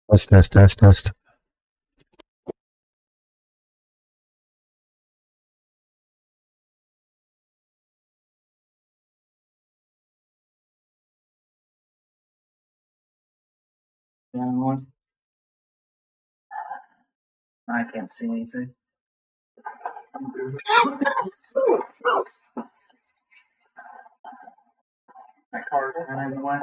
Test, test, test, test. Down one. I can't see anything. My card ran away.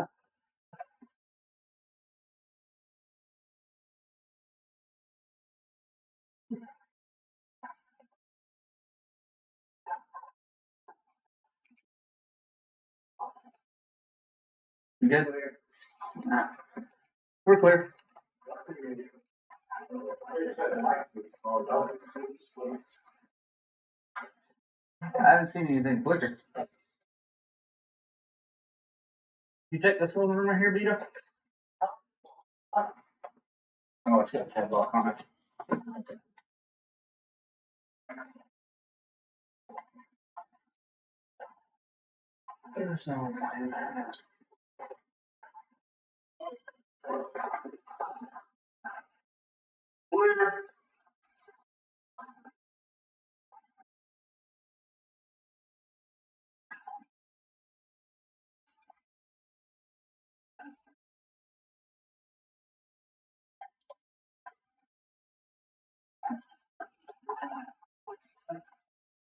You good? We're clear. I haven't seen anything flicker. You check this little room right here, Vito? Oh, it's got a padlock on it. There's no one.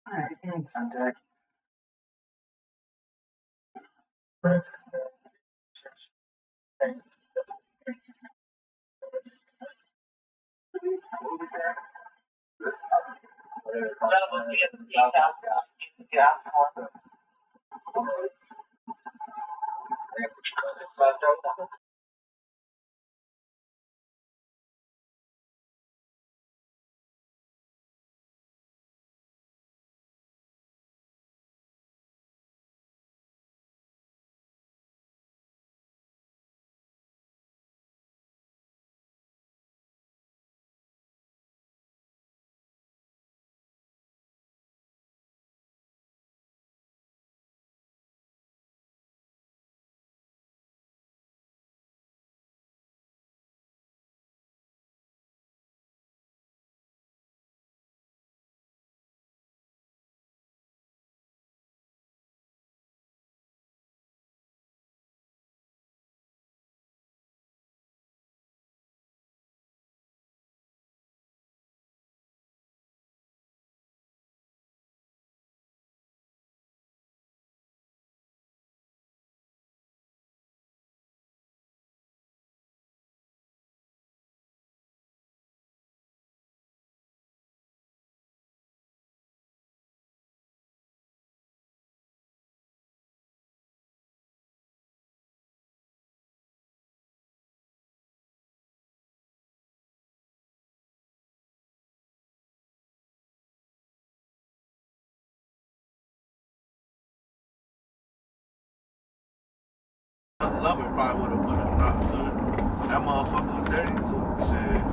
Alright, in contact. Love it probably would have put a stop to it. When that motherfucker was dirty too. Shit.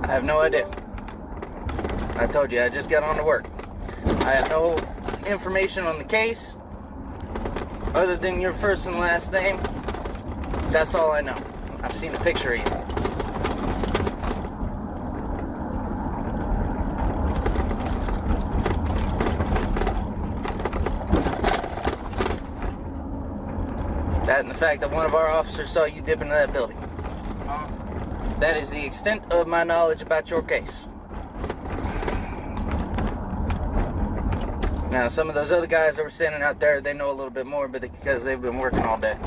I have no idea. I told you, I just got on to work. I have no information on the case other than your first and last name. That's all I know. I've seen a picture of you. That and the fact that one of our officers saw you dip into that building. That is the extent of my knowledge about your case. Now, some of those other guys that were standing out there, they know a little bit more, but because they've been working all day.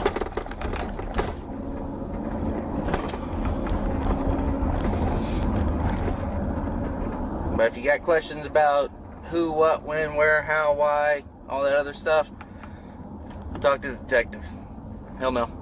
But if you got questions about who, what, when, where, how, why, all that other stuff, talk to the detective. He'll know.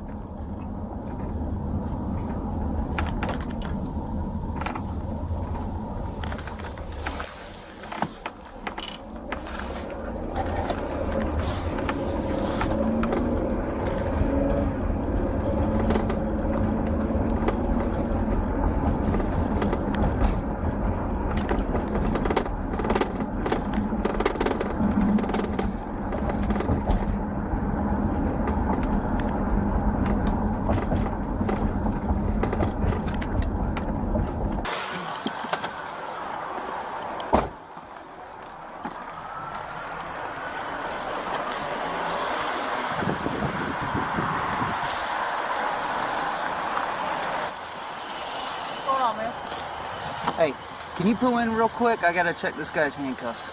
Can you pull in real quick? I gotta check this guy's handcuffs.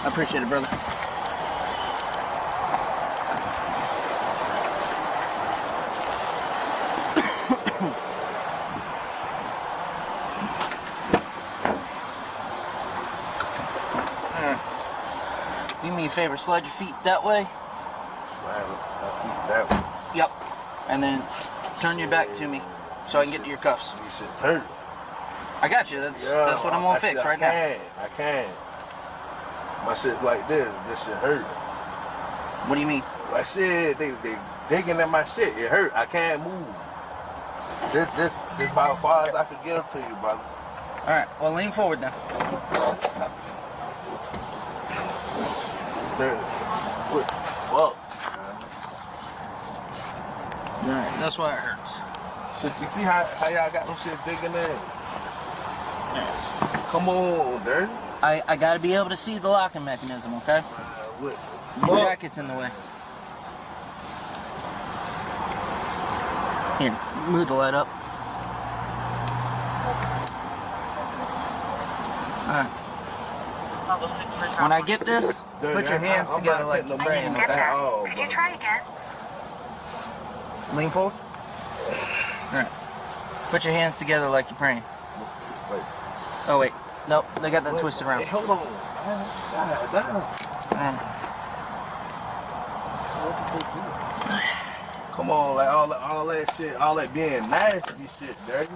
I appreciate it, brother. Do me a favor, slide your feet that way. Slide my feet that way. Yep. And then turn your back to me so I can get to your cuffs. These shit's hurt. I got you. That's what I'm gonna fix right now. I can't. My shit's like this. This shit hurt. What do you mean? Like shit, they digging at my shit. It hurt. I can't move. This about as far as I could give to you, brother. All right. Well, lean forward then. What the fuck, man? Alright, that's why it hurts. Shit, you see how y'all got them shit digging in? Yes. Come on, dirty. I gotta be able to see the locking mechanism, okay? What? Your jacket's in the way. Here, move the light up. Alright. When I get this, put your hands together like you're praying, okay? Could you try again? Lean forward. Alright. Put your hands together like you're praying. Wait. Oh, wait. Nope, they got that twisted around. Hey, hold on. Come on, like all that shit, all that being nasty shit, dirty.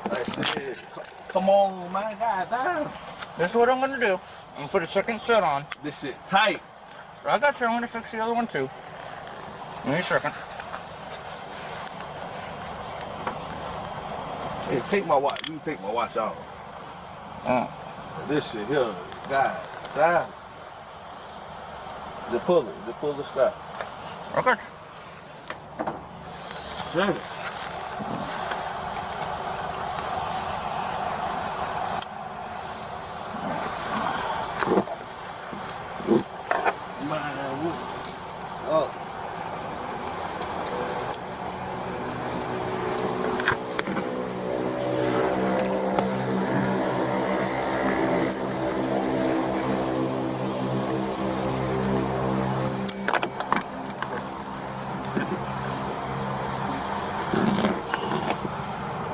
Like shit. Come on, man, goddamn. This is what I'm gonna do. I'm gonna put a second set on. This shit tight. I got you. I'm gonna fix the other one too. Give me a second. Hey, take my watch. You take my watch off. This shit here, God damn. Just pull it. Just pull the strap. Okay. Shit.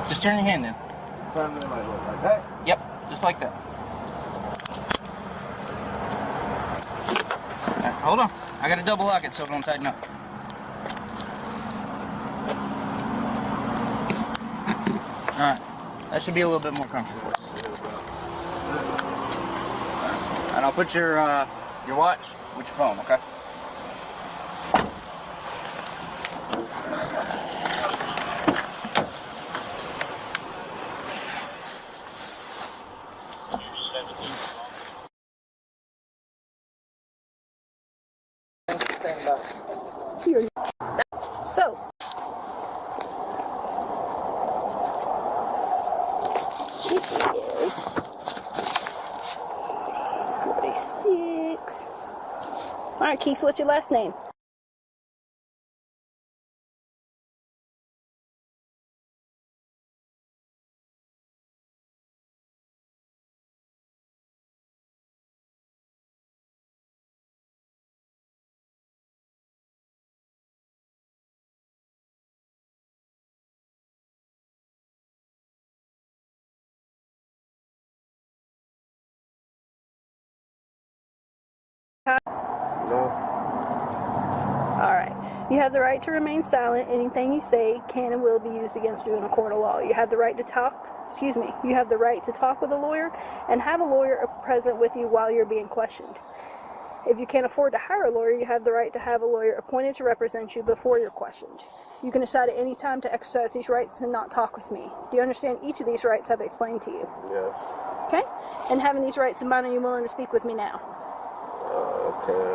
Just turn your hand in. Turn it like that? Yep, just like that. Alright, hold on. I gotta double lock it so it don't tighten up. Alright, that should be a little bit more comfortable. Alright. And I'll put your watch with your phone, okay? So, it is 46. All right, Keith, what's your last name? No. Alright. You have the right to remain silent. Anything you say can and will be used against you in a court of law. You have the right to talk. You have the right to talk with a lawyer and have a lawyer present with you while you're being questioned. If you can't afford to hire a lawyer, you have the right to have a lawyer appointed to represent you before you're questioned. You can decide at any time to exercise these rights and not talk with me. Do you understand each of these rights I've explained to you? Yes. Okay? And having these rights in mind, are you willing to speak with me now? Okay.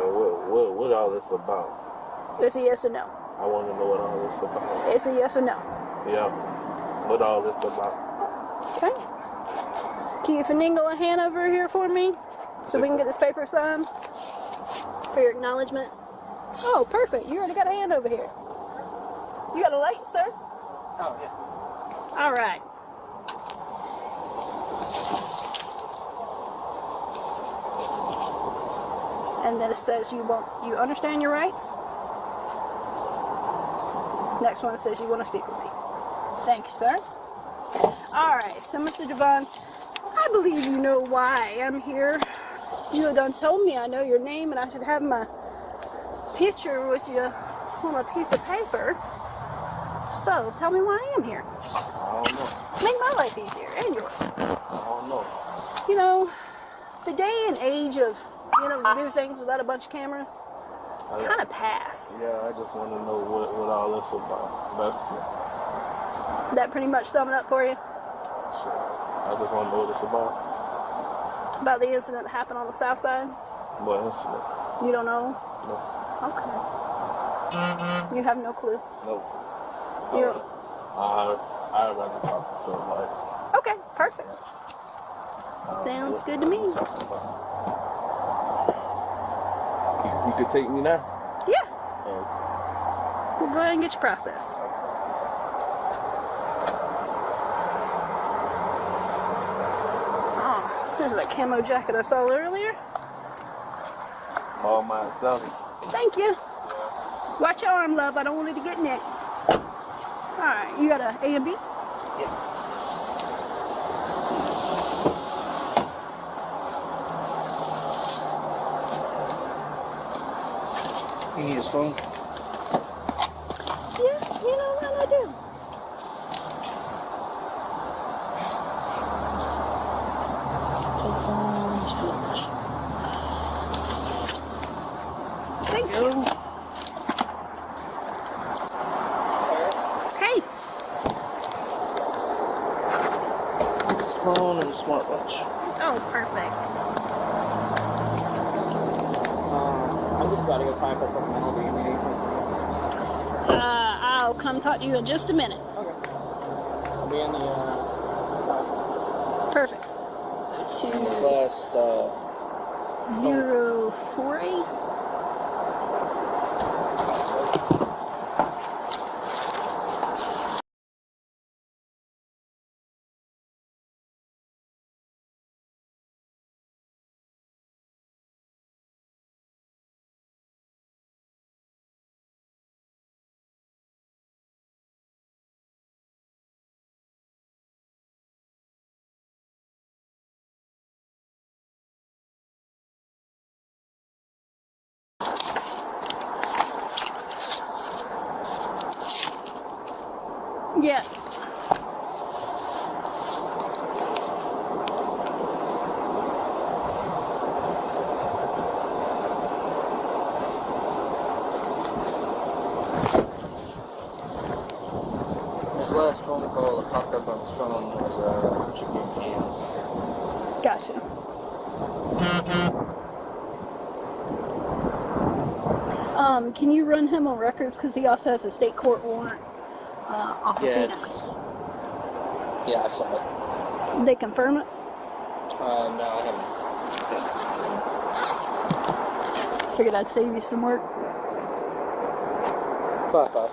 What all this about? It's a yes or no. I want to know what all this about. It's a yes or no. Yeah. What all this about? Okay. Can you finagle a hand over here for me so we can get this paper signed for your acknowledgement? Oh, perfect. You already got a hand over here. You got a light, sir? Oh, yeah. All right. And this says you understand your rights. Next one says you want to speak with me. Thank you, sir. Alright, so Mr. Devon, I believe you know why I'm here. You have done told me I know your name and I should have my picture with you on a piece of paper. So, tell me why I am here. I don't know. Make my life easier and yours. I don't know. You know, the day and age of being able to do things without a bunch of cameras, it's kind of past. Yeah, I just want to know what all this about. That's it. That pretty much sum it up for you? Shit. I just want to know what it's about. About the incident that happened on the south side? What incident? You don't know? No. Okay. You have no clue? No. You're... I'd rather talk to like. Okay, perfect. Sounds good to me. You could take me now? Yeah. We'll go ahead and get your process. Oh, this is that camo jacket I saw earlier. All myself. Thank you. Watch your arm, love. I don't want it to get nicked. Alright, you got a A and B? Yeah. You need his phone? Yeah, you know what I do. Thank you. Hey, His phone and smartwatch. oh, perfect. I'm just about to go time for supplemental. Do you need anything? I'll come talk to you in just a minute. Okay. I'll be in the, Perfect. His 2 last, 048. Yeah. his last phone call that popped up on his phone was, chicken cans. Gotcha. Can you run him on records? Because he also has a state court warrant off of Yeah, Phoenix. Yeah, I saw it. They confirm it? No, I haven't. Figured I'd save you some work. 5-5.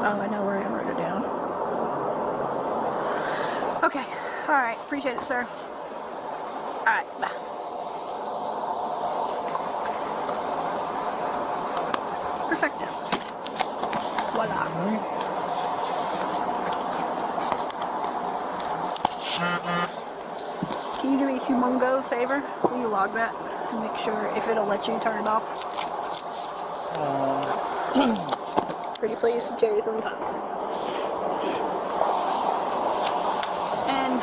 Oh, I know where I wrote it down. Okay. Alright. Appreciate it, sir. Alright. Bye. Perfecto. Voila. Can you do me a humongo favor? Will you log that and make sure if it'll let you turn it off? Pretty please, Jerry's on time. And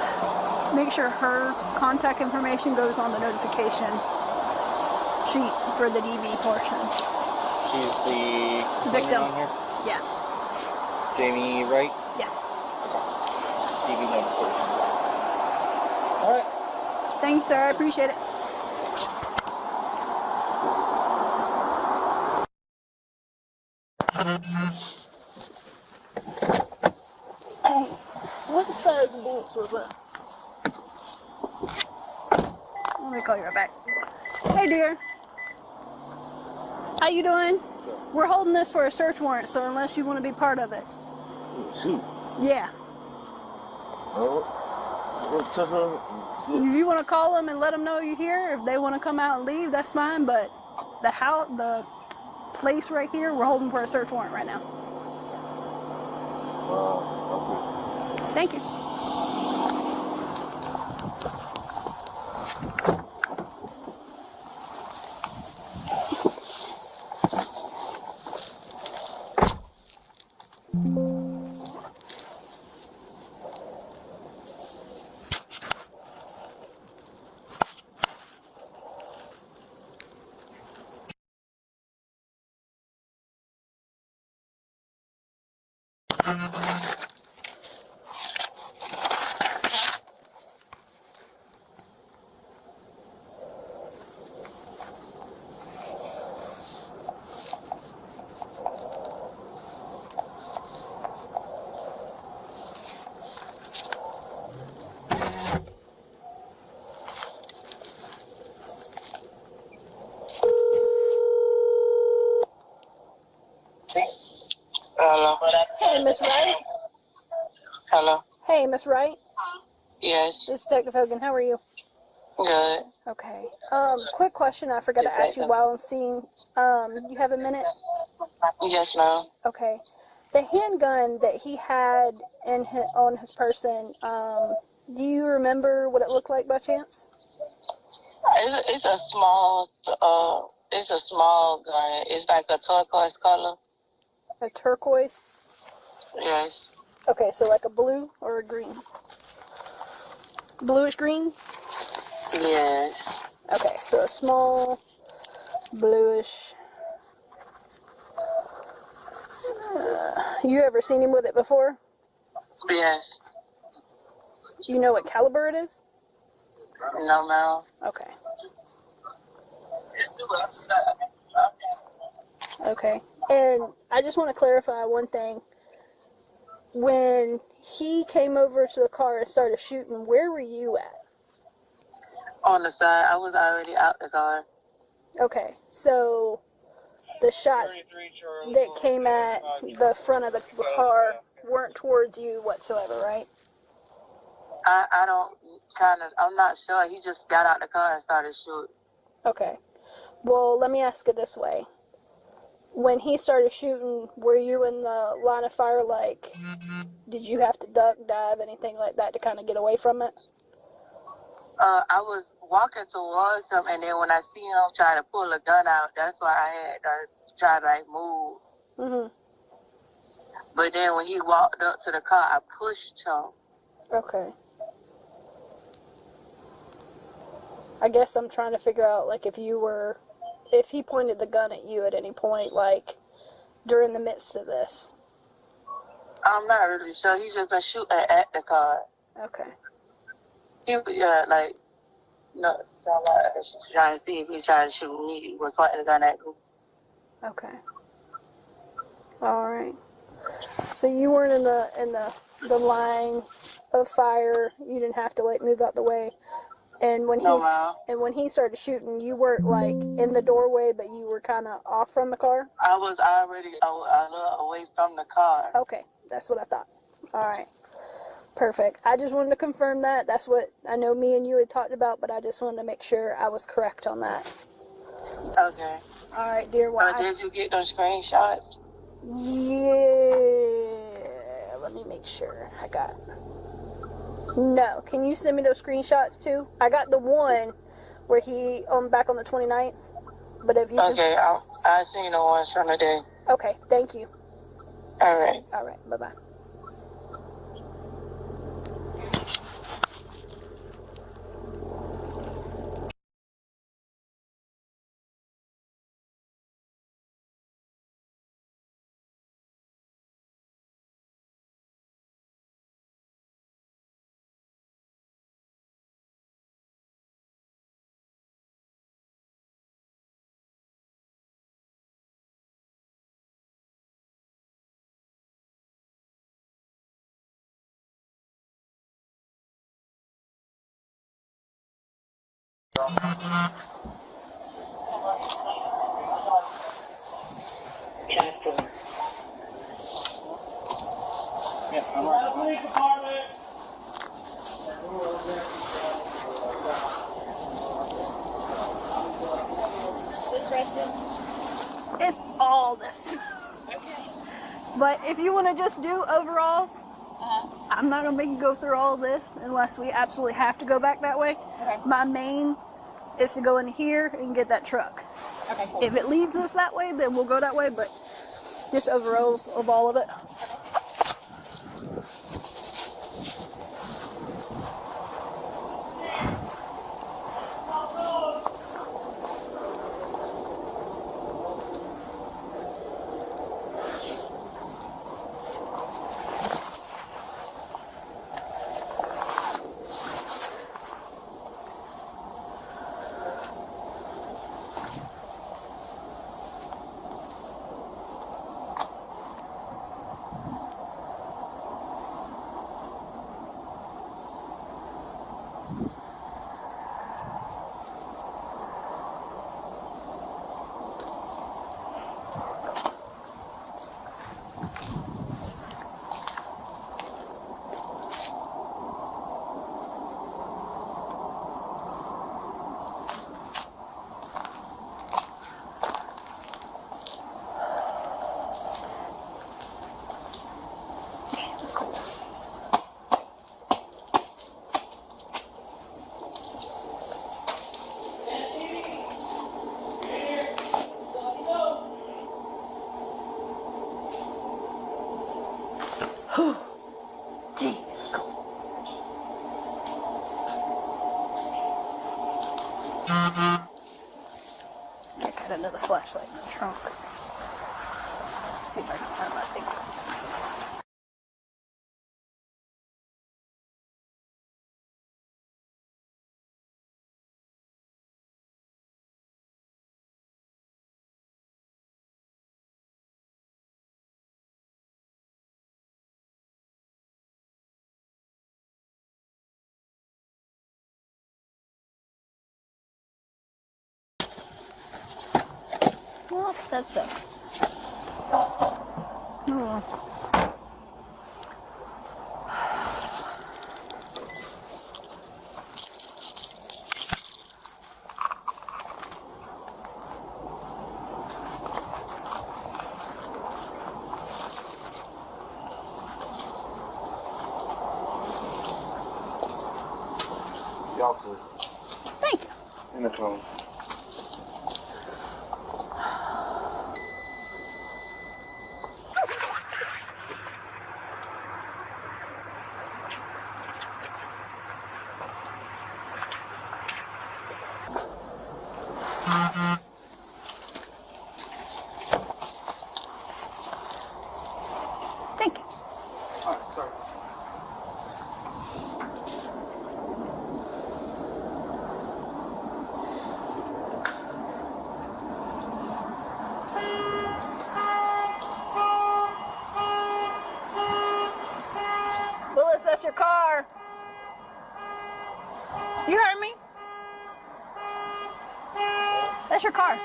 make sure her contact information goes on the notification sheet for the DV portion. She's the Victim. on here? Yeah. Jamie Wright? Yes. DV notification. Alright. Thank you, sir. I appreciate it. Hey, what size boots was that? Let me call you right back. Hey, dear. How you doing? We're holding this for a search warrant, so unless you want to be part of it. Shoot. Yeah. What's up? If you want to call them and let them know you're here, if they want to come out and leave, that's fine. But the place right here, we're holding for a search warrant right now. Okay. Thank you. Hello. Hey, Miss Wright. Hello. Hey, Miss Wright. Yes. It's Detective Hogan. How are you? Good. Okay. Quick question I forgot to ask you while I'm seeing. You have a minute? Yes, ma'am. Okay. The handgun that he had on his person, do you remember what it looked like by chance? It's a small. It's a small gun. It's like a turquoise color. A turquoise? Yes. Okay, so like a blue or a green? Bluish green? Yes. Okay, so a small bluish. You ever seen him with it before? Yes. You know what caliber it is? No, ma'am. Okay. Okay. And I just want to clarify one thing. When he came over to the car and started shooting, where were you at? On the side, I was already out the car. Okay, so the shots that came at the front of the car weren't towards you whatsoever, right? I don't I'm not sure. He just got out the car and started shooting. Okay. Well, let me ask it this way. When he started shooting, were you in the line of fire? Like, did you have to duck, dive, anything like that to kind of get away from it? I was walking towards him, and then when I see him try to pull a gun out, that's why I had to try to like move. Mhm. But then when he walked up to the car, I pushed him. Okay. I guess I'm trying to figure out, like, if he pointed the gun at you at any point, like, during the midst of this. I'm not really sure. He just been shooting at the car. Okay. He like, no, trying to see if he's trying to shoot me. He was pointing the gun at me. Okay. All right. So you weren't in the line of fire. You didn't have to like move out the way. And when No, ma'am. when he started shooting, you weren't like in the doorway, but you were kind of off from the car. I was already a little away from the car. Okay, that's what I thought. All right. Perfect. I just wanted to confirm that. That's what I know me and you had talked about, but I just wanted to make sure I was correct on that. Okay. All right, dear. Well, Did you get those screenshots? Yeah. Let me make sure I got. No. Can you send me those screenshots too? I got the one where he back on the 29th. But if you okay, I seen the ones from the day. Okay. Thank you. All right. All right. Bye bye. Yeah, I'm right. Police department. It's all this. But if you want to just do overalls, I'm not going to make you go through all this unless we absolutely have to go back that way. Okay. My main is to go in here and get that truck. Okay, cool. If it leads us that way, then we'll go that way, but just overalls of all of it. That's cool. Jesus, cool. I got another flashlight in the trunk. Let's see if I can find my thing. Well, that's it. Oh. Y'all clear. Thank you. In the cone. Thank you. Alright, sorry. Willis, that's your car. You heard me? That's your car.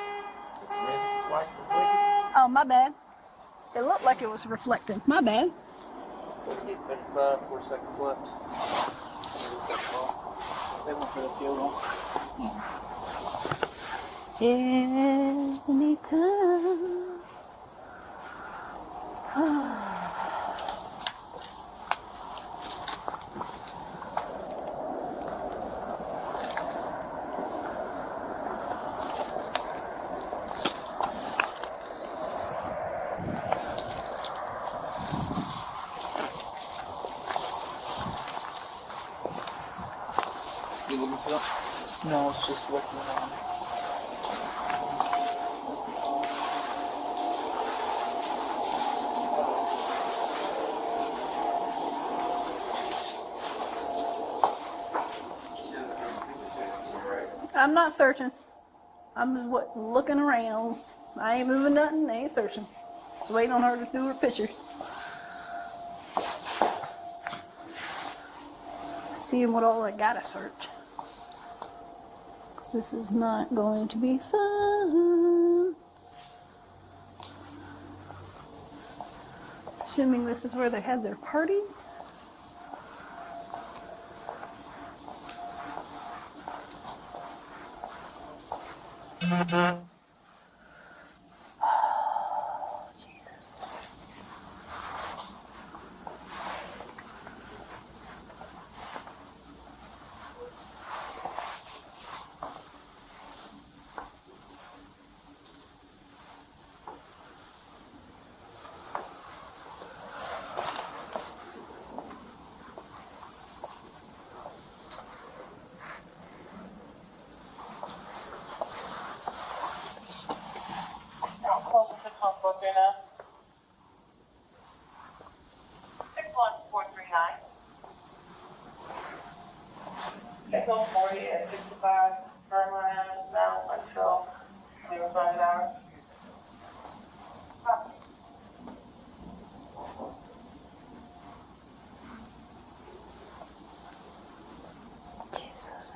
Oh, my bad. It looked like it was reflecting. My bad. 35, 4 seconds left. They went for the field goal. Anytime. You looking for that? No, it's just working on it. I'm not searching. I'm just looking around. I ain't moving nothing. I ain't searching. Just waiting on her to do her pictures. Seeing what all I gotta search. 'Cause this is not going to be fun. Assuming this is where they had their party. 140 at 65 Fernland now until 05 hours. Jesus.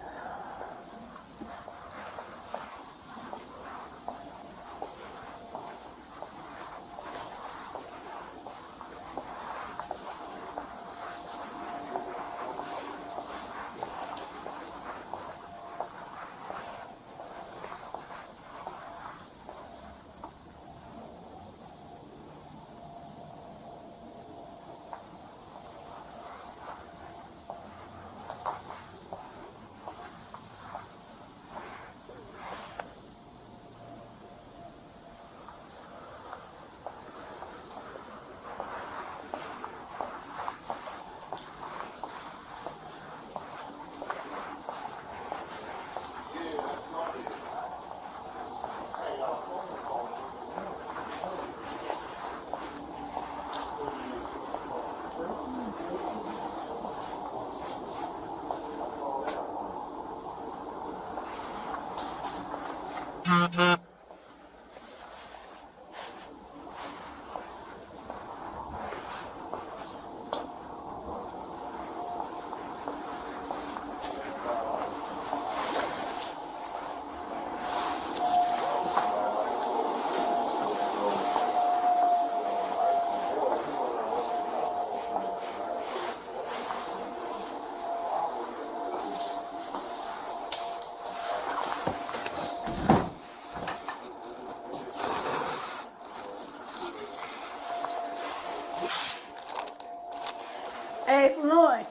Hey, Floyd.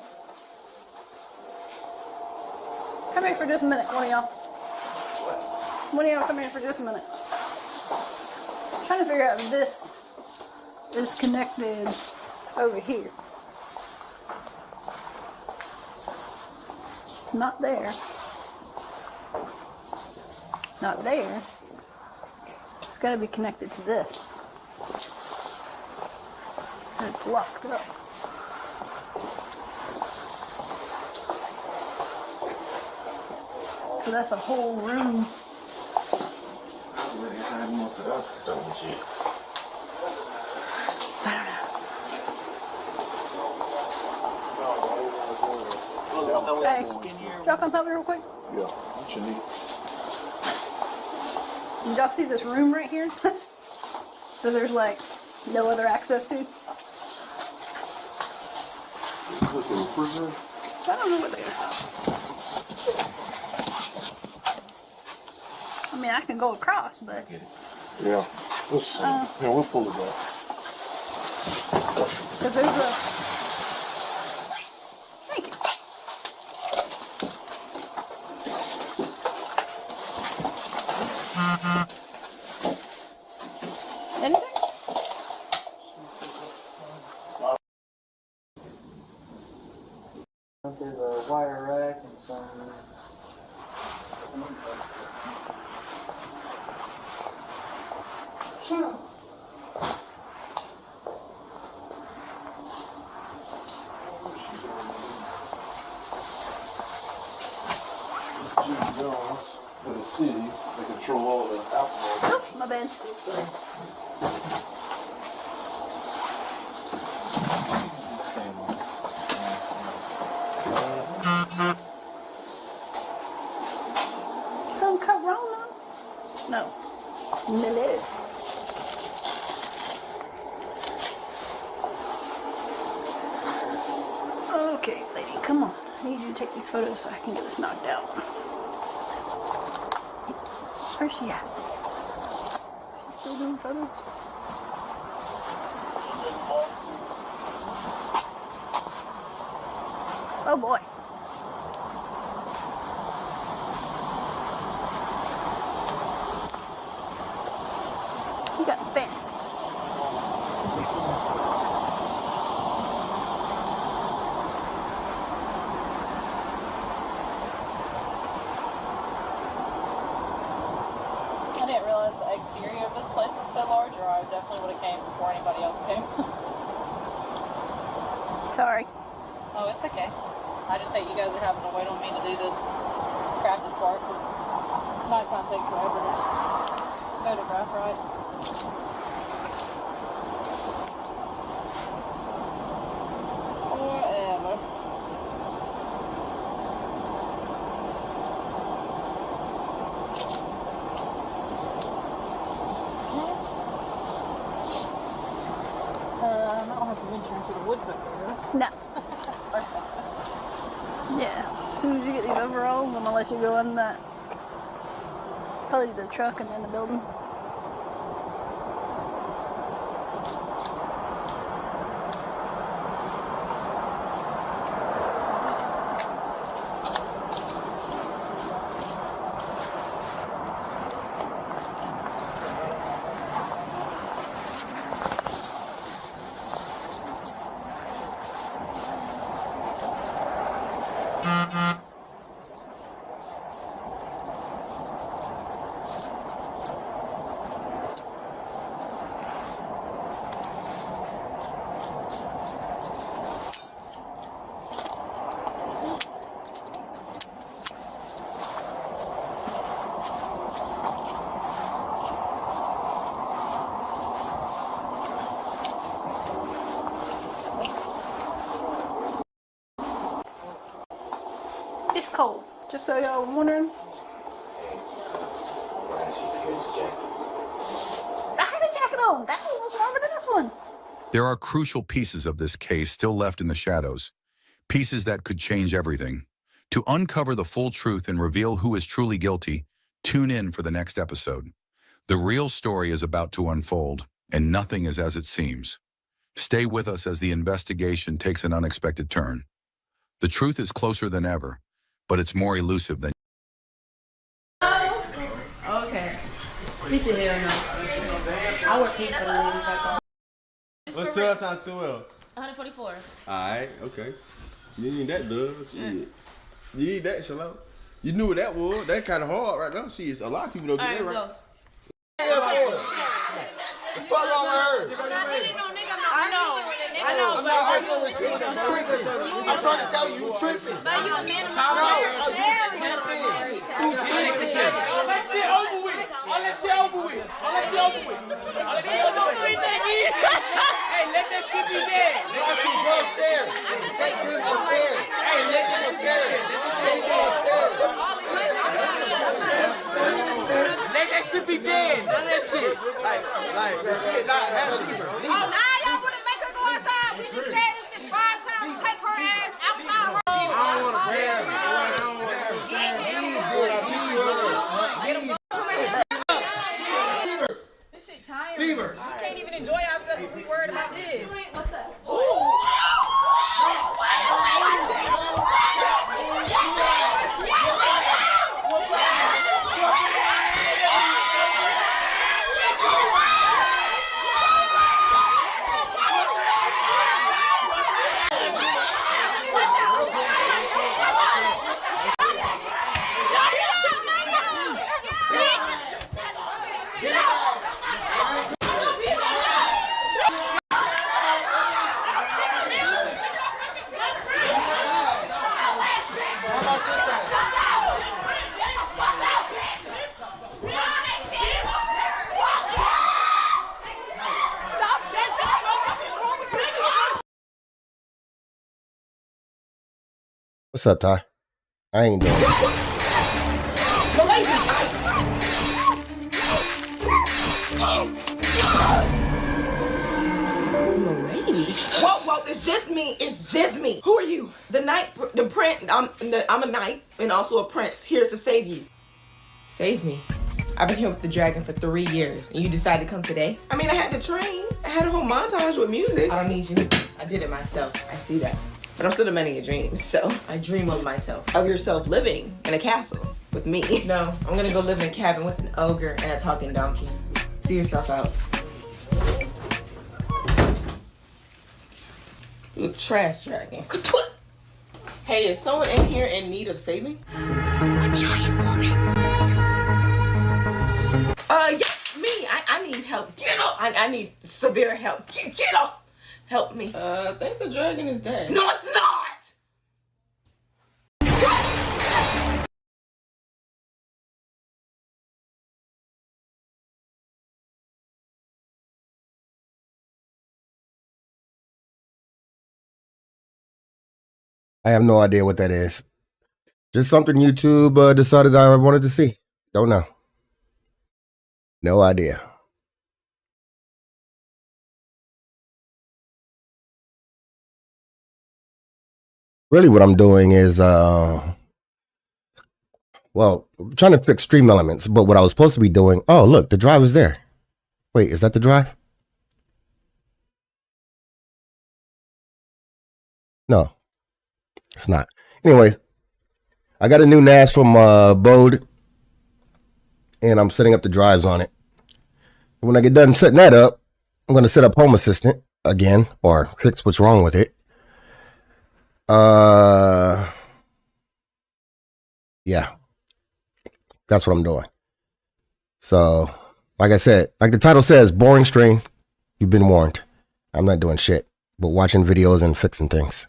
Come here for just a minute, one of y'all. One of y'all come here for just a minute. I'm trying to figure out if this is connected over here. Not there. Not there. It's got to be connected to this. And it's locked up. So that's a whole room. Where they hide most of the other stuff and shit. Hey, y'all come help me real quick? Yeah, what you need? Did y'all see this room right here? So there's like no other access to? Is this a refrigerator? I don't know what they are. I mean, I can go across, but Yeah. Let's see. Yeah, we'll pull it back. because there's a. Thank you. Anything? There's a wire rack and some. Jim Jones for the city. They control all the alcohol. Oh, my bad. Some Corona? No. No. Okay, lady, come on. I need you to take these photos so I can get this knocked out. Where's she at? She's still doing photos? Oh boy. You got fancy. I didn't realize the exterior of this place is so large, or I definitely would have came before anybody else came. Sorry. Oh, it's okay. I just hate you guys are having to wait on me to do this crafted part because nighttime takes forever to photograph, right? Forever. I don't have to venture into the woods back there. No. Yeah. As soon as you get these overalls, I'm gonna let you go in that. Probably the truck and then the building. It's cold, just so y'all were wondering. I had a jacket on. That one was warmer than this one. There are crucial pieces of this case still left in the shadows, pieces that could change everything. To uncover the full truth and reveal who is truly guilty, tune in for the next episode. The real story is about to unfold, and nothing is as it seems. Stay with us as the investigation takes an unexpected turn. The truth is closer than ever, but it's more elusive than... Okay. Piece of hair, no. I work pink for the ladies, I call. What's 12 times 12? 144. Alright, okay. You need that, dude. Shit. You need that, Shalom. You knew what that was. That kind of hard right now. See, a lot of people don't get that right. Go. The fuck wrong with her? I know, but I'm trying to tell you, you tripping. But you a man of my Let shit over with. All that shit over with. Hey, let that shit be dead. Go upstairs. Take them upstairs. Hey, let them upstairs. Take them upstairs. Let that shit be dead. None of that shit. Like, the shit not happening. Oh, now y'all want to make her go outside? We just said this shit 5 times to take her ass outside her. I don't want to grab you. I don't want to This shit tired. Beaver. We can't even enjoy ourselves if we worried about this. What's up? What's up, Ty? I ain't doing it. Milady. Whoa, it's just me. It's just me. Who are you? The prince. I'm a knight and also a prince here to save you. Save me? I've been here with the dragon for 3 years and you decided to come today? I mean, I had to train. I had a whole montage with music. I don't need you. I did it myself. I see that. But I'm still the man of your dreams, so I dream of myself. Of yourself living in a castle with me. No, I'm gonna go live in a cabin with an ogre and a talking donkey. See yourself out. You trash dragon. Hey, is someone in here in need of saving? A giant woman. Yes, me. I need help. Get up. I need severe help. Get up. Help me. I think the dragon is dead. No, it's not! I have no idea what that is. Just something YouTube decided I wanted to see. Don't know. No idea. Really what I'm doing is, well, I'm trying to fix stream elements, but what I was supposed to be doing, oh, look, the drive is there. Wait, is that the drive? No, it's not. Anyway, I got a new NAS from Bode, and I'm setting up the drives on it. When I get done setting that up, I'm going to set up Home Assistant again, or fix what's wrong with it. Yeah, that's what I'm doing. So, like I said, like the title says, boring stream. You've been warned. I'm not doing shit but watching videos and fixing things.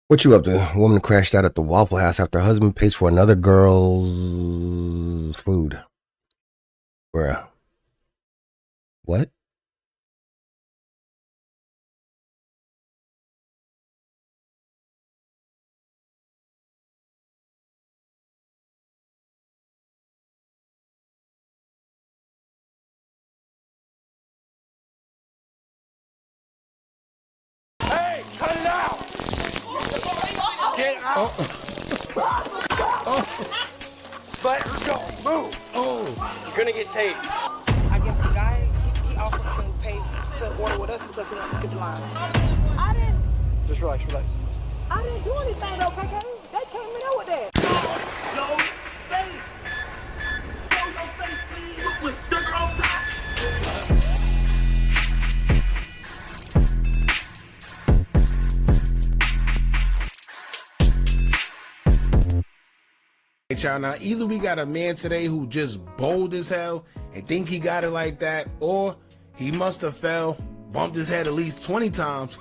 What you up to? A woman crashed out at the Waffle House after her husband pays for another girl's food. Bruh. What? Hey, cut it out! Get out! Let her go. Move. Oh, you're gonna get taped. I guess the guy, he offered to pay to order with us because he wanted to skip the line. I didn't. Just relax, relax. I didn't do anything though, KK. They came in there with that. Yo, face. Show your face, please. With sugar on top. Hey, y'all, now either we got a man today who just bold as hell and think he got it like that, or he must have fell, bumped his head at least 20 times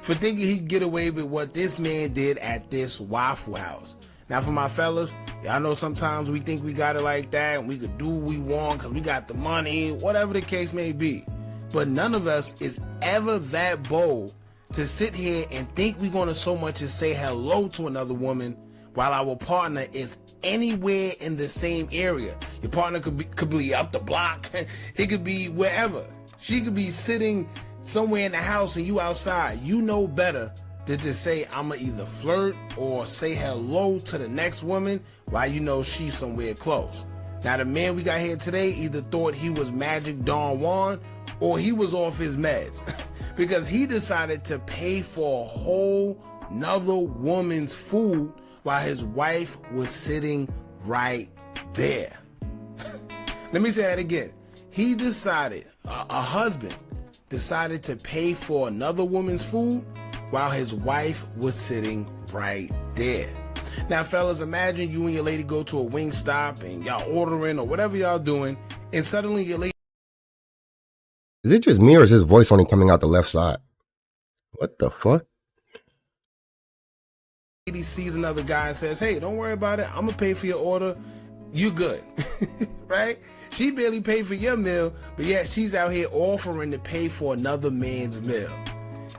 for thinking he'd get away with what this man did at this Waffle House. Now for my fellas, y'all know sometimes we think we got it like that and we could do what we want because we got the money, whatever the case may be. But none of us is ever that bold to sit here and think we're going to so much as say hello to another woman while our partner is anywhere in the same area. Your partner could be up the block. It could be wherever. She could be sitting somewhere in the house and you outside. You know better than to say I'ma either flirt or say hello to the next woman while you know she's somewhere close. Now the man we got here today either thought he was Magic Don Juan or he was off his meds because he decided to pay for a whole nother woman's food while his wife was sitting right there. Let me say that again. He decided, a husband decided to pay for another woman's food while his wife was sitting right there. Now, fellas, imagine you and your lady go to a Wingstop and y'all ordering or whatever y'all doing, and suddenly your lady... Is it just me or is his voice only coming out the left side? What the fuck? Lady sees another guy and says, hey, don't worry about it. I'm gonna pay for your order. You good. Right? She barely paid for your meal, but yet she's out here offering to pay for another man's meal.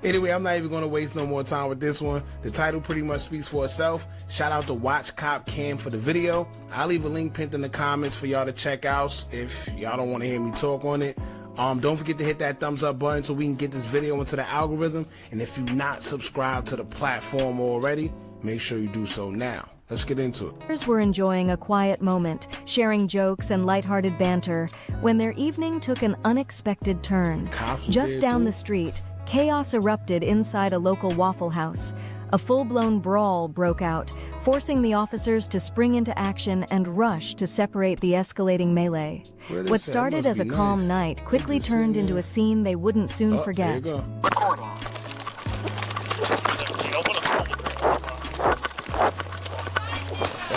Anyway, I'm not even gonna waste no more time with this one. The title pretty much speaks for itself. Shout out to Watch Cop Cam for the video. I'll leave a link pinned in the comments for y'all to check out if y'all don't want to hear me talk on it. Don't forget to hit that thumbs up button so we can get this video into the algorithm. And if you're not subscribed to the platform already, make sure you do so now. Let's get into it. Others were enjoying a quiet moment, sharing jokes and lighthearted banter, when their evening took an unexpected turn. Just down the street, chaos erupted inside a local Waffle House. A full-blown brawl broke out, forcing the officers to spring into action and rush to separate the escalating melee. What started as a calm night quickly turned into a scene they wouldn't soon forget. Recording.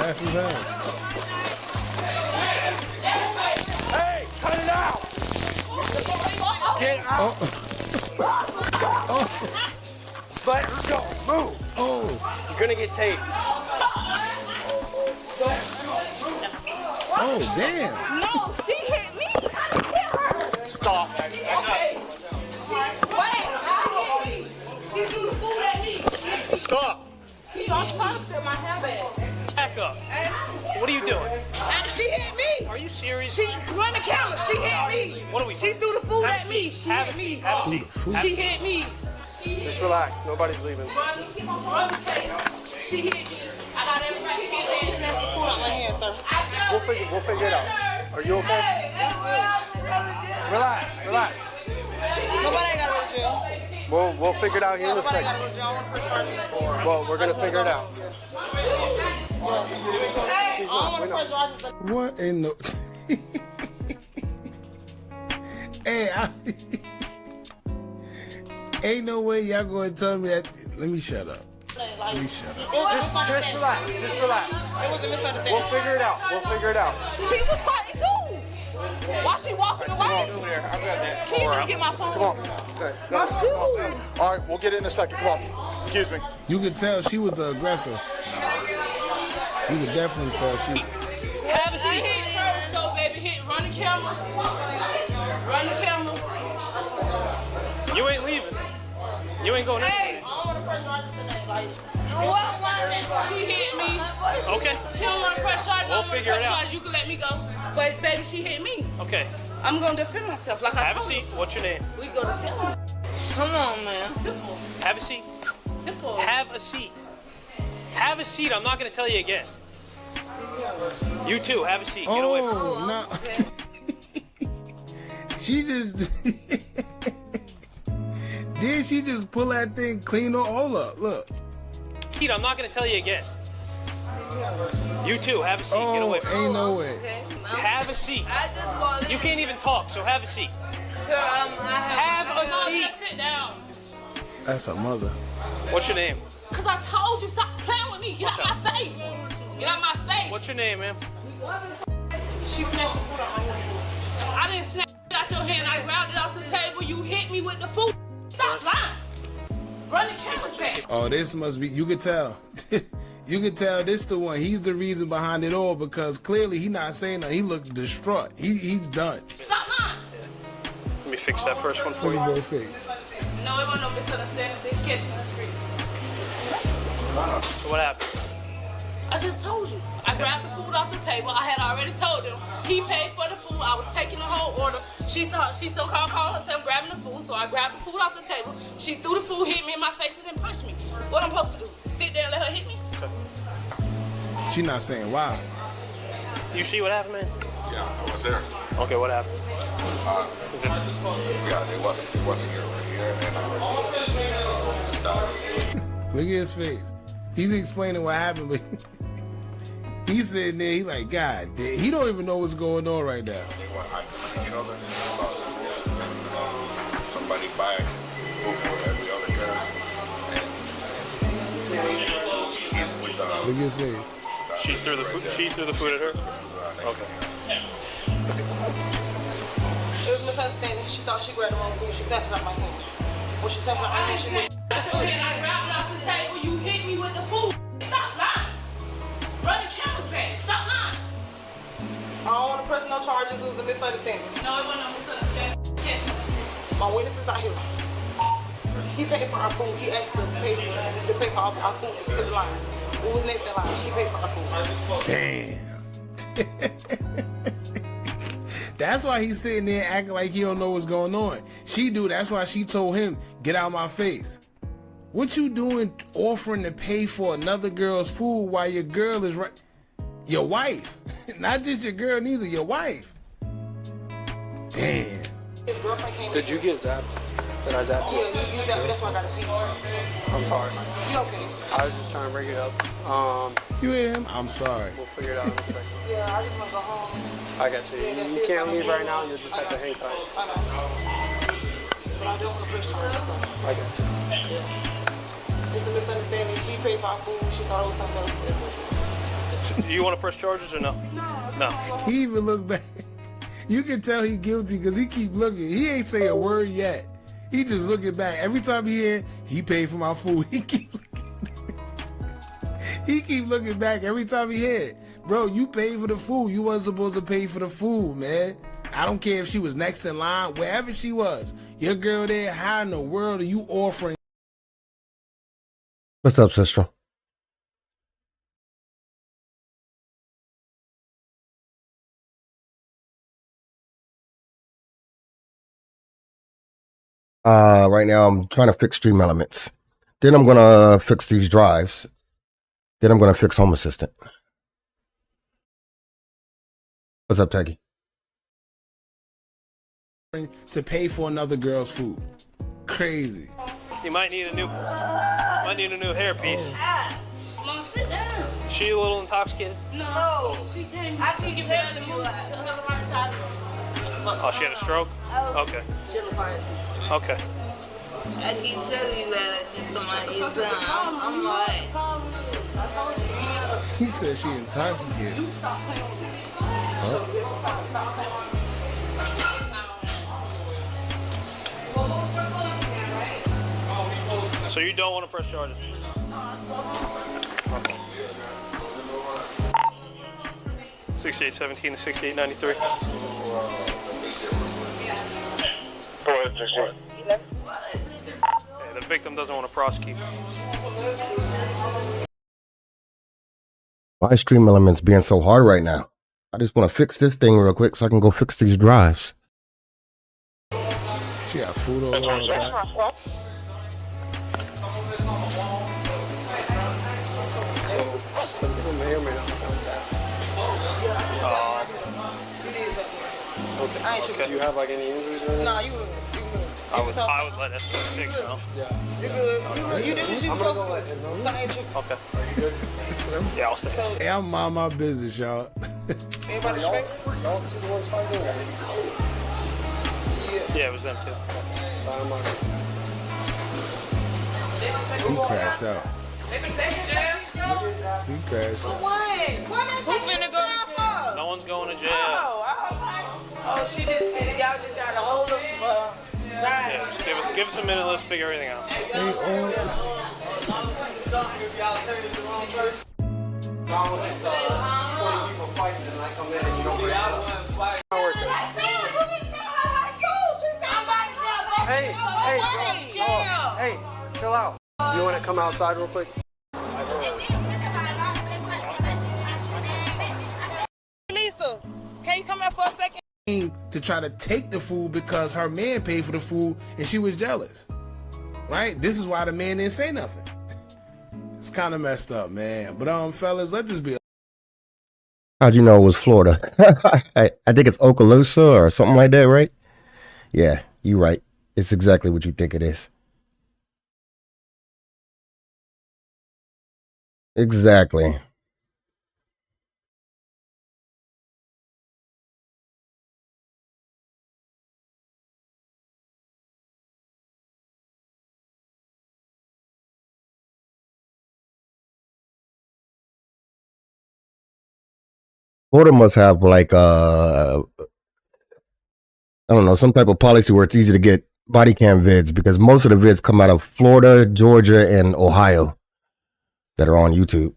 Fast as hell. Hey, cut it out! Get out! Let her go. Move. Oh. You're gonna get taped. Oh, damn. No, she hit me. I didn't hit her. Stop. Okay. She threw the food at me. Stop. She on top of my hair bag. Back up. What are you doing? She hit me. Are you serious? She run the camera. She hit me. What are we? She threw the food Have a at me. seat. She Have hit a me. seat. Have a seat. She hit me. Just relax. Nobody's leaving. Run the table. She hit me. I got everybody hit me. She snatched the food out my hands, sir. We'll figure it out. Are you okay? Relax. Nobody got to go to jail. We'll figure it out here in a Nobody got second. to go to jail. I want to press charges. Well, we're gonna figure it out. I don't want to press charges. What in the? Hey, ain't no way y'all gonna tell me that. Let me shut up. Let me shut up. Just relax. Just relax. It was a misunderstanding. We'll figure it out. She was fighting too. Why she walking away? Over there. I've got that. Can you just get my phone? Come on. My shoes. All right, we'll get it in a second. Come on. Excuse me. You could tell she was the aggressor. You could definitely tell she. Have a I hit first, so baby, run the cameras. Run the cameras. You ain't leaving. You ain't going anywhere. Hey, I don't want to press charges tonight. What? She hit me. Okay. She don't want to press charges. We'll figure it out. You can let me go. But baby, she hit me. Okay. I'm gonna defend myself like I Have a told seat. you. What's your name? We go to jail. Come on, man. Simple. Have a seat. Simple. Have a seat. Have a seat. I'm not going to tell you again. You too. Have a seat. Get away from me. Oh no! She just did. She just pull that thing clean or all up. Look. I'm not going to tell you again. You too. Have a seat. Get away from me. Ain't no way. Have a seat. I just want You can't even talk, so have a seat. Sir, Have a seat. Sit down. That's her mother. What's your name? Cause I told you stop playing with me. Get out my face. Get out my face. What's your name, ma'am? She snatched the food out my hand. I didn't snatch it out your hand. I grabbed it off the table. You hit me with the food. Stop lying. Run the cameras back. Oh, this must be. You could tell. You could tell this the one. He's the reason behind it all because clearly he not saying nothing. He looked distraught. He's done. Stop lying. Let me fix that first one for Look you. at your face. No, it wasn't no misunderstanding. They catch me in the streets. So what happened? I just told you. I grabbed the food off the table. I had already told him. He paid for the food. I was taking the whole order. She so-called called herself grabbing the food, so I grabbed the food off the table. She threw the food, hit me in my face, and then punched me. What I'm supposed to do? Sit there and let her hit me? Okay. She not saying wow. You see what happened, man? Yeah, I was there. Okay, what happened? Is it? Yeah, it wasn't here right here, and Look at his face. He's explaining what happened, but he's sitting there. He like, God damn. He don't even know what's going on right now. they were hyping each other and about somebody buying food for every other person. And she hit with Look at his face. She threw the food. She threw the food at her. Okay. It was a misunderstanding. She thought she grabbed the wrong food. She snatched it out my hand. When she snatched it out my hand, she was. That's good. And I grabbed it off the table. You hit me with the food. Stop lying. Run the cameras back. Stop lying. I don't want to press no charges. It was a misunderstanding. No, it wasn't a misunderstanding. Catch me in the streets. My witness is not here. He paid for our food. He asked to pay for our food. It's still lying. Who was next in line? He paid for our food. Damn. That's why he's sitting there acting like he don't know what's going on. She do. That's why she told him, get out my face. What you doing offering to pay for another girl's food while your girl is right? Your wife. Not just your girl, neither. Your wife. Damn. His girlfriend came. Did you get zapped? Did I zap you? Yeah, you zapped me. That's why I got to pay. I'm sorry. You okay? I was just trying to bring it up. You hear him? I'm sorry. We'll figure it out in a second. Yeah, I just want to go home. I got you. You can't leave right now. You'll just have to hang tight. I know. But I don't want to push charges. I got you. Yeah. It's a misunderstanding. He paid for our food. She thought it was something else. You want to press charges or no? No. He even looked back. You can tell he guilty because he keep looking. He ain't say a word yet. He just looking back. Every time he hear, he paid for my food. He keep looking back. He keep looking back every time he hear. Bro, you paid for the food. You wasn't supposed to pay for the food, man. I don't care if she was next in line, wherever she was. Your girl there, how in the world are you offering? What's up, sister? Right now I'm trying to fix Stream Elements. Then I'm gonna fix these drives. Then I'm gonna fix Home Assistant. What's up, Teggy? To pay for another girl's food. Crazy. You might need a new hairpiece. Mom, sit down. Is she a little intoxicated? No. She came. I keep telling you. Oh, she had a stroke? Okay. Okay. I keep telling you that I'm alright. He said she intoxicated. You stop playing with me. So you don't stop playing with me. So you don't want to press charges? Okay. 6817 to 6893. Hey, the victim doesn't want to prosecute. Why is Stream Elements being so hard right now? I just want to fix this thing real quick so I can go fix these drives. She got food all over her back. Some people may or may not know what's Okay. Do you have like any injuries or anything? Nah, you good. I would let S6 know. Yeah. You good. You did what you I'm gonna go let him know. Okay. Are you good? Yeah, I'll stay. Hey, I'm mind my business, y'all. Everybody straight? Y'all see the ones fighting? Yeah, it was them too. He crashed out. They been taking jail. He crashed out. Who finna go to jail? No one's going to jail. Oh, she just, y'all just got a hold of side. Yeah, give us a minute. Let's figure everything out. Hey, chill out. You want to come outside real quick? Lisa, can you come here for a second? To try to take the food because her man paid for the food and she was jealous. Right? This is why the man didn't say nothing. It's kind of messed up, man. But fellas, let this be. How'd you know it was Florida? I think it's Okaloosa or something like that, right? Yeah, you're right. It's exactly what you think it is. Exactly. Florida must have like I don't know, some type of policy where it's easy to get body cam vids because most of the vids come out of Florida, Georgia, and Ohio that are on YouTube.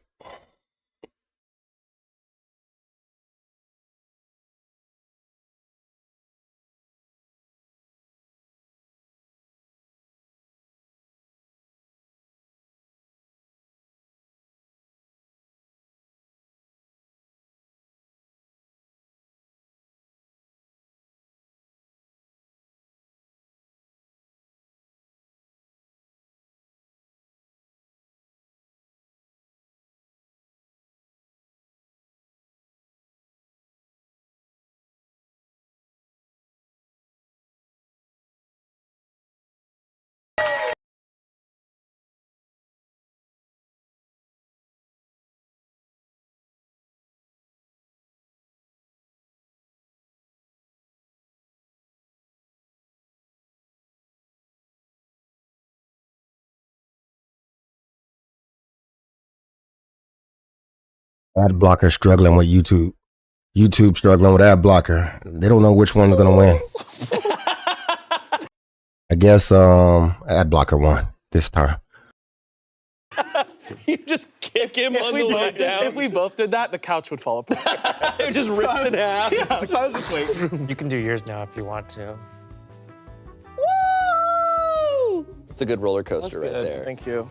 Ad blocker struggling with YouTube. YouTube struggling with ad blocker. They don't know which one's gonna win. I guess ad blocker won this time. You just kick him on the way down. If we both did that, the couch would fall apart. It just rips in half. Yeah, so I was just waiting. You can do yours now if you want to. Woo! It's a good roller coaster right there. Thank you.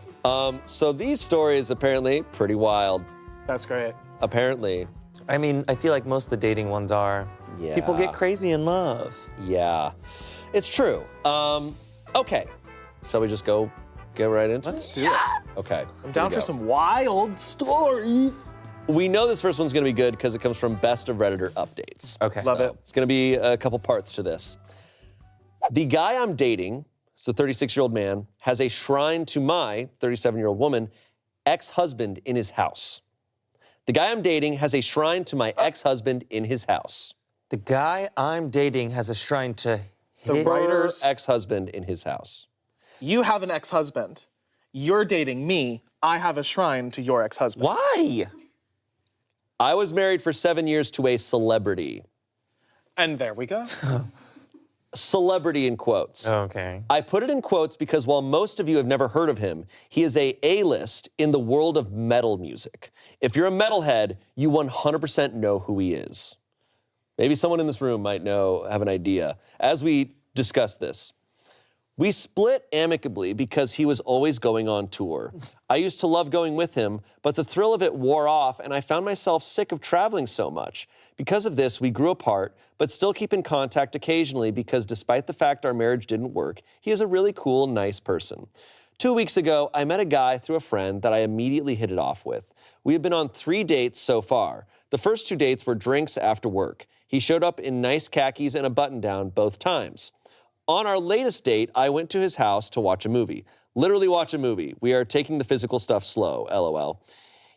So these stories apparently pretty wild. That's great. Apparently. I mean, I feel like most of the dating ones are. Yeah. People get crazy in love. Yeah, it's true. Okay, shall we just get right into it? Let's do it. Okay. I'm down for some wild stories. We know this first one's gonna be good because it comes from Best of Redditor Updates. Okay. Love it. It's gonna be a couple parts to this. The guy I'm dating, so 36-year-old man, has a shrine to my 37-year-old woman, ex-husband in his house. The guy I'm dating has a shrine to my ex-husband in his house. The guy I'm dating has a shrine to The writer's ex-husband in his house. You have an ex-husband. You're dating me. I have a shrine to your ex-husband. Why? I was married for 7 years to a celebrity. And there we go. Celebrity in quotes. Okay. I put it in quotes because while most of you have never heard of him, he is a A-list in the world of metal music. If you're a metalhead, you 100% know who he is. Maybe someone in this room might have an idea. As we discuss this, we split amicably because he was always going on tour. I used to love going with him, but the thrill of it wore off and I found myself sick of traveling so much. Because of this, we grew apart, but still keep in contact occasionally because despite the fact our marriage didn't work, he is a really cool, nice person. 2 weeks ago, I met a guy through a friend that I immediately hit it off with. We have been on 3 dates so far. The first 2 dates were drinks after work. He showed up in nice khakis and a button-down both times. On our latest date, I went to his house to watch a movie. Literally watch a movie. We are taking the physical stuff slow, LOL.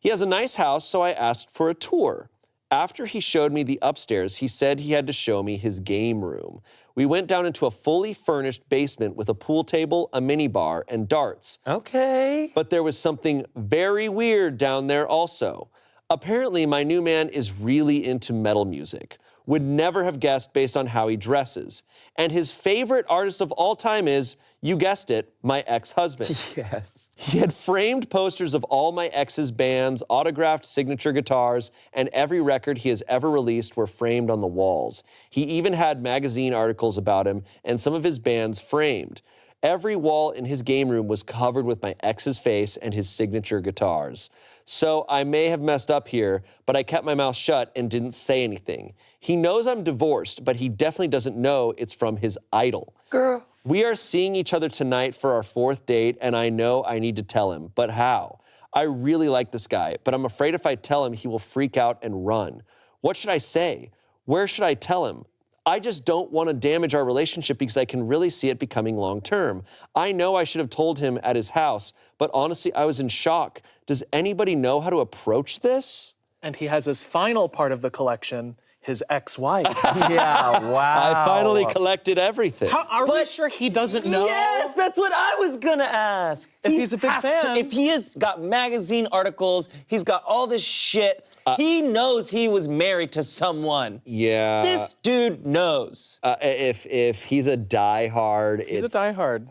He has a nice house, so I asked for a tour. After he showed me the upstairs, he said he had to show me his game room. We went down into a fully furnished basement with a pool table, a mini bar, and darts. Okay. But there was something very weird down there also. Apparently, my new man is really into metal music. Would never have guessed based on how he dresses. And his favorite artist of all time is, you guessed it, my ex-husband. Yes. He had framed posters of all my ex's bands, autographed signature guitars, and every record he has ever released were framed on the walls. He even had magazine articles about him and some of his bands framed. Every wall in his game room was covered with my ex's face and his signature guitars. So I may have messed up here, but I kept my mouth shut and didn't say anything. He knows I'm divorced, but he definitely doesn't know it's from his idol. Girl. We are seeing each other tonight for our 4th date, and I know I need to tell him, but how? I really like this guy, but I'm afraid if I tell him, he will freak out and run. What should I say? Where should I tell him? I just don't want to damage our relationship because I can really see it becoming long-term. I know I should have told him at his house, but honestly, I was in shock. Does anybody know how to approach this? And he has his final part of the collection, his ex-wife. Yeah, wow. I finally collected everything. Are we sure he doesn't know? Yes, that's what I was gonna ask. If he's a big fan. If he has got magazine articles, he's got all this shit, he knows he was married to someone. Yeah. This dude knows. If he's a diehard, He's a diehard.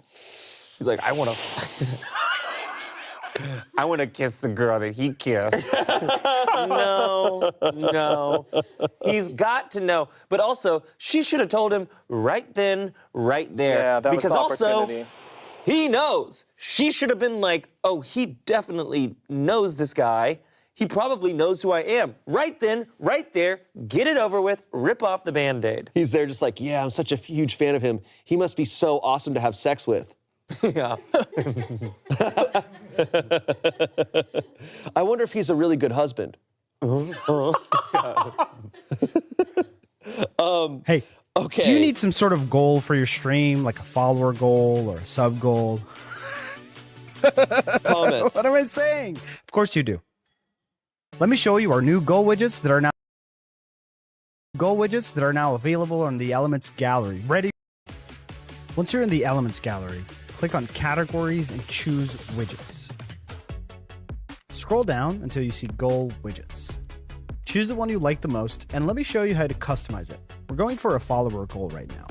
He's like, I wanna kiss the girl that he kissed. No. He's got to know. But also, she should have told him right then, right there. Yeah, that was because the also, opportunity. he knows. She should have been like, oh, he definitely knows this guy. He probably knows who I am. Right then, right there, get it over with, rip off the Band-Aid. He's there just like, yeah, I'm such a huge fan of him. He must be so awesome to have sex with. Yeah. I wonder if he's a really good husband. Hey, okay. Do you need some sort of goal for your stream, like a follower goal or a sub goal? Comments. What am I saying? Of course you do. Let me show you our new goal widgets that are now available on the Elements Gallery. Ready? Once you're in the Elements Gallery, click on Categories and choose Widgets. Scroll down until you see Goal Widgets. Choose the one you like the most, and let me show you how to customize it. We're going for a follower goal right now.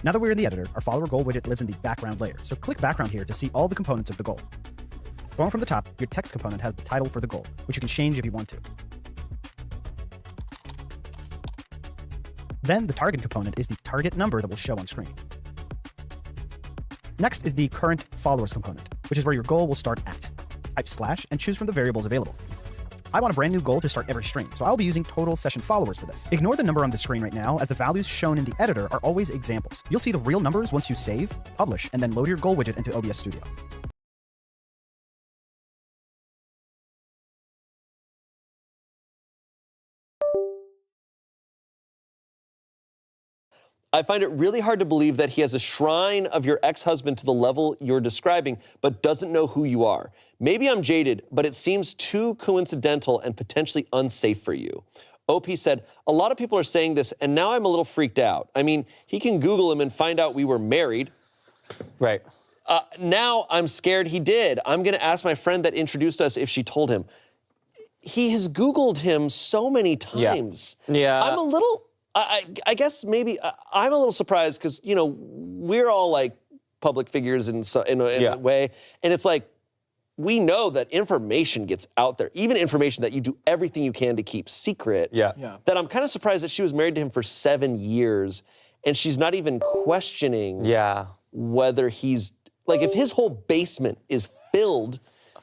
Now that we're in the editor, our follower goal widget lives in the background layer, so click background here to see all the components of the goal. Going from the top, your text component has the title for the goal, which you can change if you want to. Then the target component is the target number that will show on screen. Next is the current followers component, which is where your goal will start at. Type slash and choose from the variables available. I want a brand new goal to start every stream, so I'll be using total session followers for this. Ignore the number on the screen right now, as the values shown in the editor are always examples. You'll see the real numbers once you save, publish, and then load your goal widget into OBS Studio. I find it really hard to believe that he has a shrine of your ex-husband to the level you're describing, but doesn't know who you are. Maybe I'm jaded, but it seems too coincidental and potentially unsafe for you. OP said, a lot of people are saying this, and now I'm a little freaked out. I mean, he can Google him and find out we were married. Right. Now I'm scared he did. I'm going to ask my friend that introduced us if she told him. He has Googled him so many times. Yeah. I'm a little... I guess maybe I'm a little surprised because, you know, we're all like public figures in a way. And it's like, we know that information gets out there, even information that you do everything you can to keep secret. That I'm kind of surprised that she was married to him for 7 years and she's not even questioning whether he's, like, if his whole basement is filled.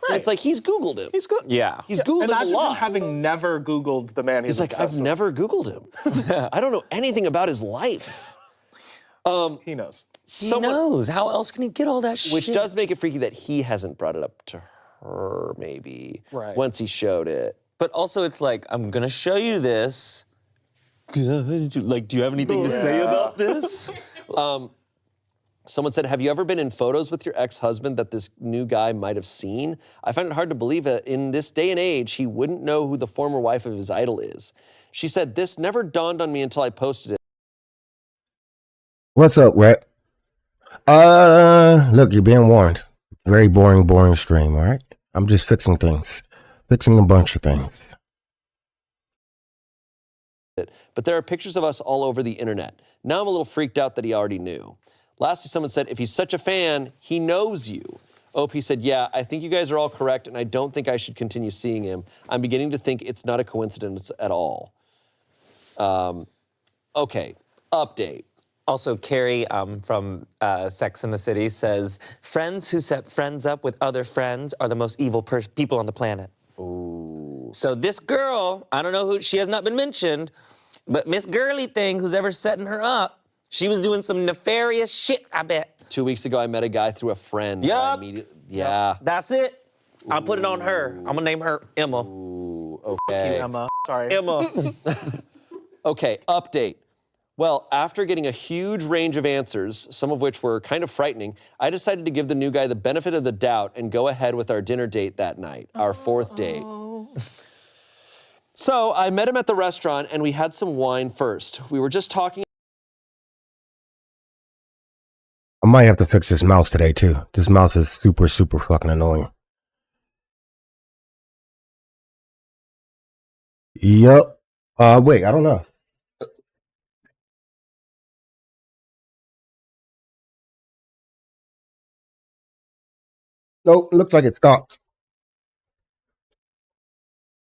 Right. It's like he's Googled him. He's good. Yeah. He's Googled him a lot. Imagine him having never Googled the man he's like, I've never Googled him. I don't know anything about his life. He knows. He knows. How else can he get all that shit? Which does make it freaky that he hasn't brought it up to her, maybe, once he showed it. But also it's like, I'm going to show you this. Like, do you have anything to say about this? Someone said, have you ever been in photos with your ex-husband that this new guy might have seen? I find it hard to believe that in this day and age, he wouldn't know who the former wife of his idol is. She said, this never dawned on me until I posted it. What's up, Rhett? Look, you're being warned. Very boring stream, all right? I'm just fixing things. Fixing a bunch of things. But there are pictures of us all over the internet. Now I'm a little freaked out that he already knew. Lastly, someone said, if he's such a fan, he knows you. OP said, yeah, I think you guys are all correct, and I don't think I should continue seeing him. I'm beginning to think it's not a coincidence at all. Okay, update. Also, Carrie from Sex and the City says, friends who set friends up with other friends are the most evil people on the planet. Ooh. So this girl, I don't know who, she has not been mentioned, but Miss Girly Thing, who's ever setting her up, she was doing some nefarious shit, I bet. 2 weeks ago, I met a guy through a friend. Yup. Yeah. That's it. I'll put it on her. I'm gonna name her Emma. Ooh, Fuck okay. you, Emma. Sorry. Emma. Okay, update. Well, after getting a huge range of answers, some of which were kind of frightening, I decided to give the new guy the benefit of the doubt and go ahead with our dinner date that night, our fourth date. So I met him at the restaurant and we had some wine first. We were just talking. I might have to fix this mouse today, too. This mouse is super fucking annoying. Yup. Wait, I don't know. Nope, looks like it stopped.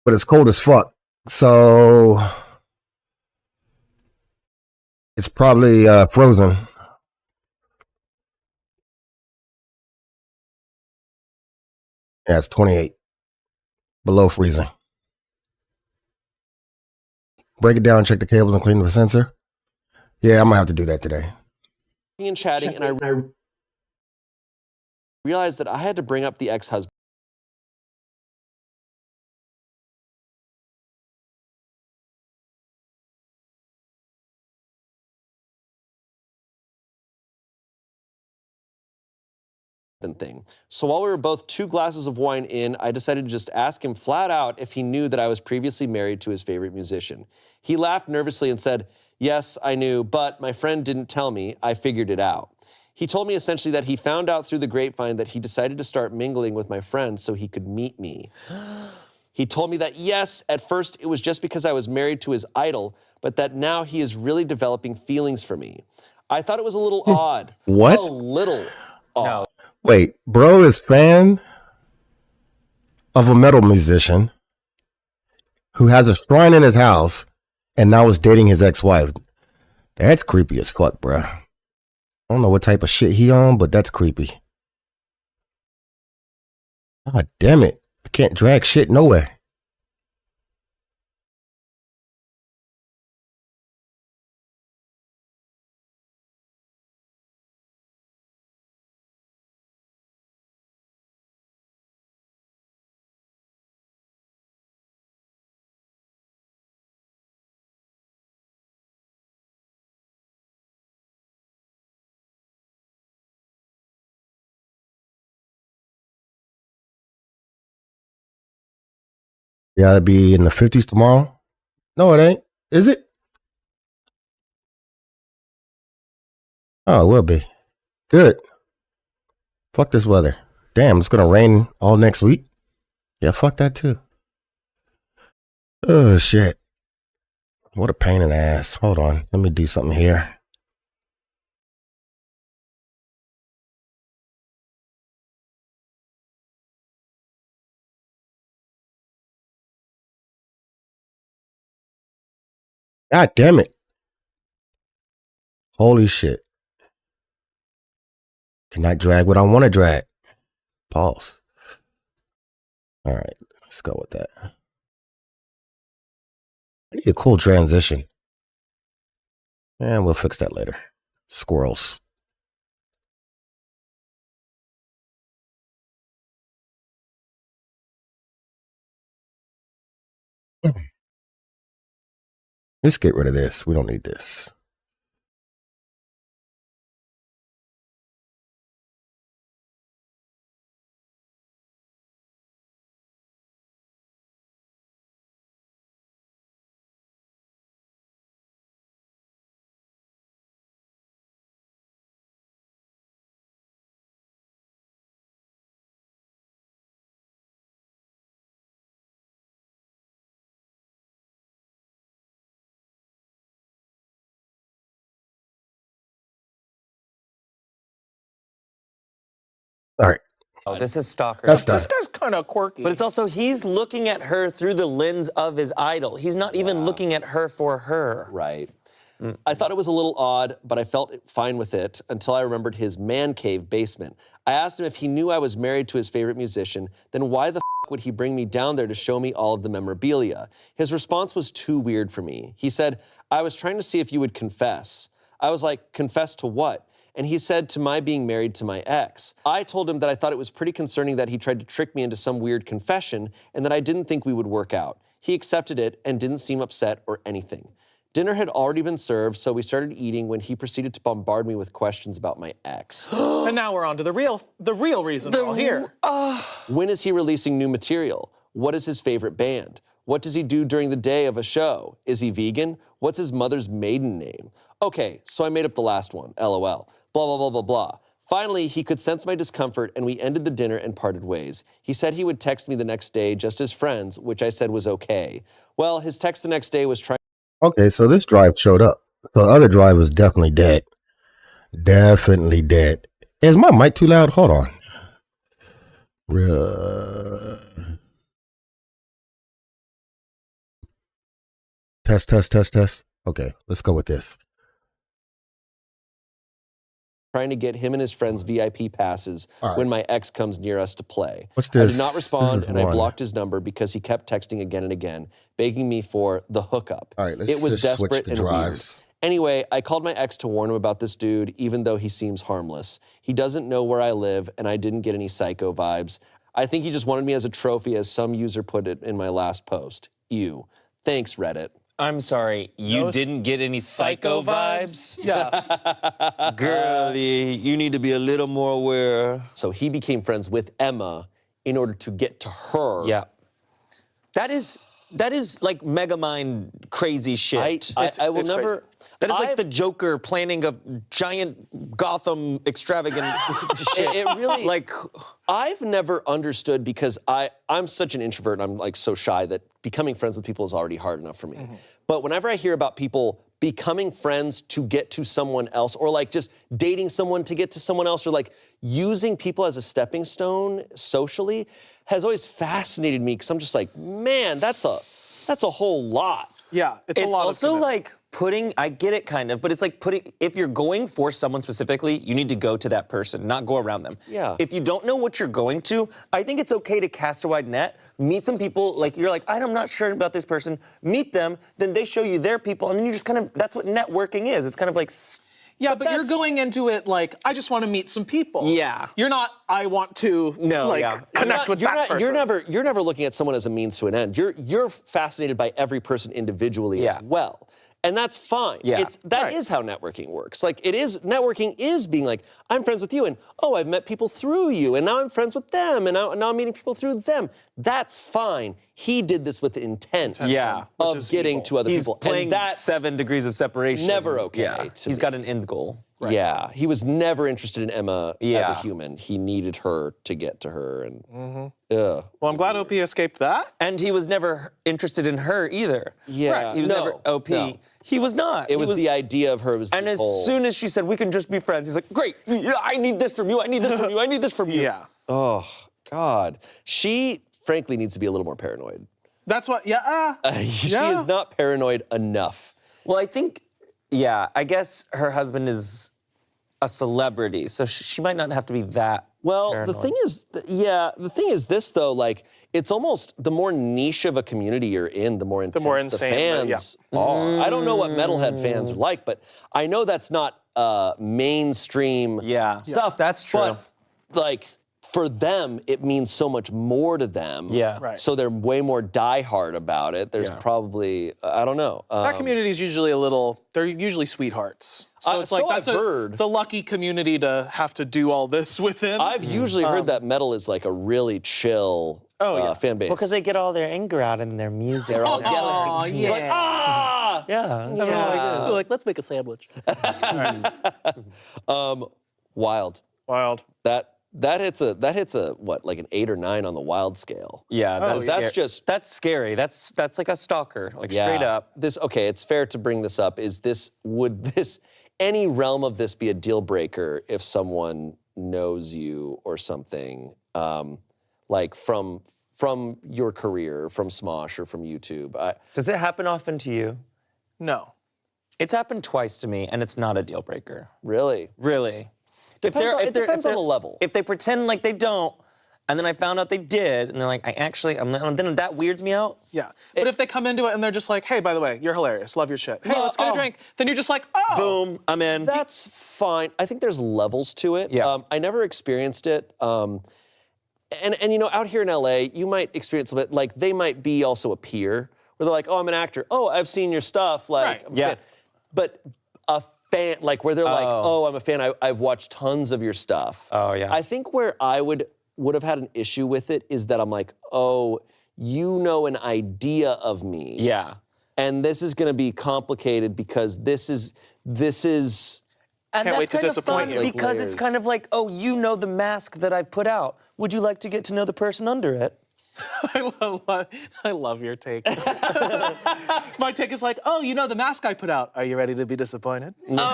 But it's cold as fuck. So it's probably frozen. Yeah, it's 28. Below freezing. Break it down, check the cables, and clean the sensor. Yeah, I might have to do that today. And chatting, and I realized that I had to bring up the ex-husband. Thing. So while we were both 2 glasses of wine in, I decided to just ask him flat out if he knew that I was previously married to his favorite musician. He laughed nervously and said, yes, I knew, but my friend didn't tell me. I figured it out. He told me essentially that he found out through the grapevine that he decided to start mingling with my friends so he could meet me. He told me that, yes, at first it was just because I was married to his idol, but that now he is really developing feelings for me. I thought it was a little odd. What? A little odd. No. Wait, bro is fan of a metal musician who has a shrine in his house and now is dating his ex-wife. That's creepy as fuck, bruh. I don't know what type of shit he on, but that's creepy. God damn it. I can't drag shit nowhere. You gotta be in the 50s tomorrow? No, it ain't. Is it? Oh, it will be. Good. Fuck this weather. Damn, it's gonna rain all next week? Yeah, fuck that too. Oh, shit. What a pain in the ass. Hold on. Let me do something here. God damn it. Holy shit. Cannot drag what I want to drag. Pause. All right, let's go with that. I need a cool transition. And we'll fix that later. Squirrels. Let's get rid of this. We don't need this. All right. Oh, this is stalker. That's done. This guy's kind of quirky. But it's also, he's looking at her through the lens of his idol. He's not even looking at her for her. Right. I thought it was a little odd, but I felt fine with it until I remembered his man cave basement. I asked him if he knew I was married to his favorite musician, then why the f would he bring me down there to show me all of the memorabilia? His response was too weird for me. He said, I was trying to see if you would confess. I was like, confess to what? And he said, to my being married to my ex. I told him that I thought it was pretty concerning that he tried to trick me into some weird confession and that I didn't think we would work out. He accepted it and didn't seem upset or anything. Dinner had already been served, so we started eating when he proceeded to bombard me with questions about my ex. And now we're on to the real reason we're all here. When is he releasing new material? What is his favorite band? What does he do during the day of a show? Is he vegan? What's his mother's maiden name? Okay, so I made up the last one, LOL. Blah, blah, blah, blah, blah. Finally, he could sense my discomfort and we ended the dinner and parted ways. He said he would text me the next day just as friends, which I said was okay. Well, his text the next day was trying. Okay, so this drive showed up. So the other drive was definitely dead. Definitely dead. Is my mic too loud? Hold on. Test. Okay, let's go with this. Trying to get him and his friends VIP passes when my ex comes near us to play. What's this? I did not respond, and I one. blocked his number because he kept texting again and again, begging me for the hookup. All right, let's it was just switch desperate the and drives. weird. Anyway, I called my ex to warn him about this dude, even though he seems harmless. He doesn't know where I live, and I didn't get any psycho vibes. I think he just wanted me as a trophy, as some user put it in my last post. Ew. Thanks, Reddit. I'm sorry, you didn't get any psycho vibes? Yeah. Girlie, you need to be a little more aware. So he became friends with Emma in order to get to her. Yeah. That is like Megamind crazy shit. I will never. Crazy. That is like the Joker planning a giant Gotham extravagant shit. It really, like, I've never understood, because I'm such an introvert and I'm like so shy that becoming friends with people is already hard enough for me. Mm-hmm. But whenever I hear about people becoming friends to get to someone else, or like just dating someone to get to someone else, or like using people as a stepping stone socially, has always fascinated me, because I'm just like, man, that's a whole lot. Yeah, it's a lot. Also, like, I get it kind of, but it's like if you're going for someone specifically, you need to go to that person, not go around them. Yeah. If you don't know what you're going to, I think it's okay to cast a wide net, meet some people, like you're like, I'm not sure about this person, meet them, then they show you their people, and then you just kind of, that's what networking is. It's kind of like... Yeah, but you're going into it like, I just want to meet some people. Yeah. You're not, I want to connect with that person. You're never looking at someone as a means to an end. You're fascinated by every person individually as well. And that's fine. Yeah. That is how networking works. Like networking is being like, I'm friends with you, and I've met people through you, and now I'm friends with them, and now I'm meeting people through them. That's fine. He did this with the intent of getting to other people. He's playing 7 degrees of separation. Never okay. Yeah. He's got an end goal. Right. Yeah, he was never interested in Emma as a human. He needed her to get to her, and Well, I'm glad OP escaped that. And he was never interested in her either. Yeah, right. He was never OP. No. He was not. It was the idea of her. And as soon as she said, we can just be friends, he's like, great, I need this from you, I need this from you, I need this from you. Yeah. Oh, God. She, frankly, needs to be a little more paranoid. That's what, She is not paranoid enough. Well, I think, I guess her husband is a celebrity, so she might not have to be that paranoid. The thing is this, though, like, it's almost the more niche of a community you're in, the more intense the fans are. I don't know what metalhead fans are like, but I know that's not mainstream stuff. That's true. But, like, for them, it means so much more to them. Yeah. Right. So they're way more diehard about it. There's probably, I don't know. That community is usually they're usually sweethearts. So it's like, it's a lucky community to have to do all this within. I've usually heard that metal is like a really chill fan base. Well, because they get all their anger out in their music. They're all yelling. Yeah. Like, ah! Yeah. They're like, let's make a sandwich. Wild. Wild. That hits a what, like an 8 or 9 on the wild scale. Yeah, that's scary. That's like a stalker, like straight up. It's fair to bring this up. Would any realm of this be a deal breaker if someone knows you or something, like from your career, from Smosh or from YouTube? Does it happen often to you? No. It's happened twice to me, and it's not a deal breaker. Really? Really. It depends on the level. If they pretend like they don't, and then I found out they did, and they're like, then that weirds me out. Yeah. But if they come into it and they're just like, hey, by the way, you're hilarious, love your shit. Hey, let's get a drink. Then you're just like, oh. Boom, I'm in. That's fine. I think there's levels to it. Yeah. I never experienced it. And you know, out here in LA, you might experience it, like they might be also a peer, where they're like, oh, I'm an actor. Oh, I've seen your stuff. Like, right. Yeah. But a fan, like where they're like, oh, I'm a fan. I've watched tons of your stuff. Oh, yeah. I think where I would have had an issue with it is that I'm like, oh, you know an idea of me. Yeah. And this is going to be complicated because this is. And Can't wait to disappoint you. Because it's kind of like, oh, you know the mask that I've put out. Would you like to get to know the person under it? I love your take. My take is like, oh, you know the mask I put out. Are you ready to be disappointed? No.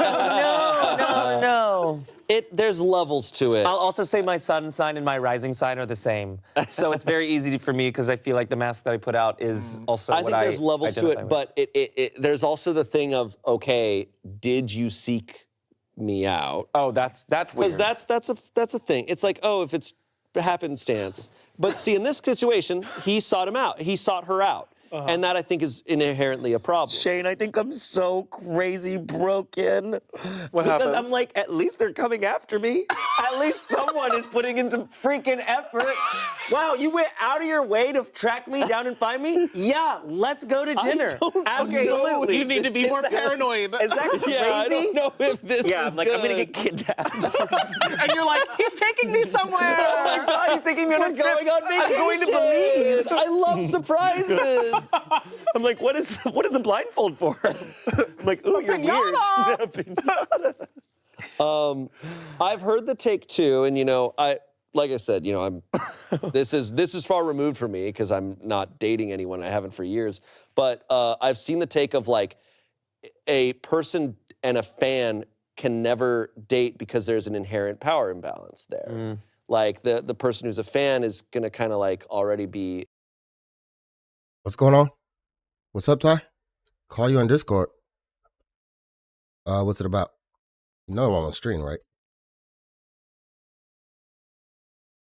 There's levels to it. I'll also say my sun sign and my rising sign are the same. So it's very easy for me because I feel like the mask that I put out is also what I think there's levels to it, with. but there's also the thing of, okay, did you seek me out? Oh, that's weird. Because that's a thing. It's like, oh, if it's happenstance. But see, in this situation, he sought him out. He sought her out. And that, I think, is inherently a problem. Shane, I think I'm so crazy broken. What happened? Because I'm like, at least they're coming after me. At least someone is putting in some freaking effort. Wow, you went out of your way to track me down and find me? Yeah, let's go to dinner. Absolutely. You need to be more paranoid. Is that crazy? Yeah, I don't know if this is I'm like, I'm gonna get kidnapped. And you're like, he's taking me somewhere. Oh my God, he's taking me on a trip. Going on vacation. I'm going to Belize. I love surprises. I'm like, what is the blindfold for? I'm like, ooh, you're weird. I've heard the take too, and you know, like I said, you know, I'm this is far removed from me because I'm not dating anyone. I haven't for years. But I've seen the take of like a person and a fan can never date because there's an inherent power imbalance there. Like the person who's a fan is gonna kind of like already be. What's going on? What's up, Ty? Call you on Discord. What's it about? You know I'm on the screen, right?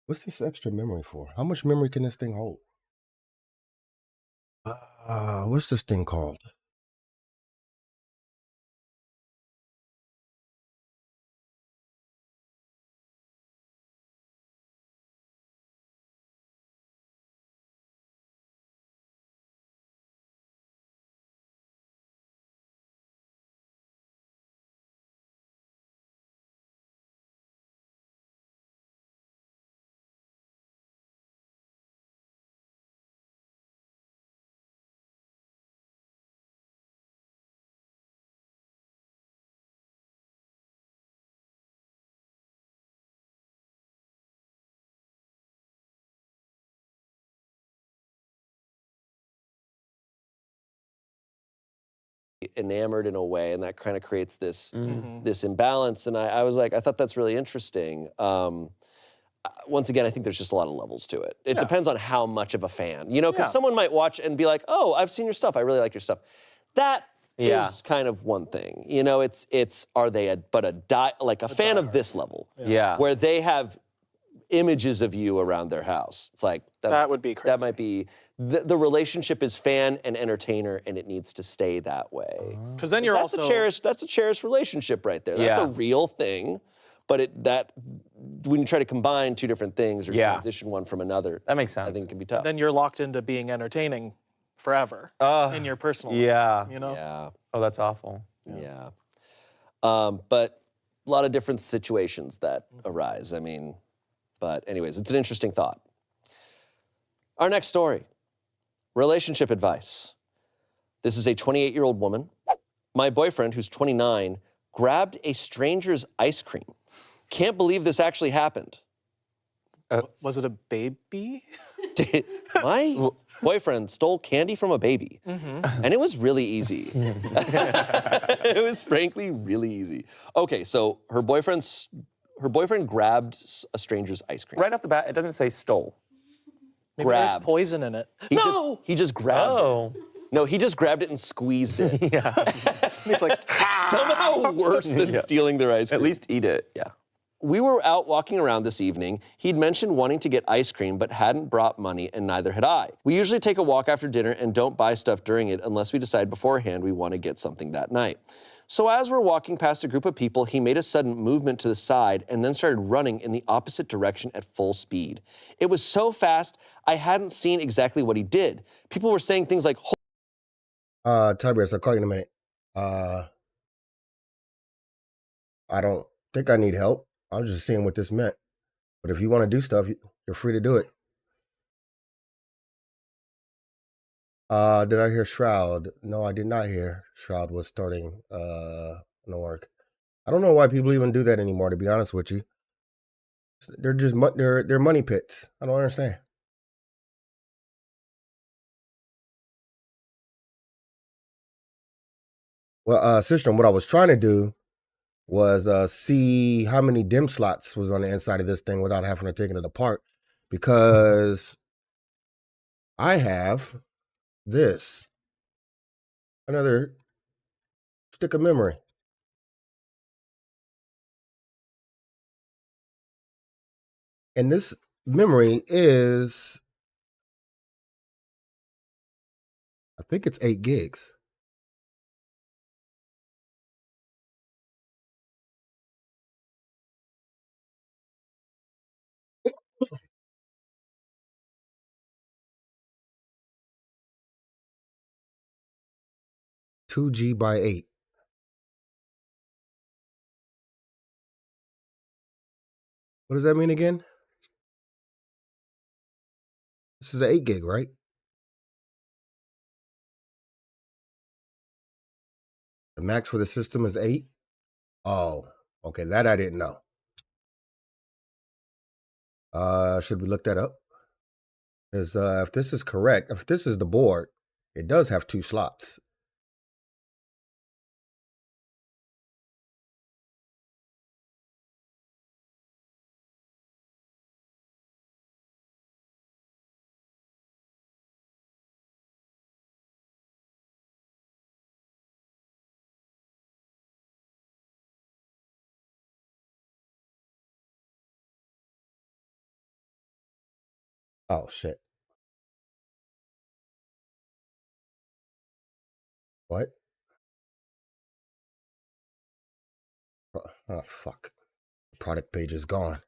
What's this extra memory for? How much memory can this thing hold? What's this thing called? Enamored in a way, and that kind of creates this Mm-hmm. this imbalance. And I was like, I thought that's really interesting. Once again, I think there's just a lot of levels to it. It depends on how much of a fan, you know, because someone might watch and be like, "Oh, I've seen your stuff. I really like your stuff." That is kind of one thing, you know. It's are they a fan of this level? Yeah. Where they have images of you around their house. It's like That would be crazy. That might be the relationship is fan and entertainer, and it needs to stay that way. Because then you're that's also that's a cherished relationship right there. That's a real thing, but when you try to combine two different things or transition one from another, that makes sense. I think it can be tough. then you're locked into being entertaining forever in your personal life, you know? Yeah. Oh, that's awful. Yeah. But a lot of different situations that arise. I mean, but anyways, it's an interesting thought. Our next story, relationship advice. This is a 28-year-old woman. My boyfriend, who's 29, grabbed a stranger's ice cream. Can't believe this actually happened. Was it a baby? My boyfriend stole candy from a baby, and it was really easy. It was frankly really easy. Okay, so her boyfriend grabbed a stranger's ice cream. Right off the bat, it doesn't say stole. Maybe there's poison in it. He just grabbed it. No, he just grabbed it and squeezed it. It's like somehow worse than stealing their ice cream. At least eat it. Yeah. We were out walking around this evening. He'd mentioned wanting to get ice cream, but hadn't brought money, and neither had I. We usually take a walk after dinner and don't buy stuff during it unless we decide beforehand we want to get something that night. So as we're walking past a group of people, he made a sudden movement to the side and then started running in the opposite direction at full speed. It was so fast, I hadn't seen exactly what he did. People were saying things like, Tiberius, I'll call you in a minute. I don't think I need help. I was just seeing what this meant. But if you want to do stuff, you're free to do it. Did I hear Shroud? No, I did not hear Shroud was starting an org. I don't know why people even do that anymore, to be honest with you. They're just they're money pits. I don't understand. Well, System, what I was trying to do was see how many dim slots was on the inside of this thing without having to take it apart, because I have this, another stick of memory. And this memory is, I think it's 8 gigs. $2 by 8. What does that mean again? This is an 8 gig, right? The max for the system is 8? Oh, okay, that I didn't know. Should we look that up? Because if this is correct, if this is the board, it does have 2 slots. Oh, shit. What? Oh, fuck. Product page is gone.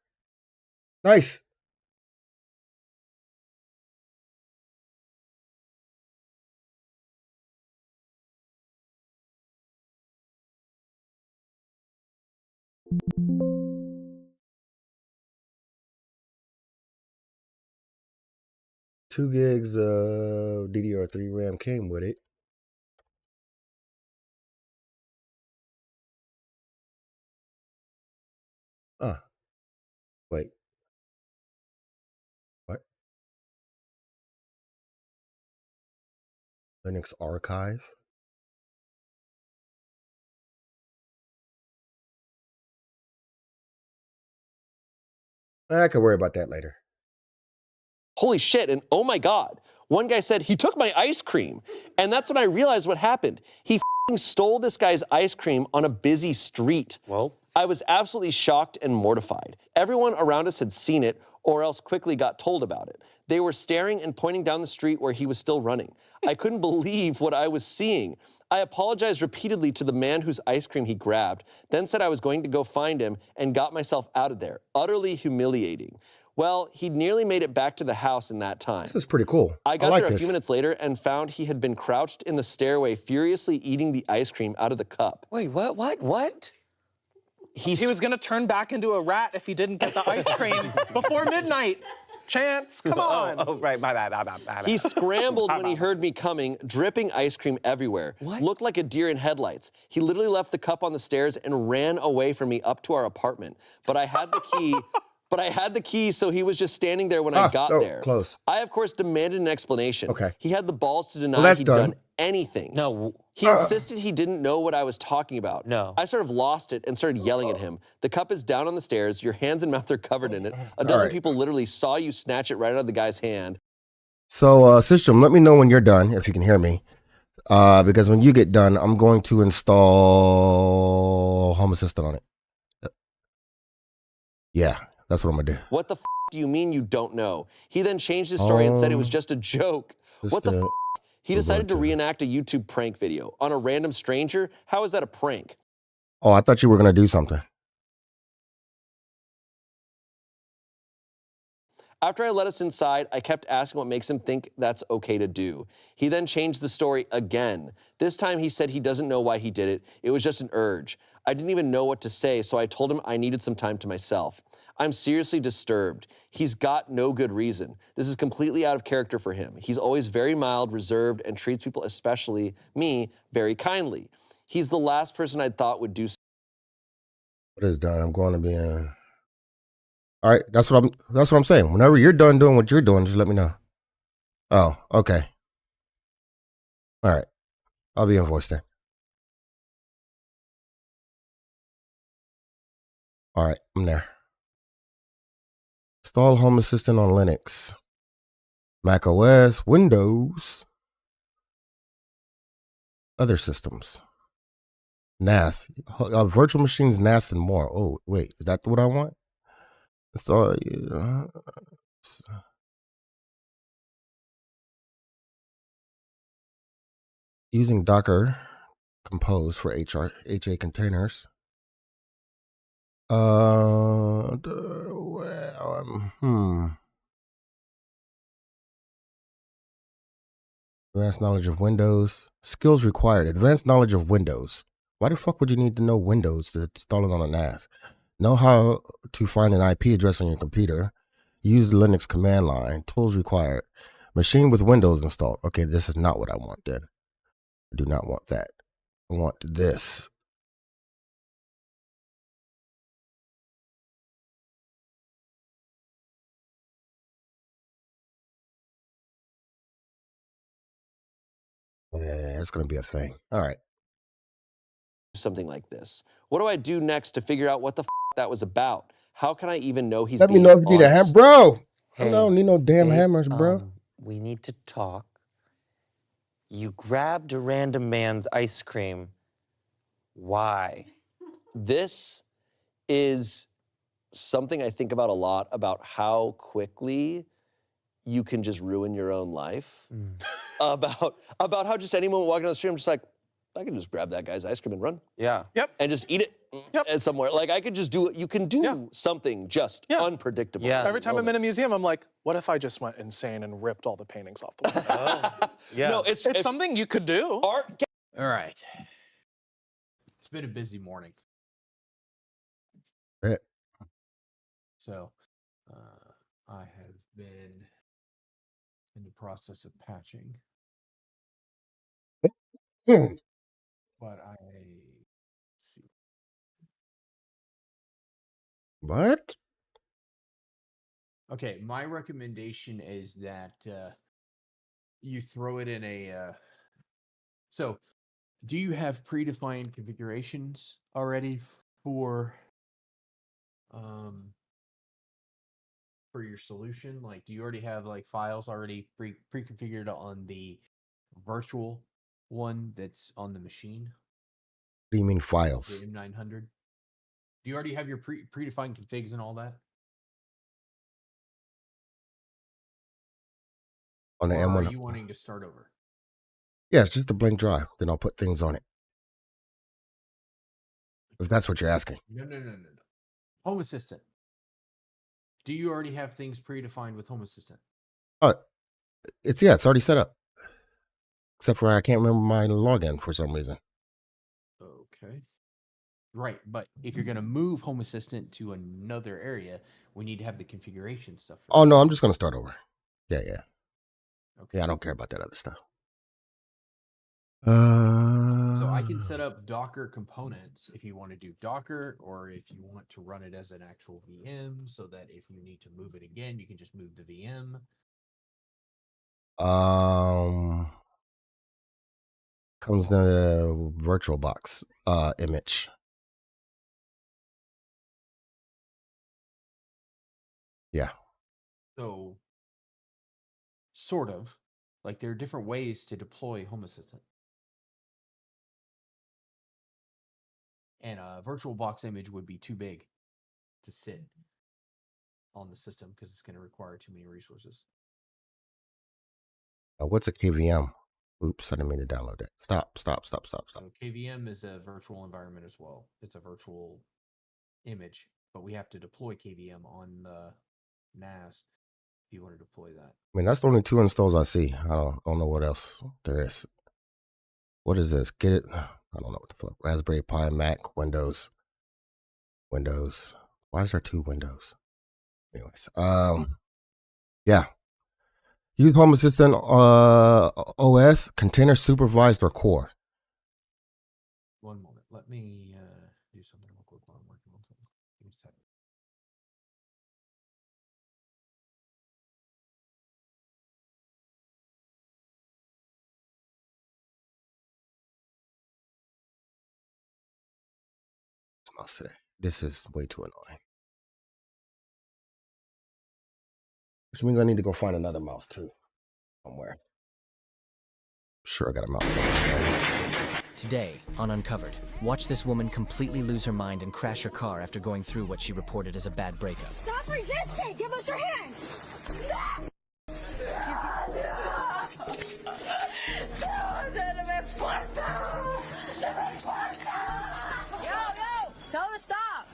Nice. Two gigs of DDR3 RAM came with it. Wait. What? Linux Archive? I can worry about that later. Holy shit, and oh my God. One guy said, he took my ice cream. And that's when I realized what happened. He f***ing stole this guy's ice cream on a busy street. Well, I was absolutely shocked and mortified. Everyone around us had seen it or else quickly got told about it. They were staring and pointing down the street where he was still running. I couldn't believe what I was seeing. I apologized repeatedly to the man whose ice cream he grabbed, then said I was going to go find him and got myself out of there. Utterly humiliating. Well, he nearly made it back to the house in that time. This is pretty cool. I got like there a this. few minutes later and found he had been crouched in the stairway, furiously eating the ice cream out of the cup. Wait, what? He was gonna turn back into a rat if he didn't get the ice cream before midnight. Chance, come on. Oh, right, my bad. He scrambled when he heard me coming, dripping ice cream everywhere. What? Looked like a deer in headlights. He literally left the cup on the stairs and ran away from me up to our apartment. But I had the key. So he was just standing there when I got there. Close. I, of course, demanded an explanation. Okay. He had the balls to deny Well, that's he'd done. done anything. No. He insisted he didn't know what I was talking about. No. I sort of lost it and started yelling at him. The cup is down on the stairs. Your hands and mouth are covered in it. A dozen people literally saw you snatch it right out of the guy's hand. So, System, let me know when you're done, if you can hear me. Because when you get done, I'm going to install Home Assistant on it. Yeah, that's what I'm going to do. What the f*** do you mean you don't know? He then changed his story and said it was just a joke. What the f***? He decided to reenact a YouTube prank video on a random stranger? How is that a prank? Oh, I thought you were going to do something. After I let us inside, I kept asking what makes him think that's okay to do. He then changed the story again. This time he said he doesn't know why he did it. It was just an urge. I didn't even know what to say, so I told him I needed some time to myself. I'm seriously disturbed. He's got no good reason. This is completely out of character for him. He's always very mild, reserved, and treats people, especially me, very kindly. He's the last person I'd thought would do so. What is done? I'm going to be in. All right, that's what I'm saying. Whenever you're done doing what you're doing, just let me know. Oh, okay. All right. I'll be in voice then. All right, I'm there. Install Home Assistant on Linux, Mac OS, Windows, other systems, NAS, virtual machines, NAS, and more. Oh, wait, is that what I want? Install. Using Docker Compose for HA containers. Advanced knowledge of Windows. Skills required. Advanced knowledge of Windows. Why the fuck would you need to know Windows to install it on a NAS? Know how to find an IP address on your computer. Use the Linux command line. Tools required. Machine with Windows installed. Okay, this is not what I want then. I do not want that. I want this. Yeah, it's going to be a thing. All right. Something like this. What do I do next to figure out what the f that was about? How can I even know he's Let me being know if you need a hammer. honest? Bro, Hey, I don't need no damn hammers, bro. We need to talk. You grabbed a random man's ice cream. Why? This is something I think about a lot, about how quickly you can just ruin your own life. About how just anyone walking down the street, I'm just like, I can just grab that guy's ice cream and run. Yeah. Yep. And just eat it somewhere. Like I could just do it. You can do something just unpredictable. Yeah. Every time I'm in a museum, I'm like, what if I just went insane and ripped all the paintings off the wall? No, it's something you could do. Art. All right. It's been a busy morning. Yeah. So, I have been in the process of patching. But see. What? Okay, my recommendation is that you throw it in a. So, do you have predefined configurations already for your solution? Like, do you already have like files already pre-configured on the virtual one that's on the machine? What do you mean files? The M900. Do you already have your predefined configs and all that? On the Or M1? are you wanting to start over? Yeah, it's just a blank drive. Then I'll put things on it. If that's what you're asking. No. Home Assistant. Do you already have things predefined with Home Assistant? It's already set up. Except for I can't remember my login for some reason. Okay. Right, but if you're going to move Home Assistant to another area, we need to have the configuration stuff. Oh no, I'm just gonna start over. Yeah. Okay. Yeah, I don't care about that other stuff. So I can set up Docker components if you want to do Docker, or if you want to run it as an actual VM, so that if you need to move it again, you can just move the VM. Comes in the VirtualBox image. Yeah. So, sort of, like there are different ways to deploy Home Assistant. And a VirtualBox image would be too big to sit on the system because it's going to require too many resources. What's a KVM? Oops, I didn't mean to download that. Stop. So KVM is a virtual environment as well. It's a virtual image, but we have to deploy KVM on the NAS if you want to deploy that. I mean, that's the only 2 installs I see. I don't know what else there is. What is this? Get it? I don't know what the fuck. Raspberry Pi, Mac, Windows. Why is there 2 Windows? Anyways, yeah. Use Home Assistant OS, container supervised or core. One moment. Let me do something real quick while I'm working on something. Give me a second. Mouse today. This is way too annoying. Which means I need to go find another mouse too. Somewhere. Sure, I got a mouse somewhere. Today, on Uncovered, watch this woman completely lose her mind and crash her car after going through what she reported as a bad breakup. Stop resisting! Give us your hands! Yo! Tell him to stop!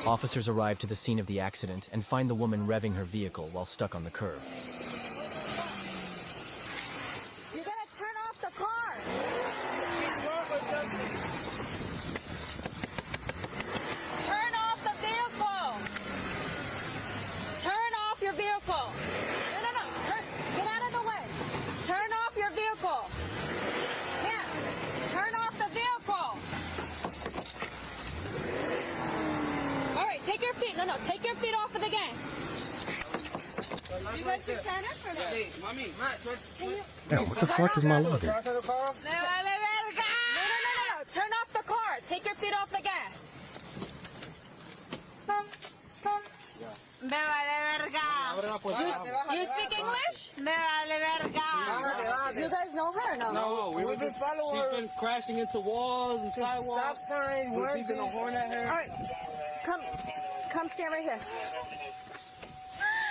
Officers arrive to the scene of the accident and find the woman revving her vehicle while stuck on the curb. You gotta turn off the car! Turn off the vehicle! Turn off your vehicle! No. Get out of the way! Turn off your vehicle! Yes! Turn off the vehicle! All right, take your feet. No, take your feet off of the gas. You guys speak Spanish or no? Yeah, what the fuck is my login? No. Turn off the car. Take your feet off the gas. Me vale verga. You speak English? Me vale verga. You guys know her, no? No, we've been following her. She's been crashing into walls and sidewalks. Stop sign. We're keeping a horn at her. All right, come stand right here.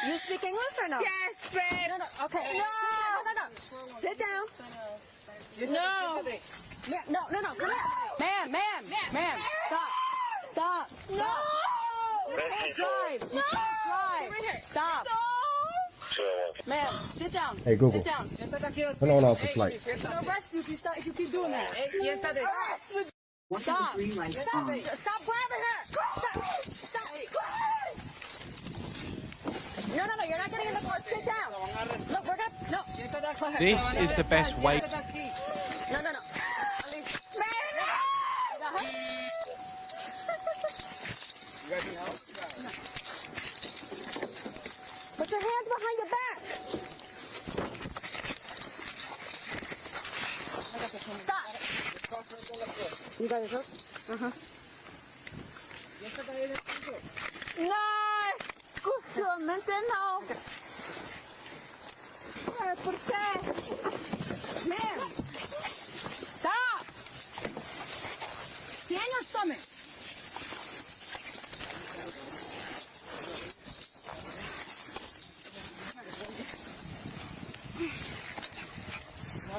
You speak English or no? Yes, babe. No. Okay. No. Sit down. No. No. Come here. Ma'am. Stop. No. You can't drive. You can't drive. Stop. Ma'am, sit down. Hey, Google. Sit down. Turn on off the light. I'm gonna arrest you if you keep doing that. Stop. Stop grabbing her. Stop. No, you're not getting in the car. Sit down. Look, we're gonna, no. This is the best way. No. Put your hands behind your back. Stop. You got your hook? Uh-huh. No. Escúchame, no. ¿Por qué? Ma'am. Stop. Stand on your stomach.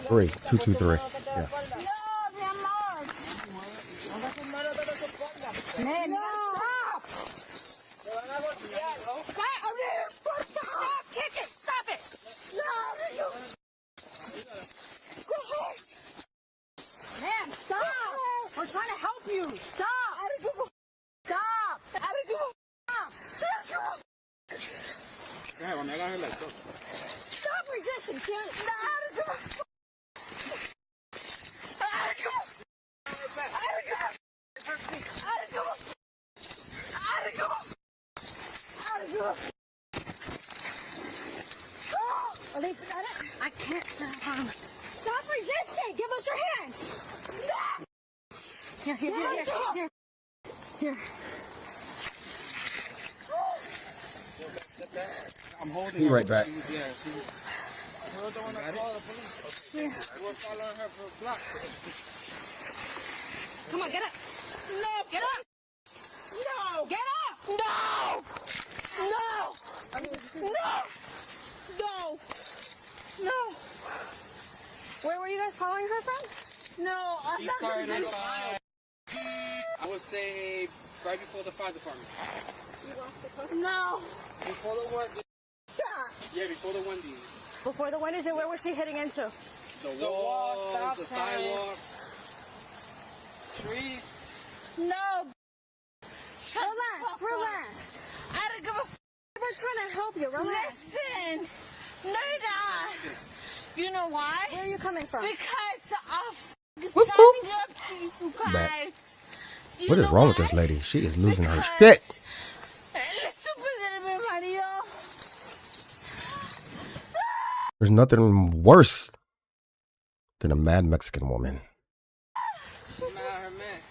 Three, 223. Yeah. Man, stop. Stop, kick it, stop it. Man, stop. We're trying to help you. Stop. Stop. Stop resisting, kid. I can't stop. Stop resisting. Give us your hands. Here. I'm holding Be her. right back. She was- yeah, she was- I was the one that called the police. Yeah. I was following her for a block. Come on, get up. No. Get up. No. Get up. No. Where were you guys following her from? No, I'm She not started gonna at, I would say right before the fire department. No. Before the one. Stop. Yeah, before the Wendy's. Before the Wendy's, and where was she hitting into? The wall, stop the signs. sidewalk, trees. No. Relax. I don't give a f. We're trying to help you. Relax. Listen. No. You know why? Where are you coming from? Because of Whoop, standing whoop. up to you guys. Back. You What is know wrong with why? this lady? She is losing her Because- shit. There's nothing worse than a mad Mexican woman. She mad at her man.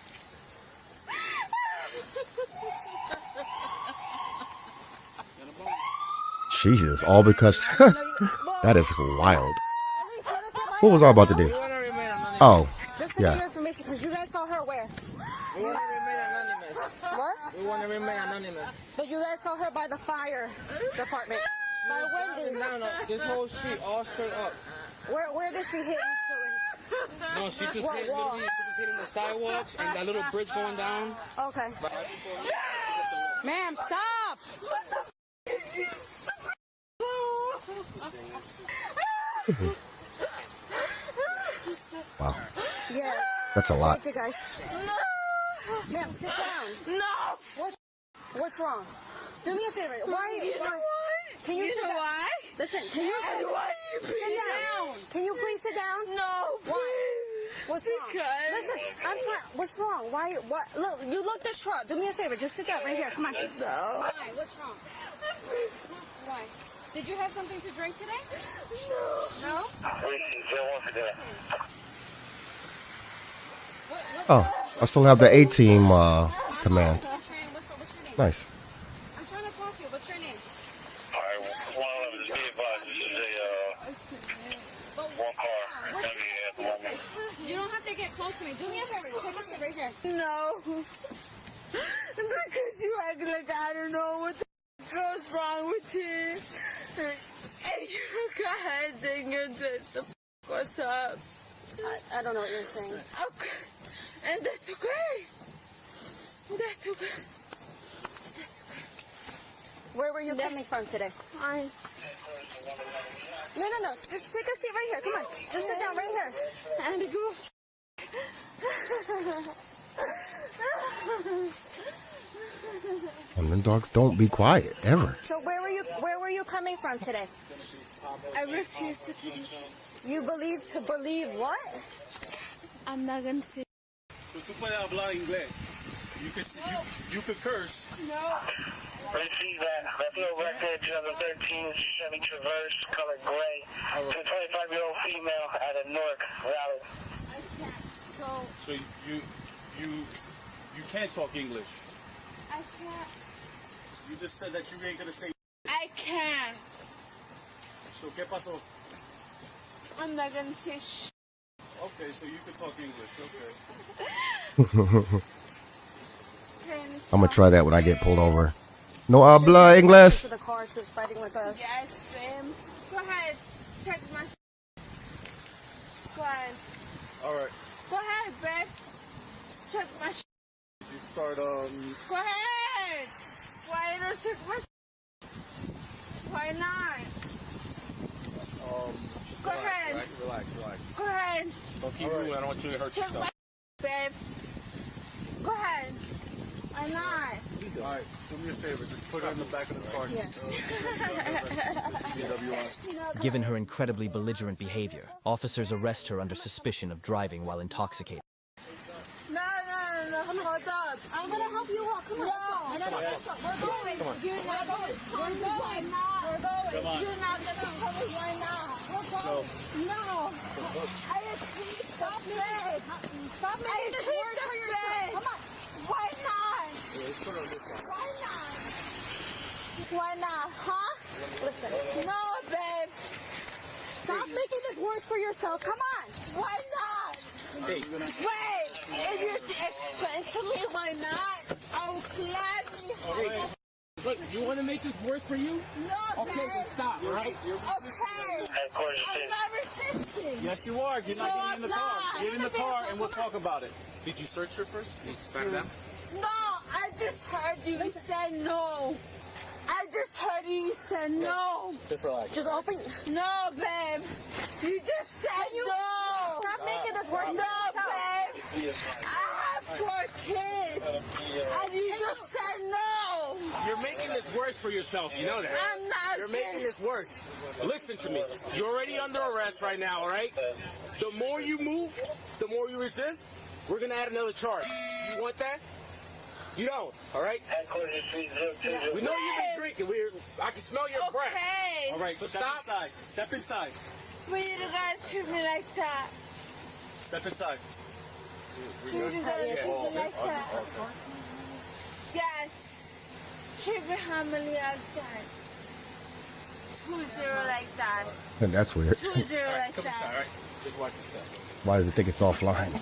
Jesus, all because that is wild. What was I about to do? Oh, Just to get your yeah. information, because you guys saw her where? We want to remain anonymous. What? We want to remain anonymous. But you guys saw her by the fire department. By Wendy's. No. This whole street all straight up. Where did she hit into? No, she just What hit wall? literally. She was hitting the sidewalks and that little bridge going down. Okay. Ma'am, stop! Wow. Yeah. That's a lot. Thank you, guys. Ma'am, sit down. No. What's wrong? Do me a favor. Why? You know why? what? Can you You sit know down? why? Listen, can you sit Why you sit down? Can you please sit down? No. Why? What's wrong? Because- Listen, I'm trying. What's wrong? Why? What? Look, you look distraught. Do me a favor. Just sit down right here. Come on. No. Why? What's wrong? Why? Did you have something to drink today? No. Oh, I still have the A-team command. Nice. I'm trying to talk to you. What's your name? You don't have to get close to me. Do me a favor. Take a sit right here. No. Because you act like I don't know what the What's wrong with you? And you guys didn't get the what's up? I don't know what you're saying. Okay. And that's okay. That's okay. Where were you coming from today? No. Just take a seat right here. Come on. Just sit down right here. And go. And them dogs don't be quiet ever. So where were you coming from today? I refuse to believe. You believe to believe what? I'm not gonna say. So tú puedes hablar inglés. You could curse. No. Receive that. Buffalo Wreckage, number 13, Chevy Traverse, color gray. To a 25-year-old female at a Newark Valley. So you can't talk English. I can't. You just said that you ain't gonna say. I can't. So qué pasó? I'm not gonna say shh. Okay, so you can talk English. Okay. I'm gonna try that when I get pulled over. No habla inglés. To the car, she's fighting with us. Yes, babe. Go ahead. Check my. Go ahead. All right. Go ahead, babe. Check my. Did you start Go ahead. Why you don't check my? Why not? Go ahead. Relax. Go ahead. Don't keep moving. I don't want you to hurt Check yourself. my, babe. Go ahead. Why not? All right, do me a favor. Just put her in the back of the car. Yeah. Given her incredibly belligerent behavior, officers arrest her under suspicion of driving while intoxicated. No. Hold up. I'm gonna help you walk. Come on. No. We're going. You're not going. We're going. We're going. Come on. You're not gonna tell me why not. We're going. No. I agree. Stop it. Stop making this work for yourself. Come on. Why not? Why not? Why not? Huh? Listen. No, babe. Stop making this worse for yourself. Come on. Why not? Hey. Wait. If you explain to me why not, I'll gladly. Okay. Look, you want to make this work for you? No, Okay, babe. then stop, all right? Okay. I'm not resisting. Yes, you are. You're not getting in the No, car. I'm Get in the not. car and we'll talk about it. Did you search her first? You started out? No, I just heard you say no. I just heard you say no. Just relax. Just open. No, babe. You just said no. Stop making this worse. No, babe. I have 4 kids. And you just said no. You're making this worse for yourself. You know that. I'm not. You're making this worse. Listen to me. You're already under arrest right now, all right? The more you move, the more you resist, we're going to add another charge. You want that? You don't, all right? We know you've been drinking. I can smell your breath. Okay. All right, so step inside. Step inside. But you don't gotta treat me like that. Step inside. You don't gotta treat me like that. Yes. Treat me humbly like that. 2-0 like that. And that's weird. 2-0 like Come that. inside, all right? Just watch your step. Why does it think it's offline?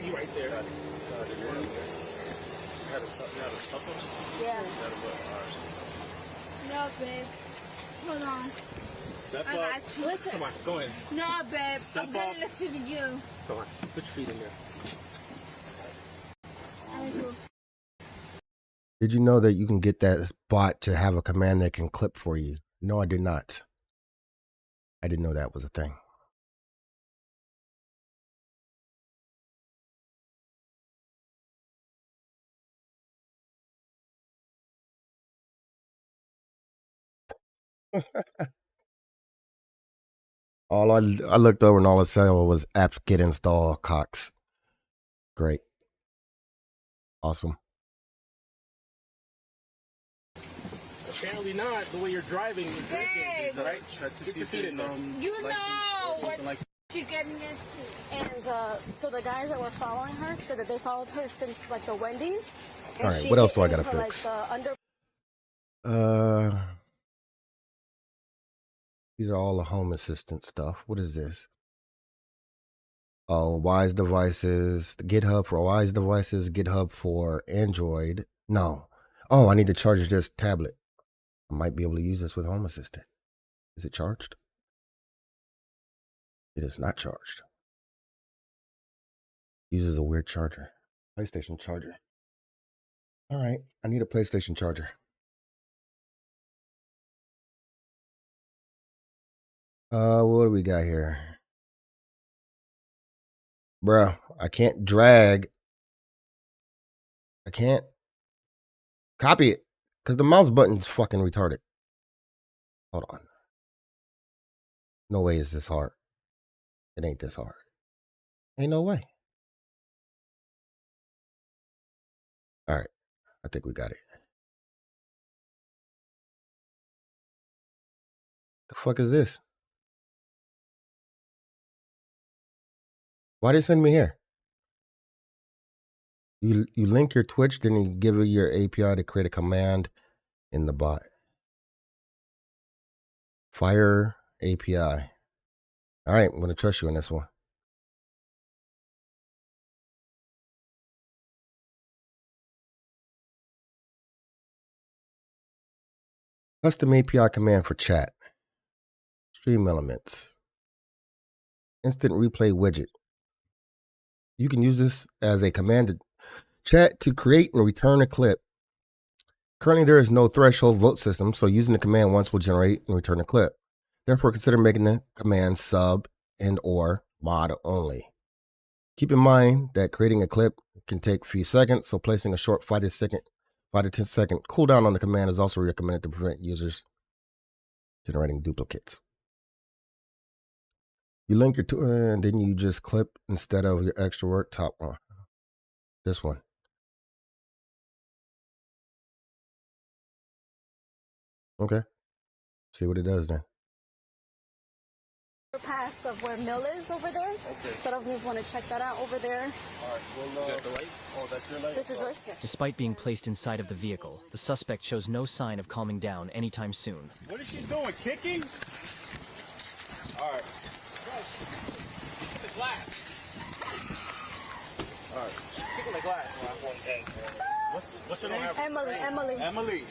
You right there. Yeah. No, babe. Hold on. Step I up. got you. Listen. Come on, go ahead. No, babe. Step I'm gonna up. listen to you. Come on, put your feet in there. I do. Did you know that you can get that bot to have a command that can clip for you? No, I did not. I didn't know that was a thing. I looked over and all it said was apt-get install Cox. Great. Awesome. Apparently not. The way you're driving, you're drinking. Is all right? Check to see if it's You know what like. you're getting into. And so the guys that were following her said that they followed her since like the Wendy's. All right, what else do I gotta fix? These are all the home assistant stuff. What is this? Wise devices, the GitHub for Wise devices, GitHub for Android. No. Oh, I need to charge this tablet. I might be able to use this with Home Assistant. Is it charged? It is not charged. Uses a weird charger. PlayStation charger. All right, I need a PlayStation charger. What do we got here? Bruh, I can't drag. I can't copy it because the mouse button's fucking retarded. Hold on. No way is this hard. It ain't this hard. Ain't no way. All right, I think we got it. The fuck is this? Why did they send me here? You link your Twitch, then you give it your API to create a command in the bot. Fire API. All right, I'm going to trust you on this one. Custom API command for chat. Stream elements. Instant replay widget. You can use this as a command to chat to create and return a clip. Currently, there is no threshold vote system, so using the command once will generate and return a clip. Therefore, consider making the command sub and or mod only. Keep in mind that creating a clip can take a few seconds, so placing a short 5 to 10 second cooldown on the command is also recommended to prevent users generating duplicates. You link your and then you just clip instead of your extra work top one. This one. Okay. See what it does then. Pass of where Mill is over there. Okay. So I don't know if you want to check that out over there. All right, well, you got the light? Oh, that's your light? This is yours? Yeah. Despite being placed inside of the vehicle, the suspect shows no sign of calming down anytime soon. What is she doing? Kicking? All right. The glass. All right. Kicking the glass. What's your name? Emily. Emily.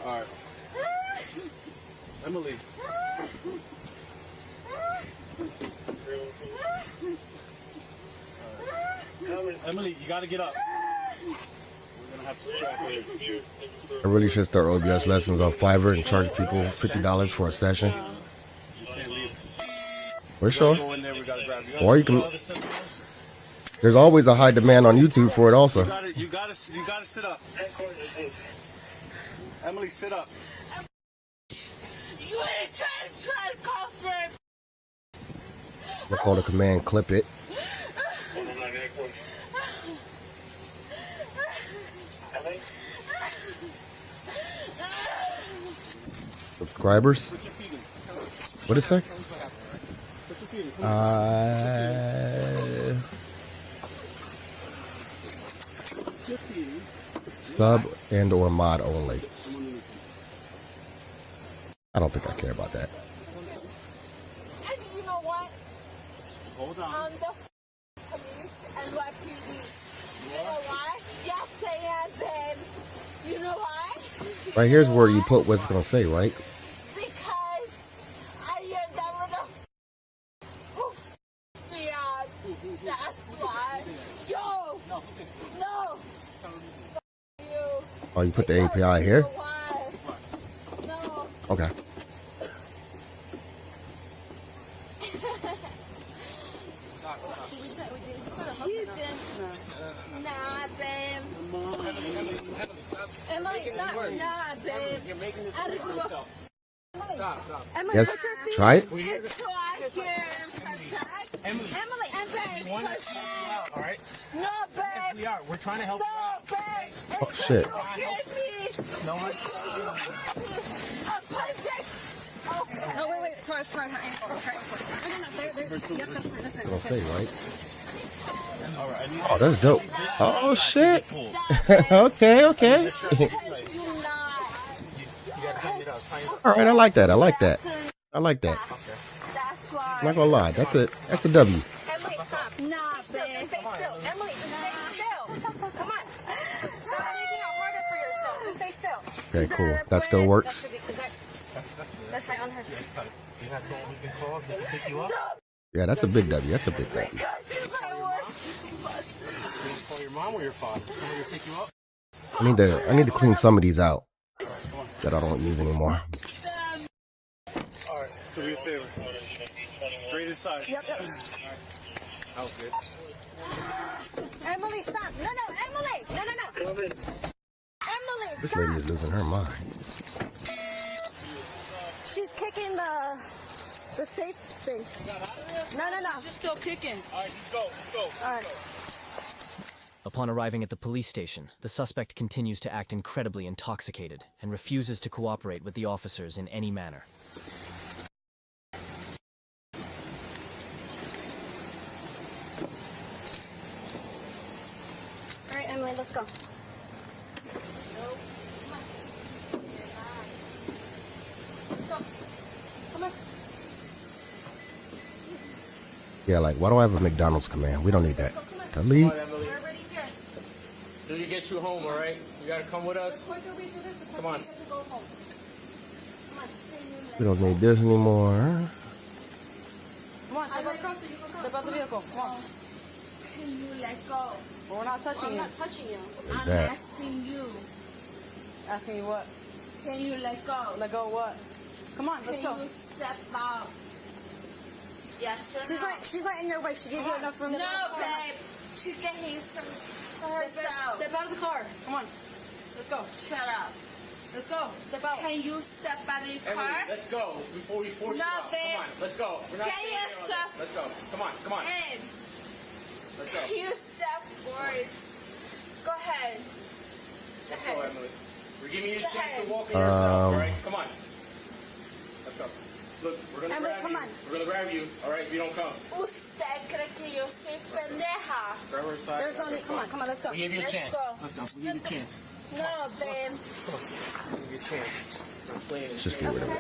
All right. Emily. Emily, you got to get up. We're going to have to strap her. I really should start OBS lessons on Fiverr and charge people $50 for a session. For sure. Or you can. There's always a high demand on YouTube for it also. You got to sit up. Emily, sit up. You ain't trying to call for it. I call the command clip it. Subscribers. What did it say? Sub and or mod only. I don't think I care about that. And you know what? Hold on. I'm the police NYPD. You know why? Yes, I am, babe. You know why? Right here's where you put what's gonna say, right? Because I hear that with a me out. That's why. Yo! No! You. Oh, you put the API here? No. Okay. Nah, babe. Emily, stop. Nah, babe. You're making this for yourself. Stop. Emily, Yes, put your feet try it. Emily, and babe. We want to help you out, all right? No, babe. Yes, we are. We're trying to help you out. No, babe. Oh shit. No one. Oh, wait. Sorry. No, that's Gonna say, right? All right. Oh, that's dope. Oh shit. Okay. You All right, I like that. I like that. I like that. That's why. I'm not gonna lie. That's a W. Emily, stop. Nah, stay still. Emily, just stay still. Come on. Stop making it harder for yourself. Just stay still. Okay, cool. That still works. That's my on her. You have someone we can call to pick you up? Yeah, that's a big W. That's a big W. Call your mom or your father. Somebody to pick you up? I need to clean some of these out that I don't use anymore. All right, do me a favor. Straight inside. Yep. That was good. Emily, stop. No, Emily. No. Emily, This stop. lady is losing her mind. She's kicking the safe thing. No. She's still kicking. All right, let's go. All right. Upon arriving at the police station, the suspect continues to act incredibly intoxicated and refuses to cooperate with the officers in any manner. All right, Emily, let's go. Come on. Yeah, like, why do I have a McDonald's command? We don't need that. Delete. Do you get you home, all right? You gotta come with us. Come on. We don't need this anymore. Come on, step out the vehicle. Come on. Can you let go? We're not touching you. I'm not touching you. Like I'm that. asking you. Asking you what? Can you let go? Let go of what? Come on, let's go. Can you step out? Yes or She's no? not in your way. She gave you enough room. No, babe. She gave me some for herself. Step out of the car. Come on. Let's go. Shut up. Let's go. Step out. Can you step out of your Emily, car? let's go before we force No, you out. babe. Come on, let's go. We're not Get staying your here all day. stuff. Let's go. Come on. Hey, Let's go. you step boys. Go ahead. Let's go, Emily. We're giving you a Go chance ahead. to walk in yourself, all right? Come on. Let's go. Look, we're gonna Emily, grab come you. on. We're gonna grab you, all right? If you don't come. Usted cree que yo soy pendeja. Grab her aside. There's no need. Come on, let's go. We give you a Let's chance. go. Let's go. We give you a chance. No, babe. We give you a chance. We're playing Let's just get rid of it.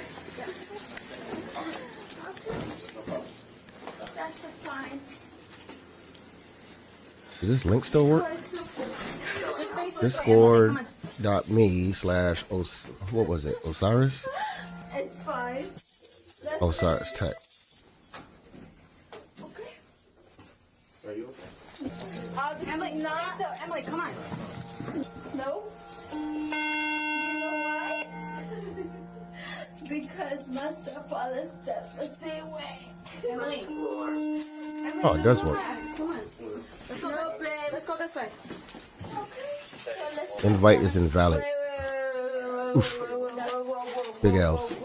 That's fine. Does this link still work? Discord.me/ what was it? Osiris? It's fine. Osiris Tech. Are you okay? Emily, no. Still. Emily, come on. No. You know why? Because my stepfather stepped the same way. Emily. Oh, it does work. Come on. Let's go. No, babe. Let's go this way. So let's Invite is invalid. Oof. Big L's.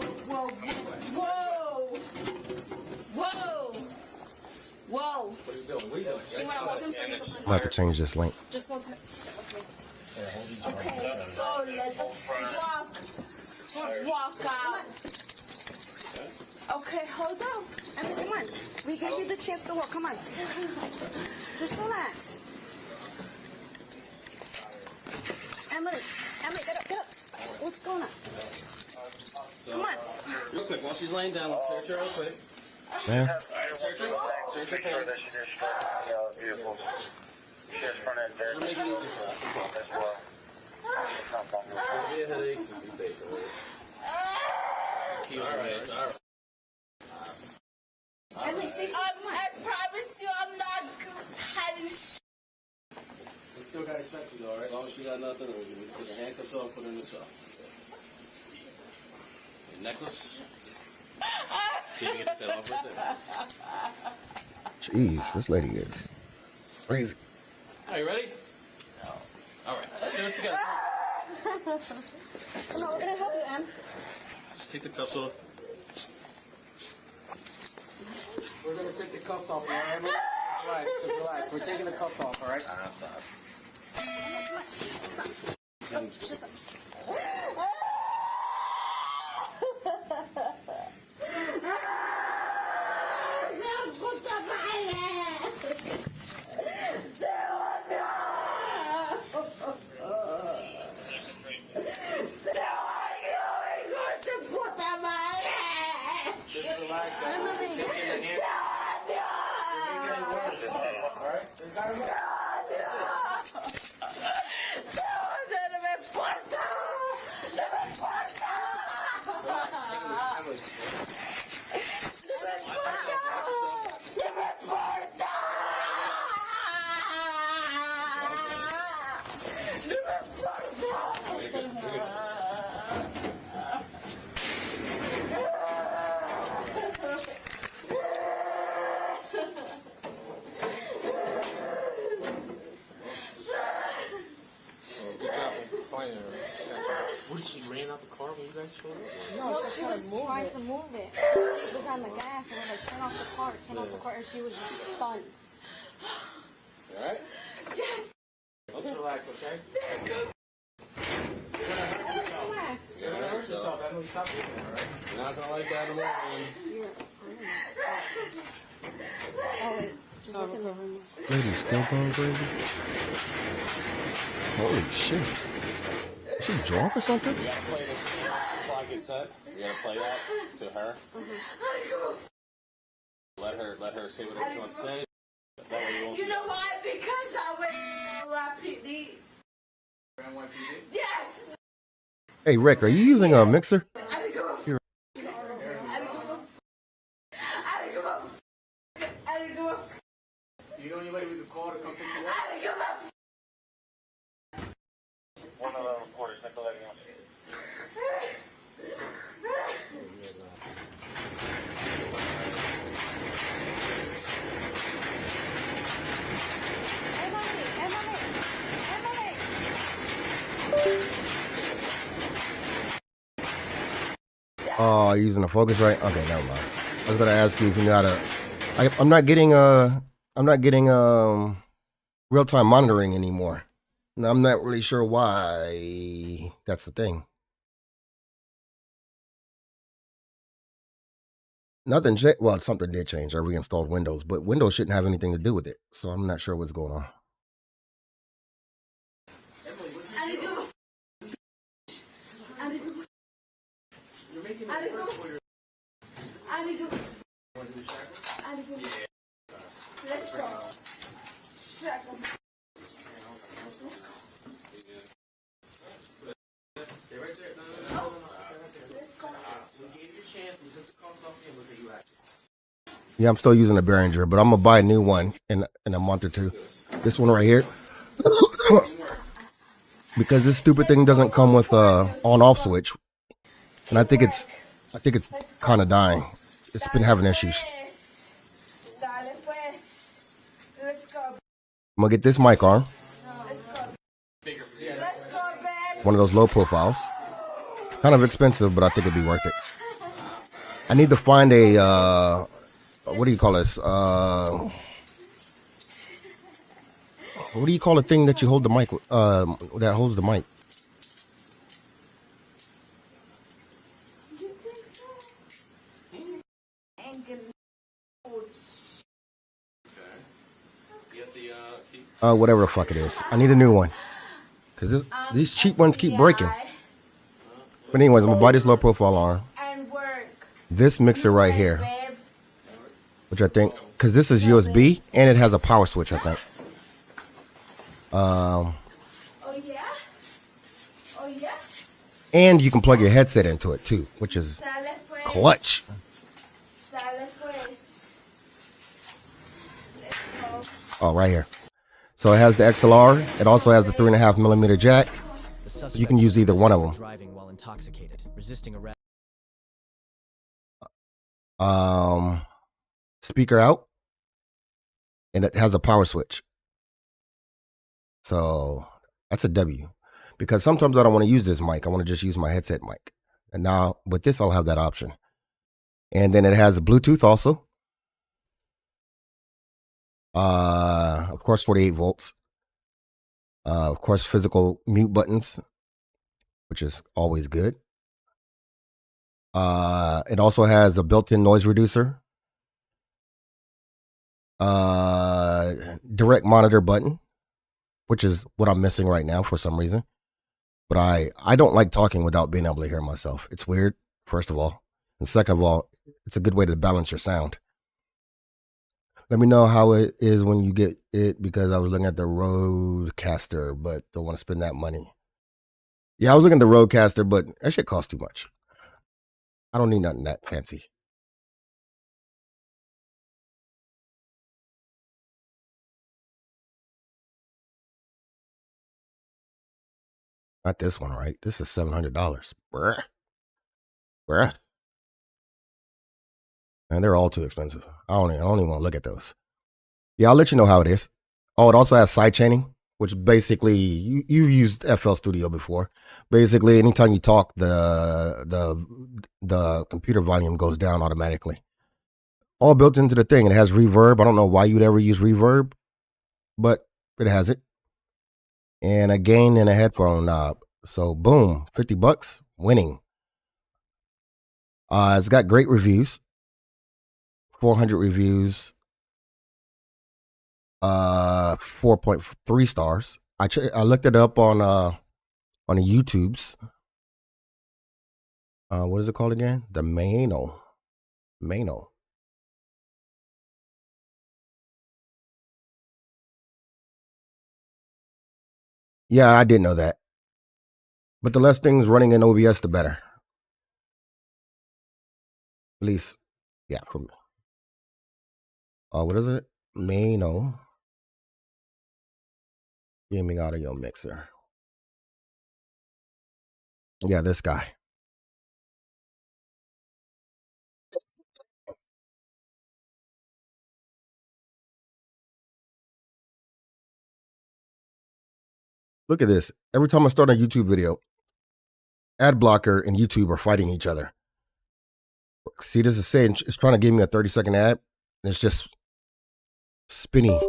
Whoa. What are you doing? You want to hold him so he can I'm about to change this link. just go to. Okay, so let's walk out. Okay, hold on. Emily, come on. We gave you the chance to walk. Come on. Just relax. Emily, get up. What's going on? Come on. Real quick, while she's laying down, search her real quick. Yeah. Search her. Search her pants. It'll make it easy for us. That's all. It's gonna be a headache. It'll be big. It's all right. It's all right. Emily, stay still. I promise you I'm not having We still got to check you though, alright? As long as she got nothing, we can put the handcuffs on, put her in the cell. Your necklace? See if you get that off right there. Jeez, this lady is crazy. Are you ready? No. Alright, let's do this together. Come on, we're going to help you, Em. Just take the cuffs off. We're gonna take the cuffs off, all right? Relax, just relax. We're taking the cuffs off, all right? Stop. What, she ran out the car when you guys showed up? No, she was trying to move it. It was on the gas, and we're like, turn off the car, and she was just stunned. Alright? Let's relax, okay? You're gonna hurt yourself. That's what you stop doing, alright? You're not gonna like that in the morning. Just look at the room. Lady's still going crazy. Holy shit. Is she drunk or something? You gotta play this clock gets set. You gotta play that to her. Let her say whatever she wants to say. That way you won't. You know why? Because I went NYPD. Yes! Hey, Rick, are you using a mixer? You're- Do you know anybody we could call to come pick you up? One of the reporters, Nicolette. Oh, using the focus right? Okay, never mind. I was gonna ask you if you know how to. I'm not getting real time monitoring anymore. And I'm not really sure why that's the thing. Nothing changed. Well, something did change. I reinstalled Windows, but Windows shouldn't have anything to do with it. So I'm not sure what's going on. Let's go. Yeah, I'm still using the Behringer, but I'm gonna buy a new one in a month or two. This one right here, because this stupid thing doesn't come with a on-off switch, and I think it's kind of dying. It's been having issues. I'm gonna get this mic arm, one of those low profiles. It's kind of expensive, but I think it'd be worth it. I need to find a what do you call this? What do you call the thing that you hold the mic with, that holds the mic? Whatever the fuck it is. I need a new one. Because these cheap ones keep breaking. But anyways, I'm going to buy this low profile arm. This mixer right here. Which I think, because this is USB and it has a power switch, I think. And you can plug your headset into it too, which is clutch. Oh, right here. So it has the XLR. It also has the 3.5mm jack. So you can use either one of them. Driving while intoxicated, resisting arrest. Speaker out, and it has a power switch. So that's a W, because sometimes I don't want to use this mic. I want to just use my headset mic. And now with this, I'll have that option. And then it has Bluetooth also. Of course, 48 volts. Of course, physical mute buttons, which is always good. It also has the built-in noise reducer. Direct monitor button, which is what I'm missing right now for some reason. But I don't like talking without being able to hear myself. It's weird, first of all. And second of all, it's a good way to balance your sound. Let me know how it is when you get it, because I was looking at the Rodecaster, but don't want to spend that money. Yeah, I was looking at the Rodecaster, but that shit costs too much. I don't need nothing that fancy. Not this one, right? This is $700. Bruh. Bruh. And they're all too expensive. I don't even want to look at those. Yeah, I'll let you know how it is. Oh, it also has sidechaining, which basically you've used FL Studio before. Basically, anytime you talk, the computer volume goes down automatically. All built into the thing. It has reverb. I don't know why you'd ever use reverb, but it has it. And a gain and a headphone knob. So boom, $50, winning. It's got great reviews. 400 reviews. 4.3 stars. I looked it up on the YouTubes. What is it called again? The Mano. Yeah, I did know that. But the less things running in OBS, the better. At least, yeah, for me. What is it? Mano. Gaming audio mixer. Yeah, this guy. Look at this. Every time I start a YouTube video, ad blocker and YouTube are fighting each other. See, this is saying it's trying to give me a 30-second ad, and it's just spinny.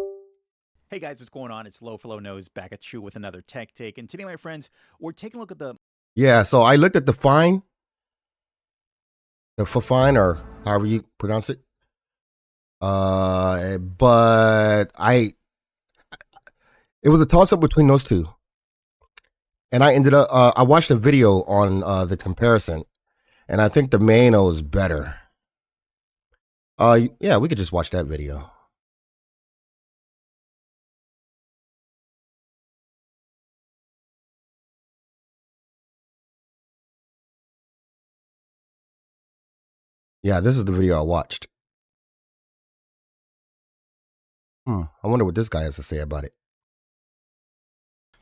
Hey guys, what's going on? It's Low Nose back at you with another tech take. And today, my friends, we're taking a look at the... Yeah, so I looked at the Fine, or however you pronounce it. But it was a toss-up between those two. And I ended up, I watched a video on the comparison, and I think the Mano is better. Yeah, we could just watch that video. Yeah, this is the video I watched. I wonder what this guy has to say about it.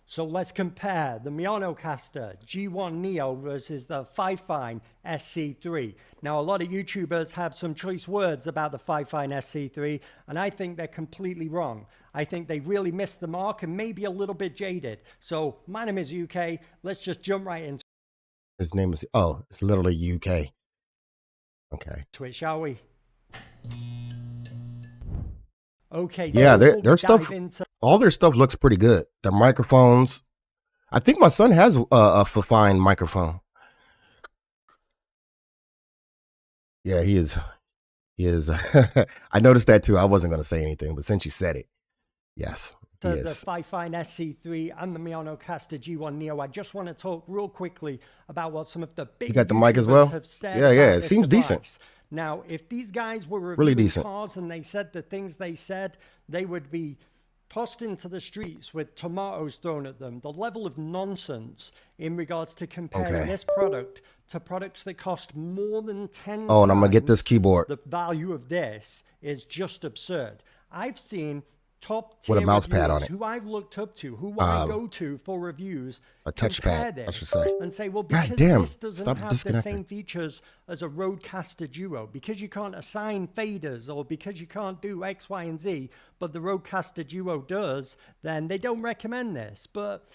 So let's compare the Miyanocaster G1 Neo versus the Fifine SC3. Now, a lot of YouTubers have some choice words about the Fifine SC3, and I think they're completely wrong. I think they really missed the mark and maybe a little bit jaded. So my name is UK. Let's just jump right into His name is, oh, it's literally UK. Okay. it, shall we? Okay. Yeah, so their stuff, all their stuff looks pretty good. The microphones. I think my son has a Fifine microphone. Yeah, he is. I noticed that too. I wasn't going to say anything, but since you said it, yes, he the is. Fifine SC3 and the Miyanocaster G1 Neo. I just want to talk real quickly about what some of the big You got the mic as YouTubers well? have said Yeah, about it this seems device. decent. Now, if these guys were Really reviewing decent. cars and they said the things they said, they would be tossed into the streets with tomatoes thrown at them. The level of nonsense in regards to comparing Okay. this product to products that cost more than 10 Oh, and I'm gonna get this times keyboard. the value of this is just absurd. I've seen top With a tier mouse pad on reviewers it. who I've looked up to, who I go to for reviews, A compare touchpad, I this should say. and say, well, God because damn, this doesn't stop have the disconnecting. same features as a Rodecaster Duo, because you can't assign faders or because you can't do X, Y, and Z, but the Rodecaster Duo does, then they don't recommend this. But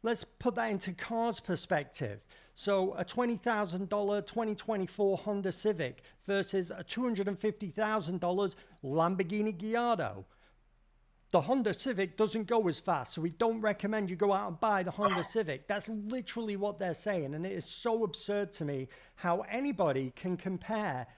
let's put that into cars perspective. So a $20,000 2024 Honda Civic versus a $250,000 Lamborghini Gallardo. The Honda Civic doesn't go as fast, so we don't recommend you go out and buy the Honda Civic. That's literally what they're saying, and it is so absurd to me how anybody can compare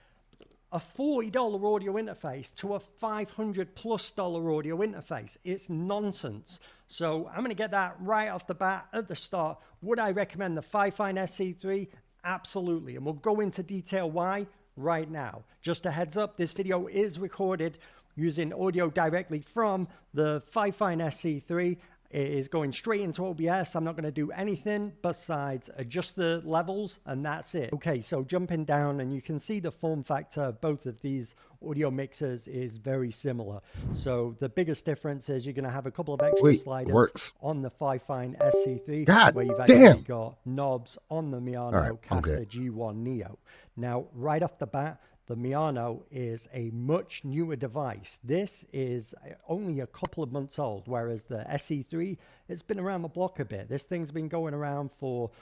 a $40 audio interface to a $500+ audio interface. It's nonsense. So I'm going to get that right off the bat at the start. Would I recommend the Fifine SC3? Absolutely, and we'll go into detail why right now. Just a heads up, this video is recorded using audio directly from the Fifine SC3. It is going straight into OBS. I'm not going to do anything besides adjust the levels, and that's it. Okay, so jumping down, and you can see the form factor of both of these audio mixers is very similar. So the biggest difference is you're going to have a couple of extra sliders on the Fifine SC3, where you've actually got knobs on the Miyano Caster G1 Neo. Now, right off the bat, the Miyano is a much newer device. This is only a couple of months old, whereas the SE3, it's been around the block a bit. This thing's been going around for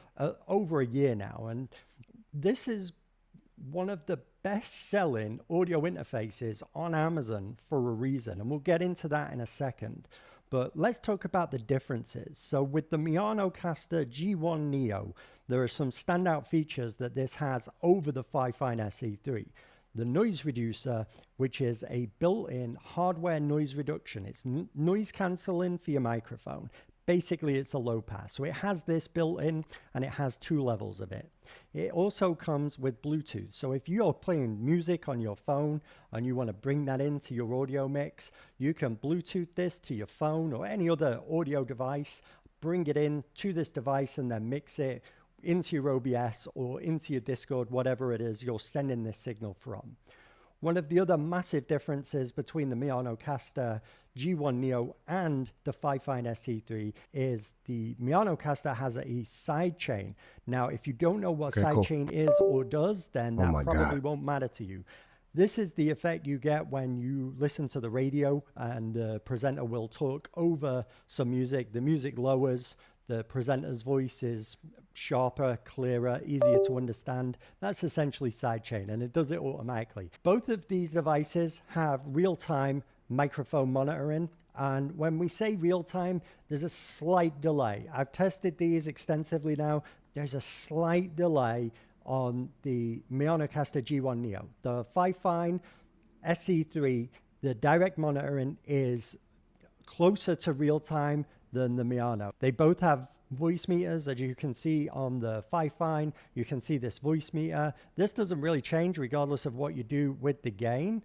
over a year now, and this is one of the best-selling audio interfaces on Amazon for a reason, and we'll get into that in a second. But let's talk about the differences. So with the Miyano Caster G1 Neo, there are some standout features that this has over the Fifine SE3. The noise reducer, which is a built-in hardware noise reduction. It's noise cancelling for your microphone. Basically, it's a low pass. So it has this built in, and it has 2 levels of it. It also comes with Bluetooth. So if you're playing music on your phone and you want to bring that into your audio mix, you can Bluetooth this to your phone or any other audio device, bring it in to this device, and then mix it into your OBS or into your Discord, whatever it is you're sending this signal from. One of the other massive differences between the Miyano Caster G1 Neo and the Fifine SE3 is the Miyano Caster has a sidechain. Now, if you don't know what sidechain is or does, then that probably won't matter to you. This is the effect you get when you listen to the radio and the presenter will talk over some music. The music lowers, the presenter's voice is sharper, clearer, easier to understand. That's essentially sidechain, and it does it automatically. Both of these devices have real-time microphone monitoring, and when we say real-time, there's a slight delay. I've tested these extensively now. There's a slight delay on the Miyano Caster G1 Neo. The Fifine SE3, the direct monitoring is closer to real-time than the Miyano. They both have voice meters, as you can see on the Fifine. You can see this voice meter. This doesn't really change regardless of what you do with the gain.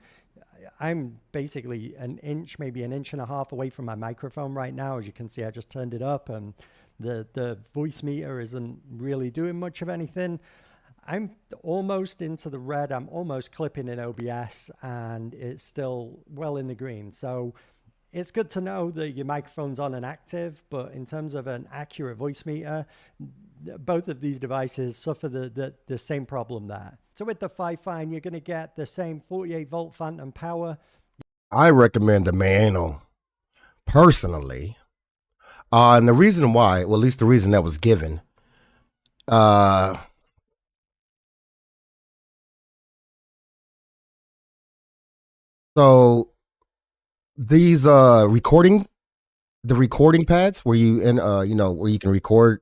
I'm basically an inch, maybe an inch and a half away from my microphone right now. As you can see, I just turned it up, and the voice meter isn't really doing much of anything. I'm almost into the red. I'm almost clipping in OBS, and it's still well in the green. So it's good to know that your microphone's on and active, but in terms of an accurate voice meter, both of these devices suffer the same problem there. So with the Fifine, you're going to get the same 48-volt phantom power. I recommend the Miyano personally. And the reason why, well, at least the reason that was given, so these recording pads where you where you can record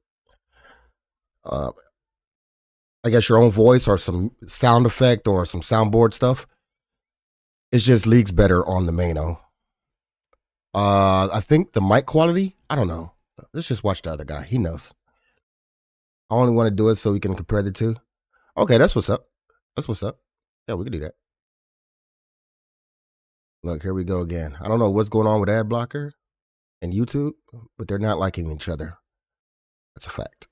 I guess your own voice or some sound effect or some soundboard stuff, it just leaks better on the Miyano. I think the mic quality, I don't know. Let's just watch the other guy. He knows. I only want to do it so we can compare the two. Okay, that's what's up. That's what's up. Yeah, we can do that. Look, here we go again. I don't know what's going on with ad blocker and YouTube, but they're not liking each other. That's a fact.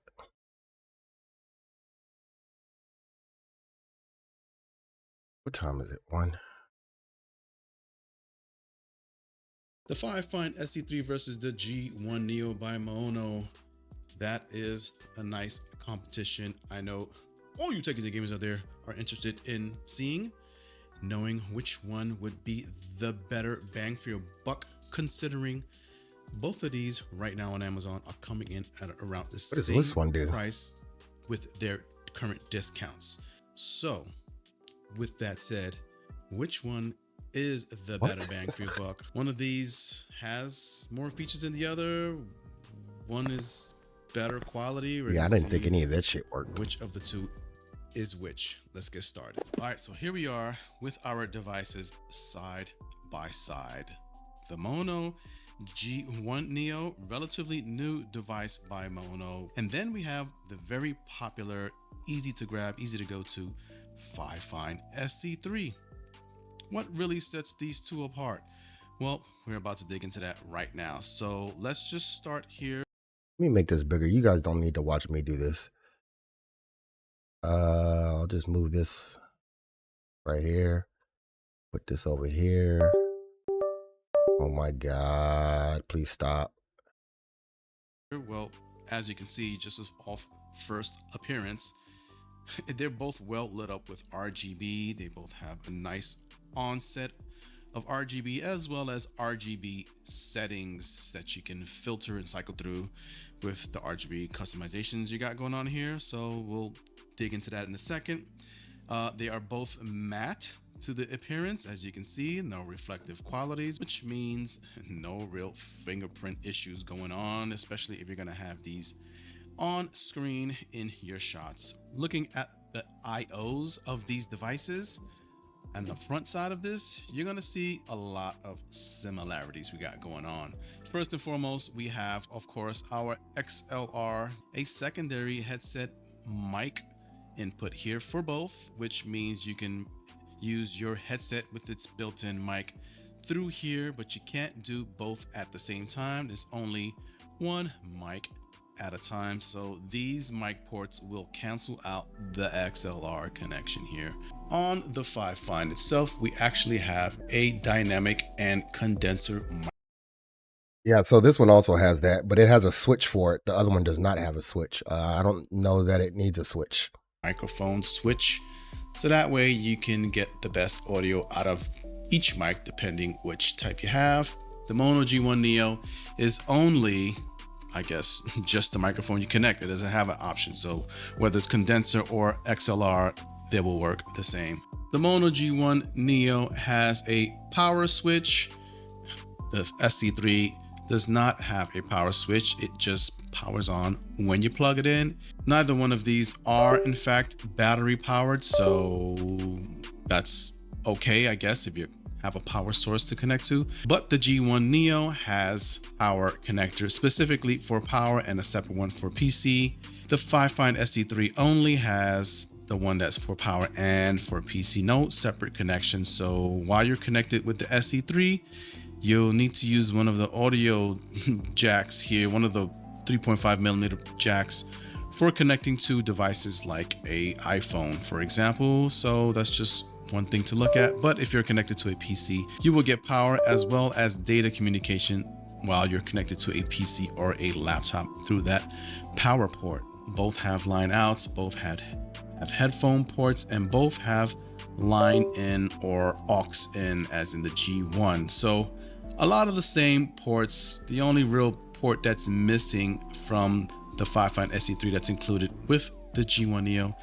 What time is it? 1? The Fifine SE3 versus the G1 Neo by Miyano. That is a nice competition. I know all you techies and gamers out there are interested in seeing, knowing which one would be the better bang for your buck, considering both of these right now on Amazon are coming in at around the same price with their current discounts. So with that said, which one is the better bang for your buck? One of these has more features than the other. One is better quality. Yeah, I didn't think any of that shit worked. Which of the two is which? Let's get started. All right, so here we are with our devices side by side. The Miyano G1 Neo, relatively new device by Miyano. And then we have the very popular, easy to grab, easy to go to Fifine SC3. What really sets these two apart? Well, we're about to dig into that right now. So let's just start here. Let me make this bigger. You guys don't need to watch me do this. I'll just move this right here. Put this over here. Oh my God, please stop. Well, as you can see, just off first appearance, they're both well lit up with RGB. They both have a nice onset of RGB as well as RGB settings that you can filter and cycle through with the RGB customizations you got going on here. So we'll dig into that in a second. They are both matte to the appearance, as you can see, no reflective qualities, which means no real fingerprint issues going on, especially if you're going to have these on screen in your shots. Looking at the IOs of these devices and the front side of this, you're going to see a lot of similarities we got going on. First and foremost, we have, of course, our XLR, a secondary headset mic input here for both, which means you can use your headset with its built-in mic through here, but you can't do both at the same time. There's only one mic at a time, so these mic ports will cancel out the XLR connection here. On the Fifine itself, we actually have a dynamic and condenser mic. Yeah, so this one also has that, but it has a switch for it. The other one does not have a switch. I don't know that it needs a switch. Microphone switch, so that way you can get the best audio out of each mic depending which type you have. The Mono G1 Neo is only, I guess, just the microphone you connect. It doesn't have an option, so whether it's condenser or XLR, they will work the same. The Mono G1 Neo has a power switch. The SC3 does not have a power switch. It just powers on when you plug it in. Neither one of these are in fact battery powered, so that's okay, I guess, if you have a power source to connect to. But the G1 Neo has power connectors specifically for power and a separate one for PC. The Fifine SC3 only has the one that's for power and for PC, no separate connection. So while you're connected with the SC3, you'll need to use one of the audio jacks here, one of the 3.5mm jacks for connecting to devices like a iPhone, for example. So that's just one thing to look at. But if you're connected to a PC, you will get power as well as data communication while you're connected to a PC or a laptop through that power port. Both have line outs, both have headphone ports, and both have line in or aux in as in the G1. So a lot of the same ports. The only real port that's missing from the Fifine SC3 that's included with the G1 Neo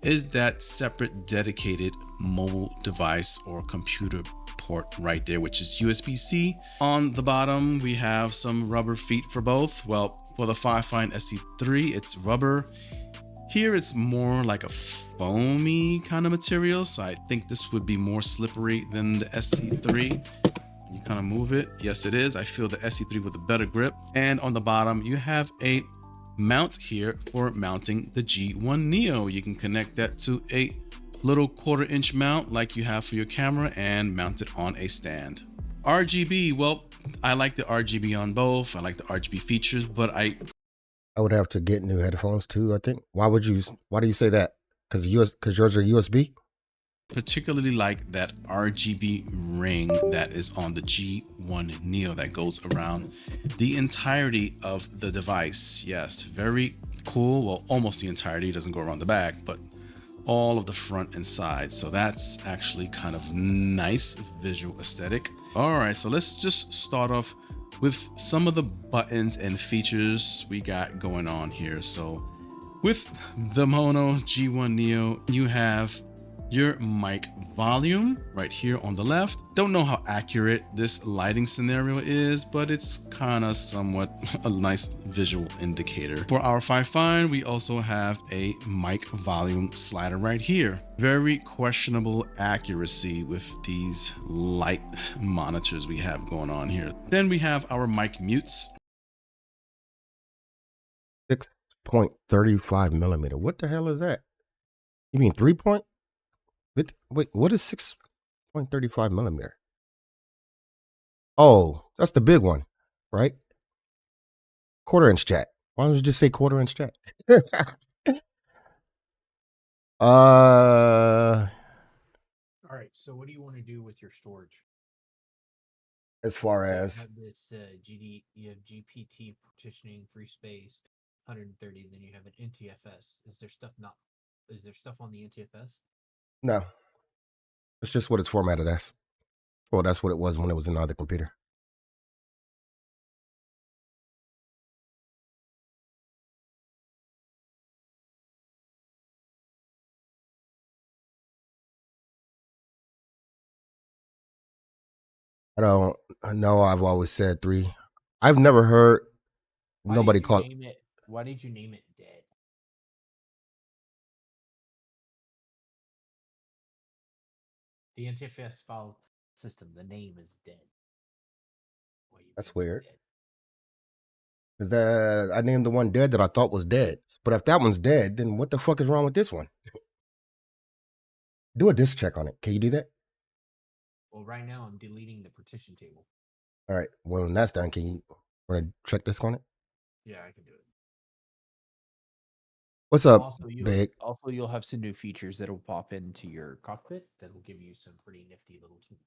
is that separate dedicated mobile device or computer port right there, which is USB-C. On the bottom, we have some rubber feet for both. Well, for the Fifine SC3, it's rubber. Here it's more like a foamy kind of material, so I think this would be more slippery than the SC3. You kind of move it. Yes, it is. I feel the SC3 with a better grip. And on the bottom, you have a mount here for mounting the G1 Neo. You can connect that to a little 1/4-inch mount like you have for your camera and mount it on a stand. RGB, well, I like the RGB on both. I like the RGB features, but I would have to get new headphones too, I think. Why do you say that? Because yours are USB? particularly like that RGB ring that is on the G1 Neo that goes around the entirety of the device. Yes, very cool. Well, almost the entirety. It doesn't go around the back, but all of the front and side. So that's actually kind of nice visual aesthetic. All right, so let's just start off with some of the buttons and features we got going on here. So with the Mono G1 Neo, you have your mic volume right here on the left. Don't know how accurate this lighting scenario is, but it's kind of somewhat a nice visual indicator. For our Fifine, we also have a mic volume slider right here. Very questionable accuracy with these light monitors we have going on here. Then we have our mic mutes. 6.35 millimeter. What the hell is that? You mean 3 point? Wait, what is 6.35 millimeter? Oh, that's the big one, right? Quarter-inch jack. Why don't you just say quarter-inch jack? All right. So what do you want to do with your storage? As far You as have this you have GPT partitioning, free space, 130. Then you have an NTFS. Is there stuff on the NTFS? no, it's just what it's formatted as. Well, that's what it was when it was in the other computer. I don't know. I've always said 3. I've never heard nobody call. Why did you name it Dead? The NTFS file system, the name is Dead. That's weird. Is that I named the one Dead that I thought was dead. But if that one's dead, then what the fuck is wrong with this one? Do a disk check on it. Can you do that? Well, right now I'm deleting the partition table. All right. Well, when that's done, can you want to check disk on it? Yeah, I can do it. What's up, Also, Big? you'll have some new features that'll pop into your cockpit that will give you some pretty nifty little tools.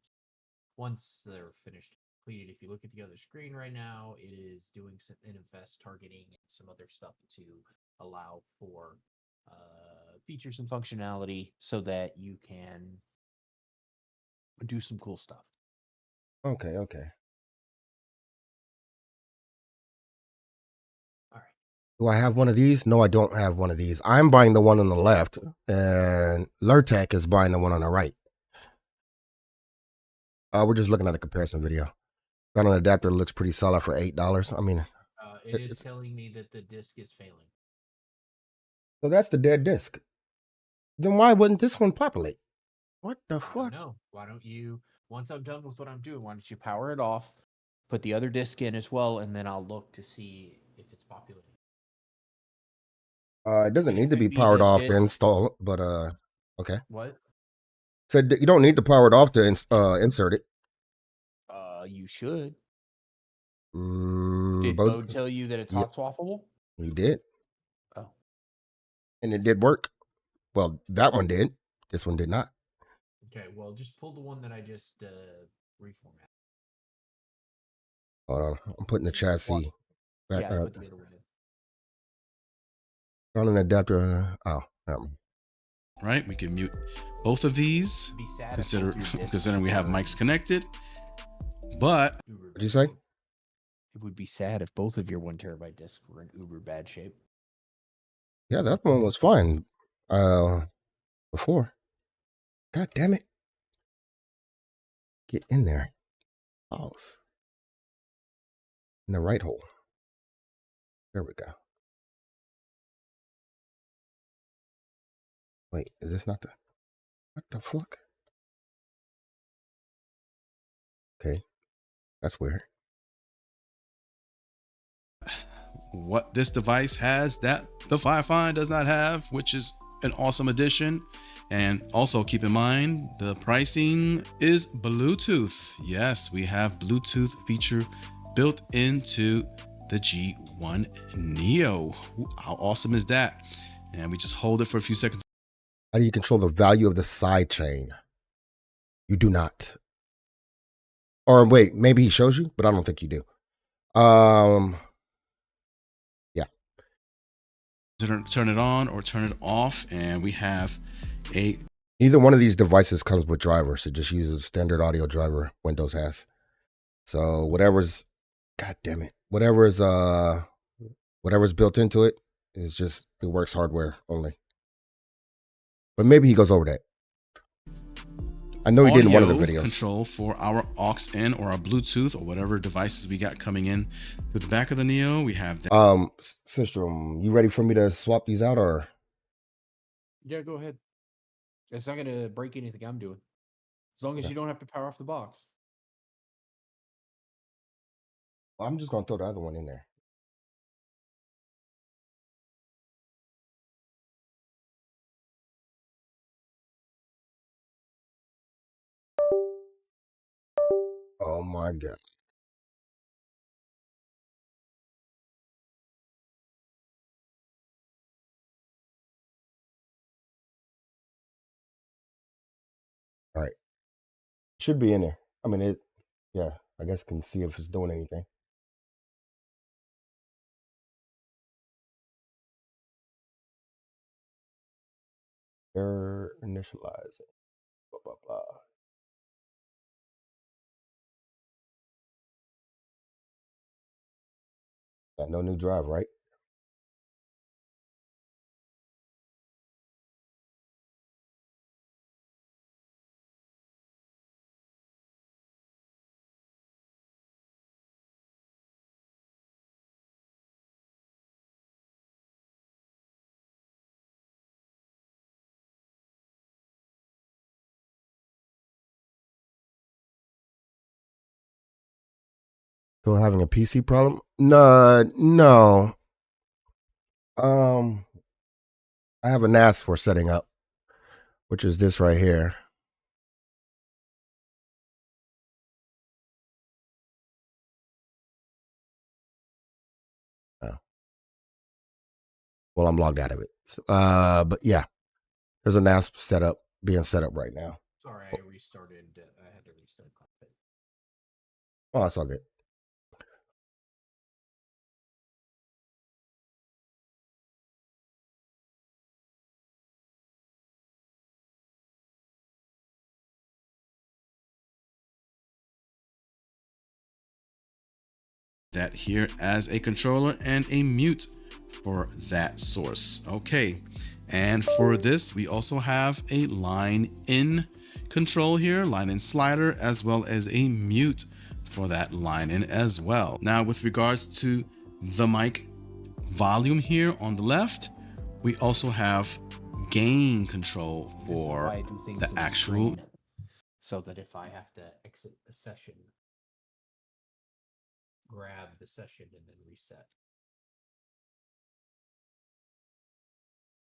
Once they're finished completed, if you look at the other screen right now, it is doing some NFS targeting and some other stuff to allow for features and functionality so that you can do some cool stuff. Okay. Do I have one of these? No, I don't have one of these. I'm buying the one on the left, and Lurtec is buying the one on the right. We're just looking at a comparison video. Got an adapter that looks pretty solid for $8. I mean, It is telling me that the disk is failing. so that's the dead disk. Then why wouldn't this one populate? What the fuck? No, why don't you, once I'm done with what I'm doing, why don't you power it off, put the other disk in as well, and then I'll look to see if it's populating. It doesn't need to be be powered the off to disk. install, but okay. What? Said you don't need to power it off to insert it. You should. Mm, Did both. Bode tell you that it's Yeah. hot swappable? You did. Oh. And it did work. Well, that one did. This one did not. Okay, well, just pull the one that I just reformatted. Hold on. I'm putting the chassis back Yeah, up. put the other one in. Got an adapter. Oh, never mind. Right, we can mute both of these. Be sad if Consider both your discs considering we have were- mics connected. But What'd you say? It would be sad if both of your 1 terabyte discs were in uber bad shape. Yeah, that one was fine. Before. God damn it. Get in there. Pause. In the right hole. There we go. Wait, is this not the... What the fuck? Okay. That's weird. what this device has that the Fi-Fi does not have, which is an awesome addition. And also keep in mind, the pricing is Bluetooth. Yes, we have Bluetooth feature built into the G1 Neo. How awesome is that? And we just hold it for a few seconds. How do you control the value of the side chain? You do not. Or wait, maybe he shows you, but I don't think you do. Yeah. Turn it on or turn it off, and we have a... Neither one of these devices comes with drivers. It just uses standard audio driver Windows has. So whatever's, god damn it, whatever's built into it is just, it works hardware only. But maybe he goes over that. I know he did in one of the audio videos. Control for our aux in or our Bluetooth or whatever devices we got coming in to the back of the Neo. We have that. Sister, you ready for me to swap these out or? Yeah, go ahead. It's not gonna break anything I'm doing. As long as you don't have to power off the box. I'm just gonna throw the other one in there. Oh my God. All right. Should be in there. I mean, yeah, I guess can see if it's doing anything. Error initializing. Blah, blah, blah. Got no new drive, right? Still having a PC problem? No. I have a NAS for setting up, which is this right here. Oh. Well, I'm logged out of it. But yeah, there's a NAS being set up right now. Sorry, I restarted. I had to restart Cockpit. Oh, that's all good. That here as a controller and a mute for that source. Okay, and for this we also have a line in control here, line in slider, as well as a mute for that line in as well. Now with regards to the mic volume here on the left, we also have gain control for the actual, so that if I have to exit the session, grab the session and then reset.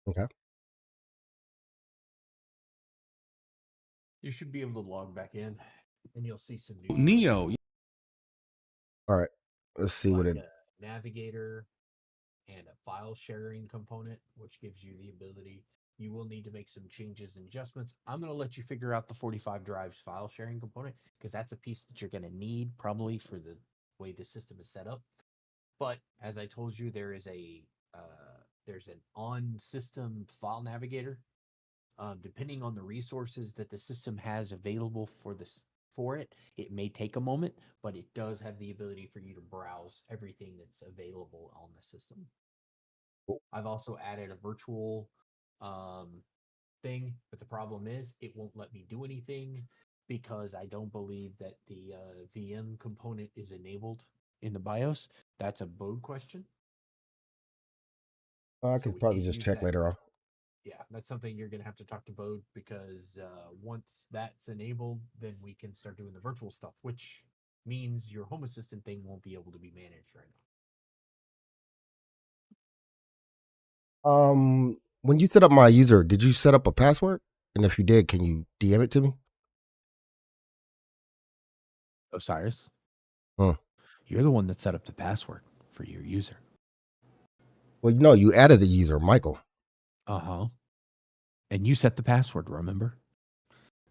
Okay. You should be able to log back in and you'll see some new Neo. All right, let's see what it. A navigator and a file sharing component, which gives you the ability. You will need to make some changes and adjustments. I'm going to let you figure out the 45 drives file sharing component because that's a piece that you're going to need probably for the way the system is set up. But as I told you, there is there's an on-system file navigator. Depending on the resources that the system has available for it, it may take a moment, but it does have the ability for you to browse everything that's available on the system. Cool. I've also added a virtual thing, but the problem is it won't let me do anything because I don't believe that the VM component is enabled in the BIOS. That's a Bode question. I could probably just check later on. Yeah, that's something you're going to have to talk to Bode because once that's enabled, then we can start doing the virtual stuff, which means your Home Assistant thing won't be able to be managed right now. When you set up my user, did you set up a password? And if you did, can you DM it to me? Osiris? Huh. You're the one that set up the password for your user. Well, no, you added the user, Michael. Uh-huh. And you set the password, remember?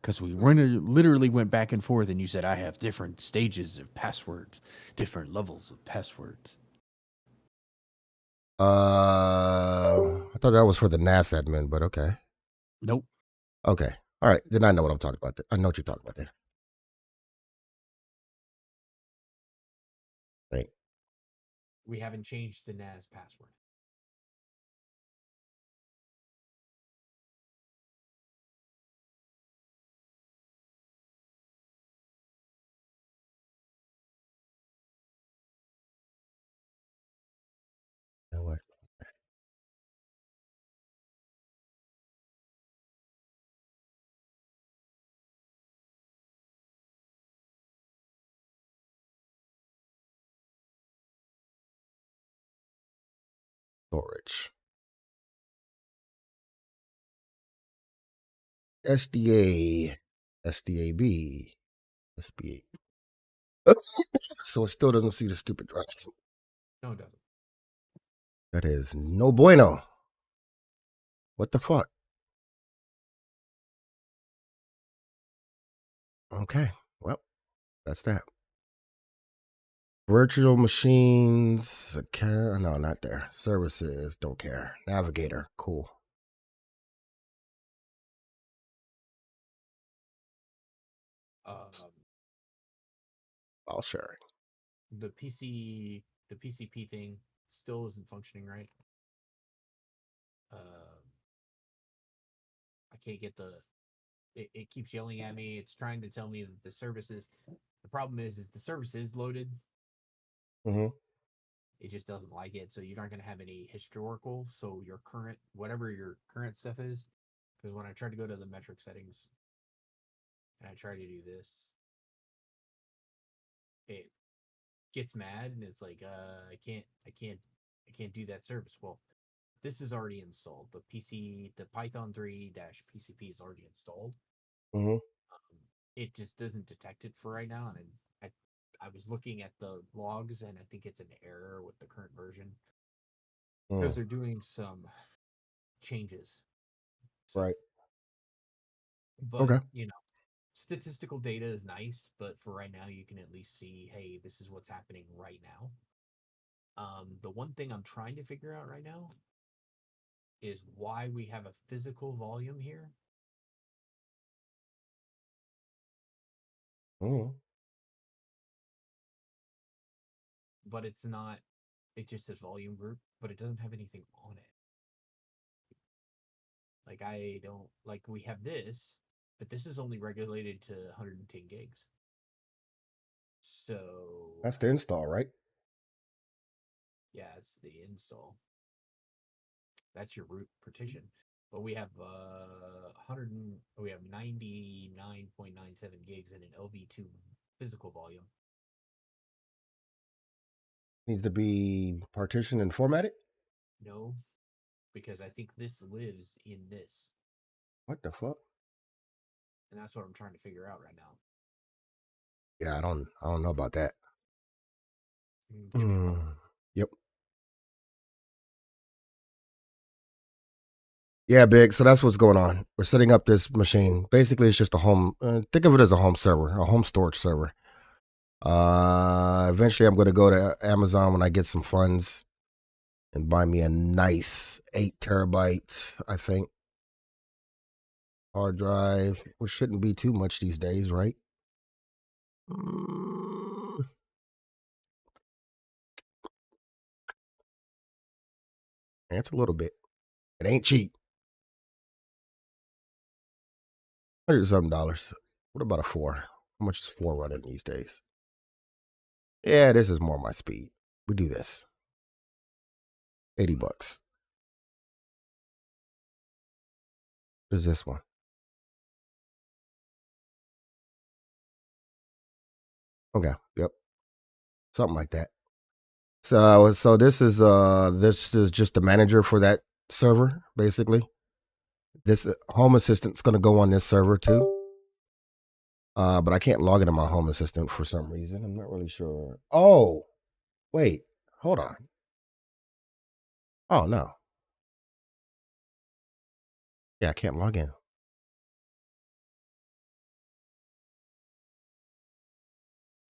Because we literally went back and forth and you said, I have different stages of passwords, different levels of passwords. I thought that was for the NAS admin, but okay. Nope. Okay. All right. Then I know what I'm talking about. I know what you're talking about there. Right. We haven't changed the NAS password. No way. Storage. SDA, SDAB, SBA. So it still doesn't see the stupid drive. No, it doesn't. That is no bueno. What the fuck? Okay, well, that's that. Virtual machines, no, not there. Services, don't care. Navigator, cool. File sharing. The PCP thing still isn't functioning right. I can't get it keeps yelling at me. It's trying to tell me that the problem is the service is loaded. Mm-hmm. It just doesn't like it, so you're not going to have any historical. So your current, whatever your current stuff is, because when I try to go to the metric settings and I try to do this, it gets mad and it's like, I can't do that service. Well, this is already installed. The Python 3-PCP is already installed. Mm-hmm. It just doesn't detect it for right now, and I was looking at the logs, and I think it's an error with the current version because they're doing some changes. Right. But, okay. Statistical data is nice, but for right now, you can at least see, hey, this is what's happening right now. The one thing I'm trying to figure out right now is why we have a physical volume here. Mm-hmm. But it's not, it just says volume group, but it doesn't have anything on it. Like, we have this, but this is only regulated to 110 gigs. So... That's the install, right? Yeah, it's the install. That's your root partition. But we have we have 99.97 gigs in an LV2 physical volume. Needs to be partitioned and formatted? No, because I think this lives in this. What the fuck? And that's what I'm trying to figure out right now. Yeah, I don't know about that. Yep. Yeah, big. So that's what's going on. We're setting up this machine. Basically, it's just a home. Think of it as a home server, a home storage server. Eventually, I'm going to go to Amazon when I get some funds and buy me a nice 8 terabyte, I think, hard drive, which shouldn't be too much these days, right? It's a little bit. It ain't cheap. $100-something. What about a 4? How much is 4 running these days? Yeah, this is more my speed. We do this. $80. What is this one? Okay, yep. Something like that. So this is just the manager for that server, basically. This Home Assistant's going to go on this server too. But I can't log into my Home Assistant for some reason. I'm not really sure. Oh, wait, hold on. Oh, no. Yeah, I can't log in.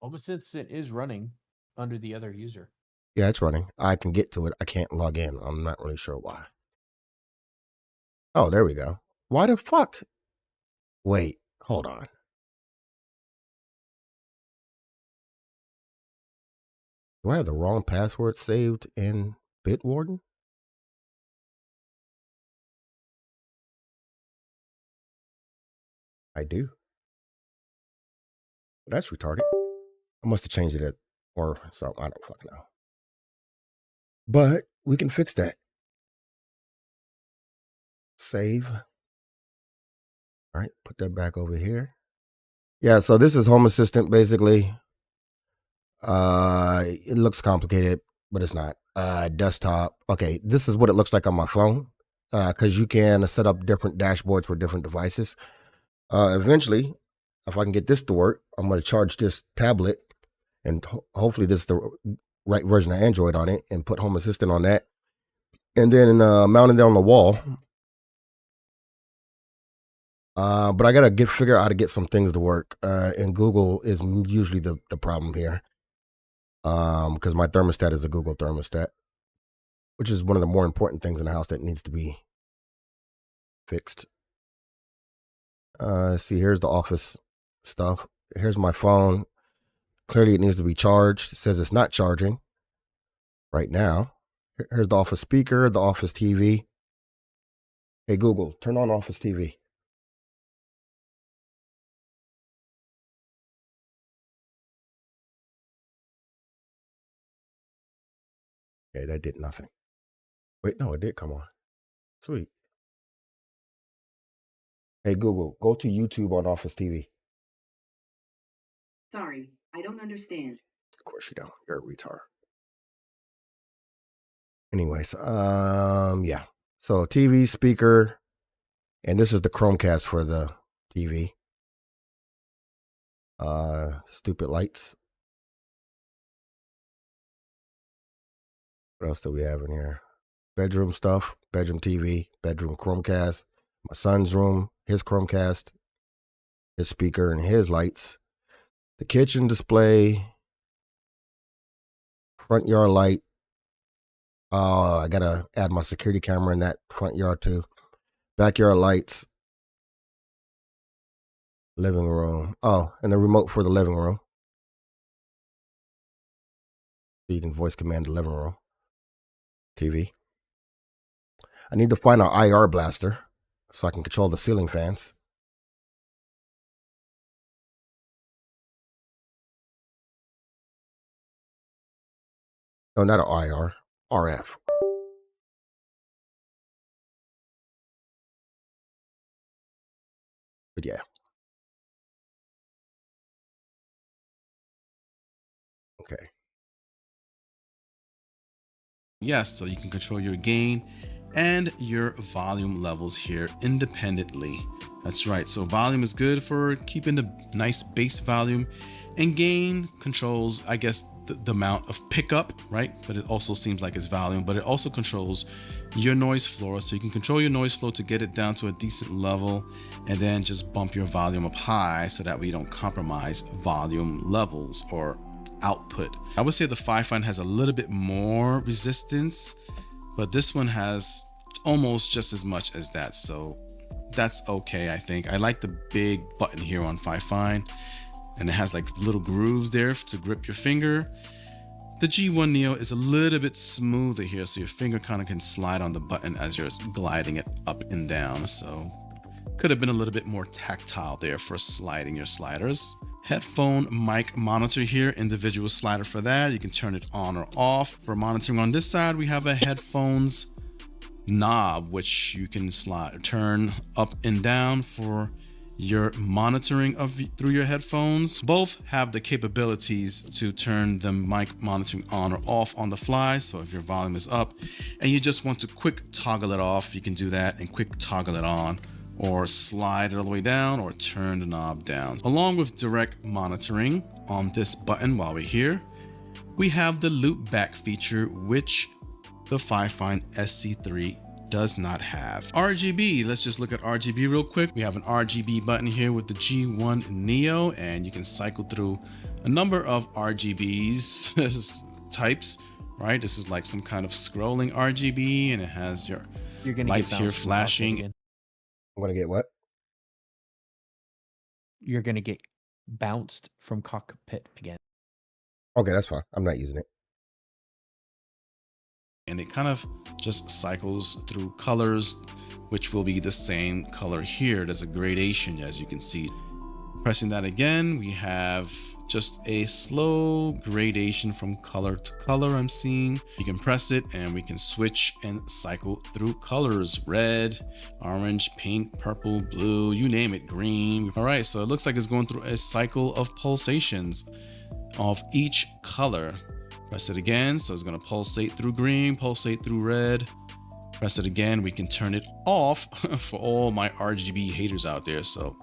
Home Assistant is running under the other user. Yeah, it's running. I can get to it. I can't log in. I'm not really sure why. Oh, there we go. Why the fuck? Wait, hold on. Do I have the wrong password saved in Bitwarden? I do. That's retarded. I must have changed it or something. I don't fucking know. But we can fix that. Save. All right, put that back over here. Yeah, so this is Home Assistant basically. It looks complicated, but it's not. Desktop. Okay, this is what it looks like on my phone. Because you can set up different dashboards for different devices. Eventually, if I can get this to work, I'm going to charge this tablet and hopefully this is the right version of Android on it, and put Home Assistant on that, and then mount it on the wall. But I gotta figure out how to get some things to work. And Google is usually the problem here. Because my thermostat is a Google thermostat, which is one of the more important things in the house that needs to be fixed. See, here's the office stuff. Here's my phone. Clearly it needs to be charged. It says it's not charging right now. Here's the office speaker, the office TV. Hey, Google, turn on office TV. Okay, that did nothing. Wait, no, it did come on. Sweet. Hey, Google, go to YouTube on Office TV. Sorry, I don't understand. Of course you don't. You're a retard. Anyways, yeah. So TV, speaker, and this is the Chromecast for the TV. Stupid lights. What else do we have in here? Bedroom stuff, bedroom TV, bedroom Chromecast, my son's room, his Chromecast, his speaker, and his lights. The kitchen display, front yard light. Oh, I gotta add my security camera in that front yard too. Backyard lights. Living room. Oh, and the remote for the living room. So you can voice command the living room. TV. I need to find our IR blaster so I can control the ceiling fans. No, not an IR, RF. But yeah. Okay. Yes, so you can control your gain and your volume levels here independently. That's right. So volume is good for keeping the nice bass volume, and gain controls, I guess, the amount of pickup, right? But it also seems like it's volume, but it also controls your noise floor. So you can control your noise floor to get it down to a decent level, and then just bump your volume up high so that we don't compromise volume levels or output. I would say the Fifine has a little bit more resistance, but this one has almost just as much as that, so that's okay. I think I like the big button here on Fifine, and it has like little grooves there to grip your finger. The G1 Neo is a little bit smoother here, so your finger kind of can slide on the button as you're gliding it up and down, so could have been a little bit more tactile there for sliding your sliders. Headphone mic monitor here, individual slider for that. You can turn it on or off. For monitoring on this side, we have a headphones knob, which you can turn up and down for your monitoring of through your headphones. Both have the capabilities to turn the mic monitoring on or off on the fly. So if your volume is up and you just want to quick toggle it off, you can do that and quick toggle it on, or slide it all the way down or turn the knob down. Along with direct monitoring on this button while we're here, we have the loop back feature, which the Fifine SC3 does not have. RGB, let's just look at RGB real quick. We have an RGB button here with the G1 Neo, and you can cycle through a number of RGBs types, right? This is like some kind of scrolling RGB, and it has your lights here flashing. I'm gonna get what? You're gonna get bounced from cockpit again. Okay, that's fine. I'm not using it. And it kind of just cycles through colors, which will be the same color here. There's a gradation, as you can see. Pressing that again, we have just a slow gradation from color to color I'm seeing. You can press it and we can switch and cycle through colors: red, orange, pink, purple, blue, you name it, green. All right, so it looks like it's going through a cycle of pulsations of each color. Press it again, so it's going to pulsate through green, pulsate through red. Press it again, we can turn it off for all my RGB haters out there. So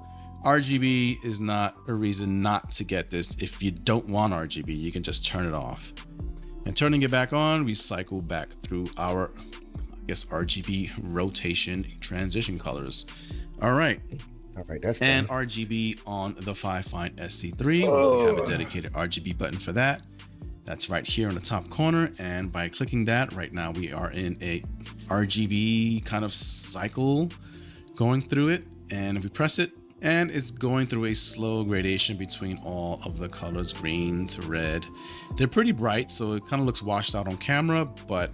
RGB is not a reason not to get this. If you don't want RGB, you can just turn it off. And turning it back on, we cycle back through our, I guess, RGB rotation transition colors. All right, that's and done. RGB on the Fifine SC3. We have a dedicated RGB button for that. That's right here in the top corner. And by clicking that, right now we are in a RGB kind of cycle going through it. And if we press it, and it's going through a slow gradation between all of the colors, green to red. They're pretty bright, so it kind of looks washed out on camera, but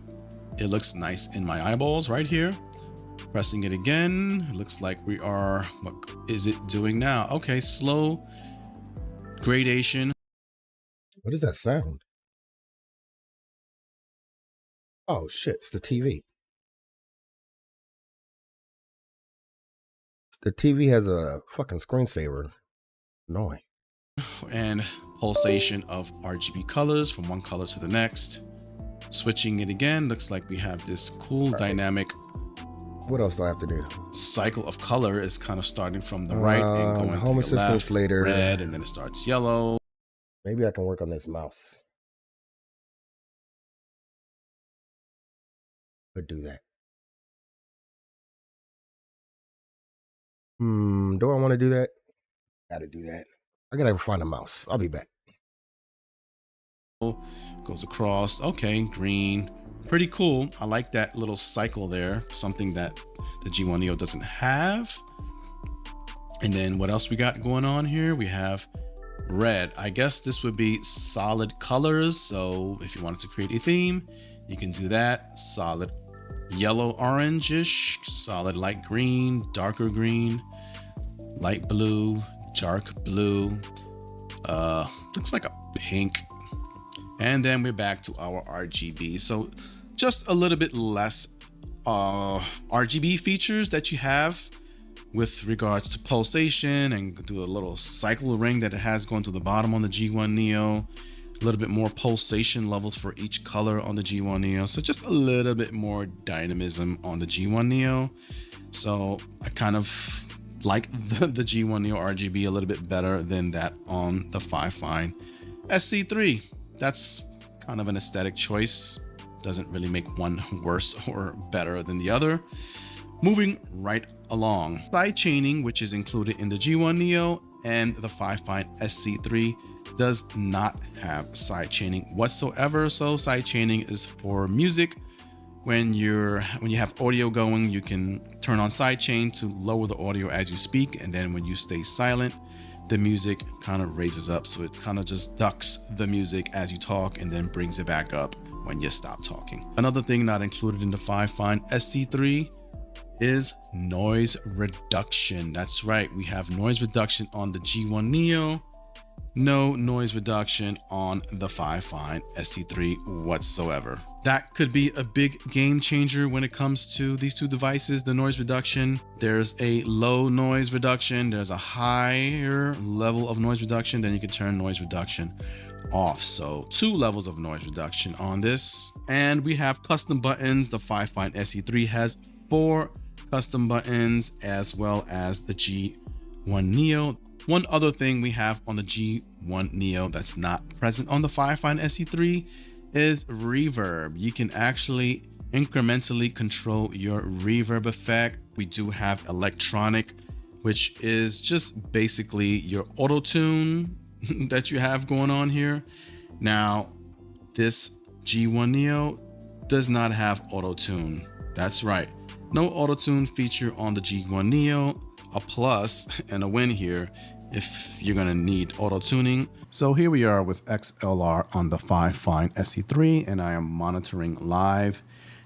it looks nice in my eyeballs right here. Pressing it again, it looks like we are, what is it doing now? Okay, slow gradation. What is that sound? Oh shit, it's the TV. The TV has a fucking screensaver. Annoying. And pulsation of RGB colors from one color to the next. Switching it again, looks like we have this cool dynamic. What else do I have to do? Cycle of color is kind of starting from the right and going Home to the left, Assistant later. red, and then it starts yellow. Maybe I can work on this mouse. Could do that. Do I want to do that? Gotta do that. I gotta find a mouse. I'll be back. Goes across. Okay, green. Pretty cool. I like that little cycle there. Something that the G1 Neo doesn't have. And then what else we got going on here? We have red. I guess this would be solid colors. So if you wanted to create a theme, you can do that. Solid yellow orangish, solid light green, darker green, light blue, dark blue, looks like a pink. And then we're back to our RGB. So just a little bit less RGB features that you have with regards to pulsation, and do a little cycle ring that it has going to the bottom on the G1 Neo. A little bit more pulsation levels for each color on the G1 Neo. So just a little bit more dynamism on the G1 Neo. So I kind of like the G1 Neo RGB a little bit better than that on the Fifine SC3. That's kind of an aesthetic choice. Doesn't really make one worse or better than the other. Moving right along. Side chaining, which is included in the G1 Neo and the Fifine SC3, does not have side chaining whatsoever. So side chaining is for music. When you have audio going, you can turn on side chain to lower the audio as you speak, and then when you stay silent, the music kind of raises up. So it kind of just ducks the music as you talk and then brings it back up when you stop talking. Another thing not included in the Fifine SC3 is noise reduction. That's right, we have noise reduction on the G1 Neo. No noise reduction on the Fifine SC3 whatsoever. That could be a big game changer when it comes to these two devices, the noise reduction. There's a low noise reduction, there's a higher level of noise reduction, then you can turn noise reduction off. So 2 levels of noise reduction on this. And we have custom buttons. The Fifine SC3 has 4 custom buttons, as well as the G1 Neo. One other thing we have on the G1 Neo that's not present on the Fifine SC3 is reverb. You can actually incrementally control your reverb effect. We do have electronic, which is just basically your auto tune that you have going on here. Now, this G1 Neo does not have auto tune. That's right, no auto tune feature on the G1 Neo. A plus and a win here if you're gonna need auto tuning. So here we are with XLR on the Fifine SC3, and I am monitoring live.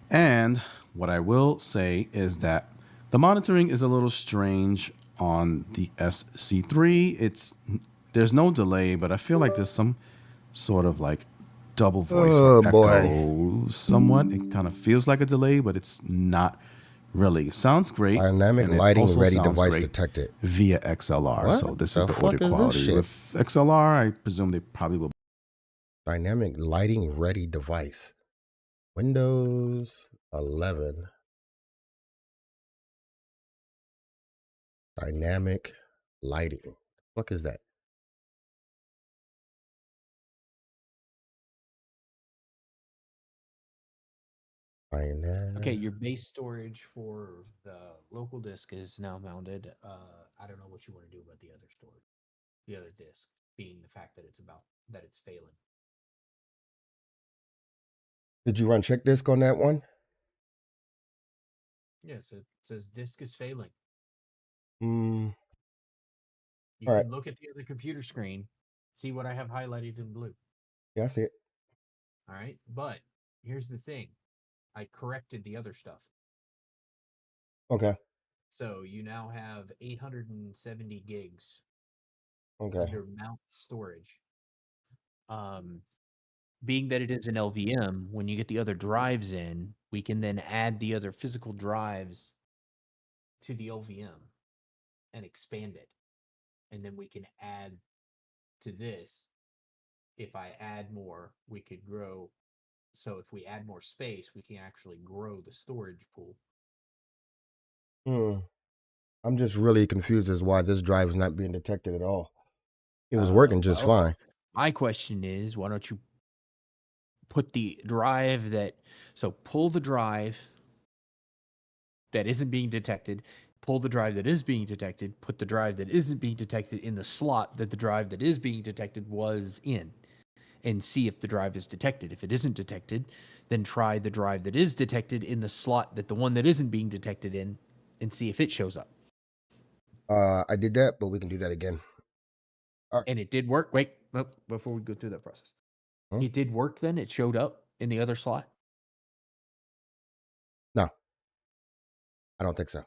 And what I will say is that the monitoring is a little strange on the SC3. There's no delay, but I feel like there's some sort of like double voice or echo somewhat. It kind of feels like a delay, but it's not really. Sounds great. Dynamic lighting ready device detected via XLR. What? So this is the fuck audio is this quality. shit? With XLR, I presume they probably will. Dynamic lighting ready device. Windows 11. Dynamic Lighting. What is that? Okay, your base storage for the local disk is now mounted. I don't know what you want to do about the other storage, the other disk, being the fact that it's failing. Did you run check disk on that one? Yes, it says disk is failing. Hmm. You All can right. look at the other computer screen, see what I have highlighted in blue. Yeah, I see it. All right, but here's the thing. I corrected the other stuff. Okay. So you now have 870 gigs Okay. under mount storage. Being that it is an LVM, when you get the other drives in, we can then add the other physical drives to the LVM and expand it. And then we can add to this. If I add more, we could grow. So if we add more space, we can actually grow the storage pool. I'm just really confused as why this drive is not being detected at all. It was working just fine. My question is, why don't you put the drive pull the drive that isn't being detected, pull the drive that is being detected, put the drive that isn't being detected in the slot that the drive that is being detected was in, and see if the drive is detected. If it isn't detected, then try the drive that is detected in the slot that the one that isn't being detected in, and see if it shows up. I did that, but we can do that again. And it did work. Wait, before we go through that process. It did work then? It showed up in the other slot? No. I don't think so.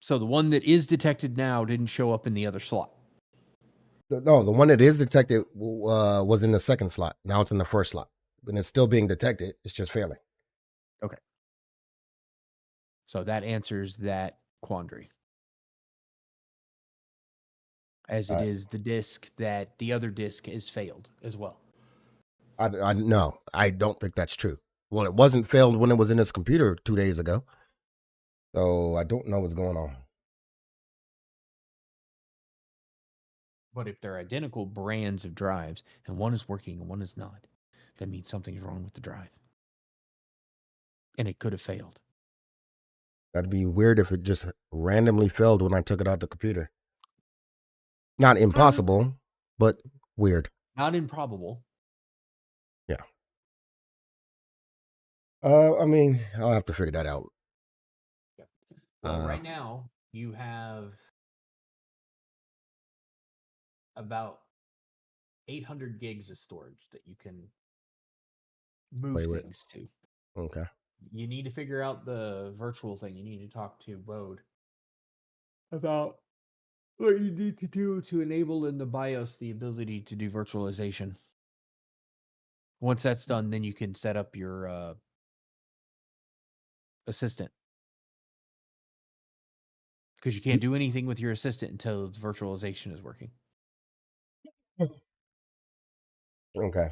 So the one that is detected now didn't show up in the other slot? No, the one that is detected was in the second slot. Now it's in the first slot. And it's still being detected. It's just failing. Okay. So that answers that quandary. As it is the disk that the other disk is failed as well. No, I don't think that's true. Well, it wasn't failed when it was in his computer 2 days ago. So I don't know what's going on. But if they're identical brands of drives and one is working and one is not, that means something's wrong with the drive. And it could have failed. That'd be weird if it just randomly failed when I took it out the computer. Not impossible, but weird. Not improbable. Yeah. I mean, I'll have to figure that out. Well, right now, you have about 800 gigs of storage that you can move Play with. things to. Okay. You need to figure out the virtual thing. You need to talk to Bode about what you need to do to enable in the BIOS the ability to do virtualization. Once that's done, then you can set up your assistant. Because you can't do anything with your assistant until the virtualization is working. Okay.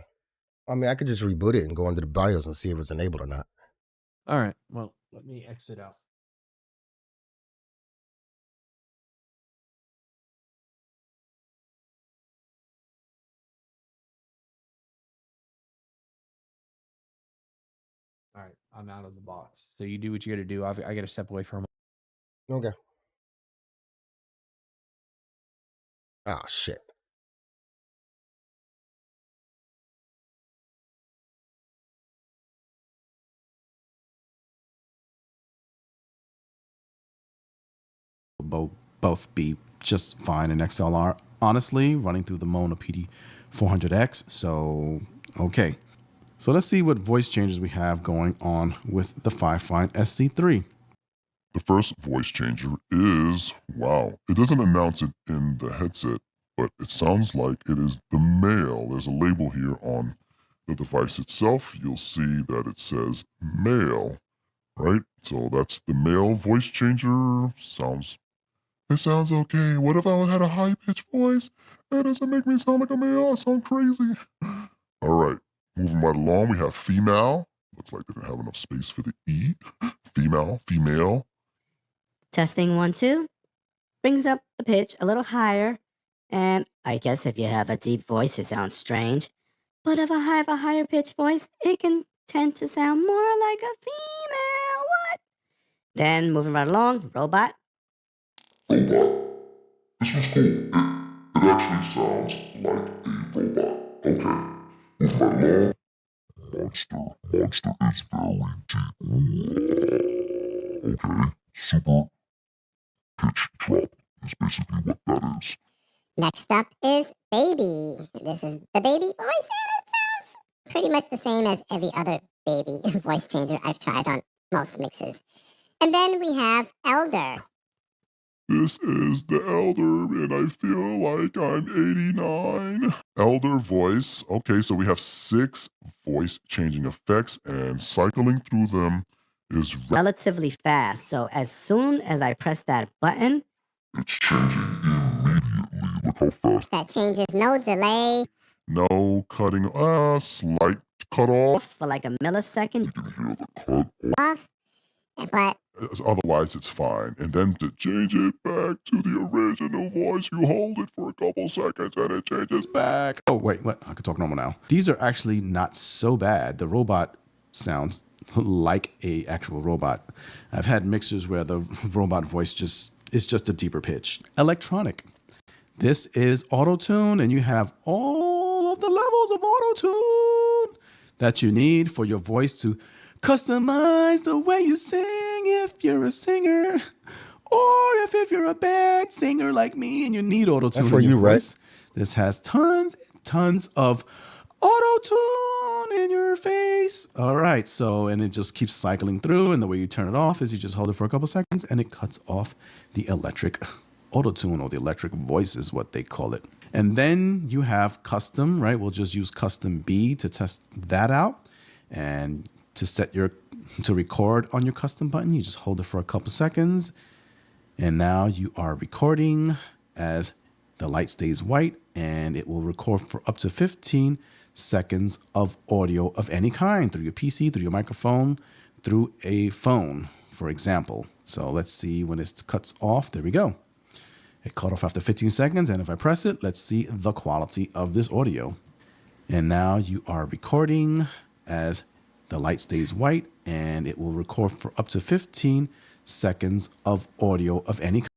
I mean, I could just reboot it and go into the BIOS and see if it's enabled or not. All right. Well, let me exit out. All right. I'm out of the box. So you do what you got to do. I got to step away from. Okay. Oh, shit. Both be just fine in XLR. Honestly, running through the Mona PD400X. So, okay. So let's see what voice changes we have going on with the Firefine SC3. The first voice changer is, wow, it doesn't announce it in the headset, but it sounds like it is the male. There's a label here on the device itself. You'll see that it says male, right? So that's the male voice changer. It sounds okay. What if I had a high-pitched voice? That doesn't make me sound like a male. I sound crazy. All right, moving right along, we have female. Looks like they didn't have enough space for the E. Female. Testing 1, 2. brings up the pitch a little higher. And I guess if you have a deep voice, it sounds strange. But if I have a higher pitched voice, it can tend to sound more like a female. What? Then moving right along, robot. Robot. This was cool. It actually sounds like a robot. Okay. Moving right along. Monster. Monster is very deep. Okay. Super pitch drop is basically what that is. Next up is baby. This is the baby voice, and it sounds pretty much the same as every other baby voice changer I've tried on most mixers. And then we have elder. This is the Elder, and I feel like I'm 89. Elder voice. Okay, so we have 6 voice changing effects, and cycling through them is Relatively fast. So as soon as I press that button, it's changing immediately. Look how fast. That changes, no delay. No cutting. Slight cut off. for like a millisecond. You can hear the cut Off. But otherwise, it's fine. And then to change it back to the original voice, you hold it for a couple seconds and it changes back. Oh, wait, what? I can talk normal now. These are actually not so bad. The robot sounds like a actual robot. I've had mixers where the robot voice is just a deeper pitch. Electronic. This is auto-tune, and you have all of the levels of auto-tune that you need for your voice to customize the way you sing if you're a singer, or if you're a bad singer like me and you need auto-tune. That's for you, right? This has tons and tons of auto-tune in your face. All right, so, and it just keeps cycling through, and the way you turn it off is you just hold it for a couple seconds and it cuts off the electric auto-tune, or the electric voice is what they call it. And then you have custom, right? We'll just use custom B to test that out. And to to record on your custom button, you just hold it for a couple seconds. And now you are recording as the light stays white, and it will record for up to 15 seconds of audio of any kind through your PC, through your microphone, through a phone, for example. So let's see when it cuts off. There we go. It cut off after 15 seconds. And if I press it, let's see the quality of this audio. And now you are recording as the light stays white, and it will record for up to 15 seconds of audio of any kind.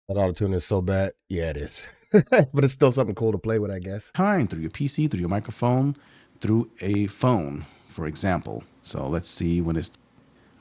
That auto-tune is so bad. Yeah, it is. But it's still something cool to play with, I guess. Through your PC, through your microphone, through a phone, for example. So let's see when it's...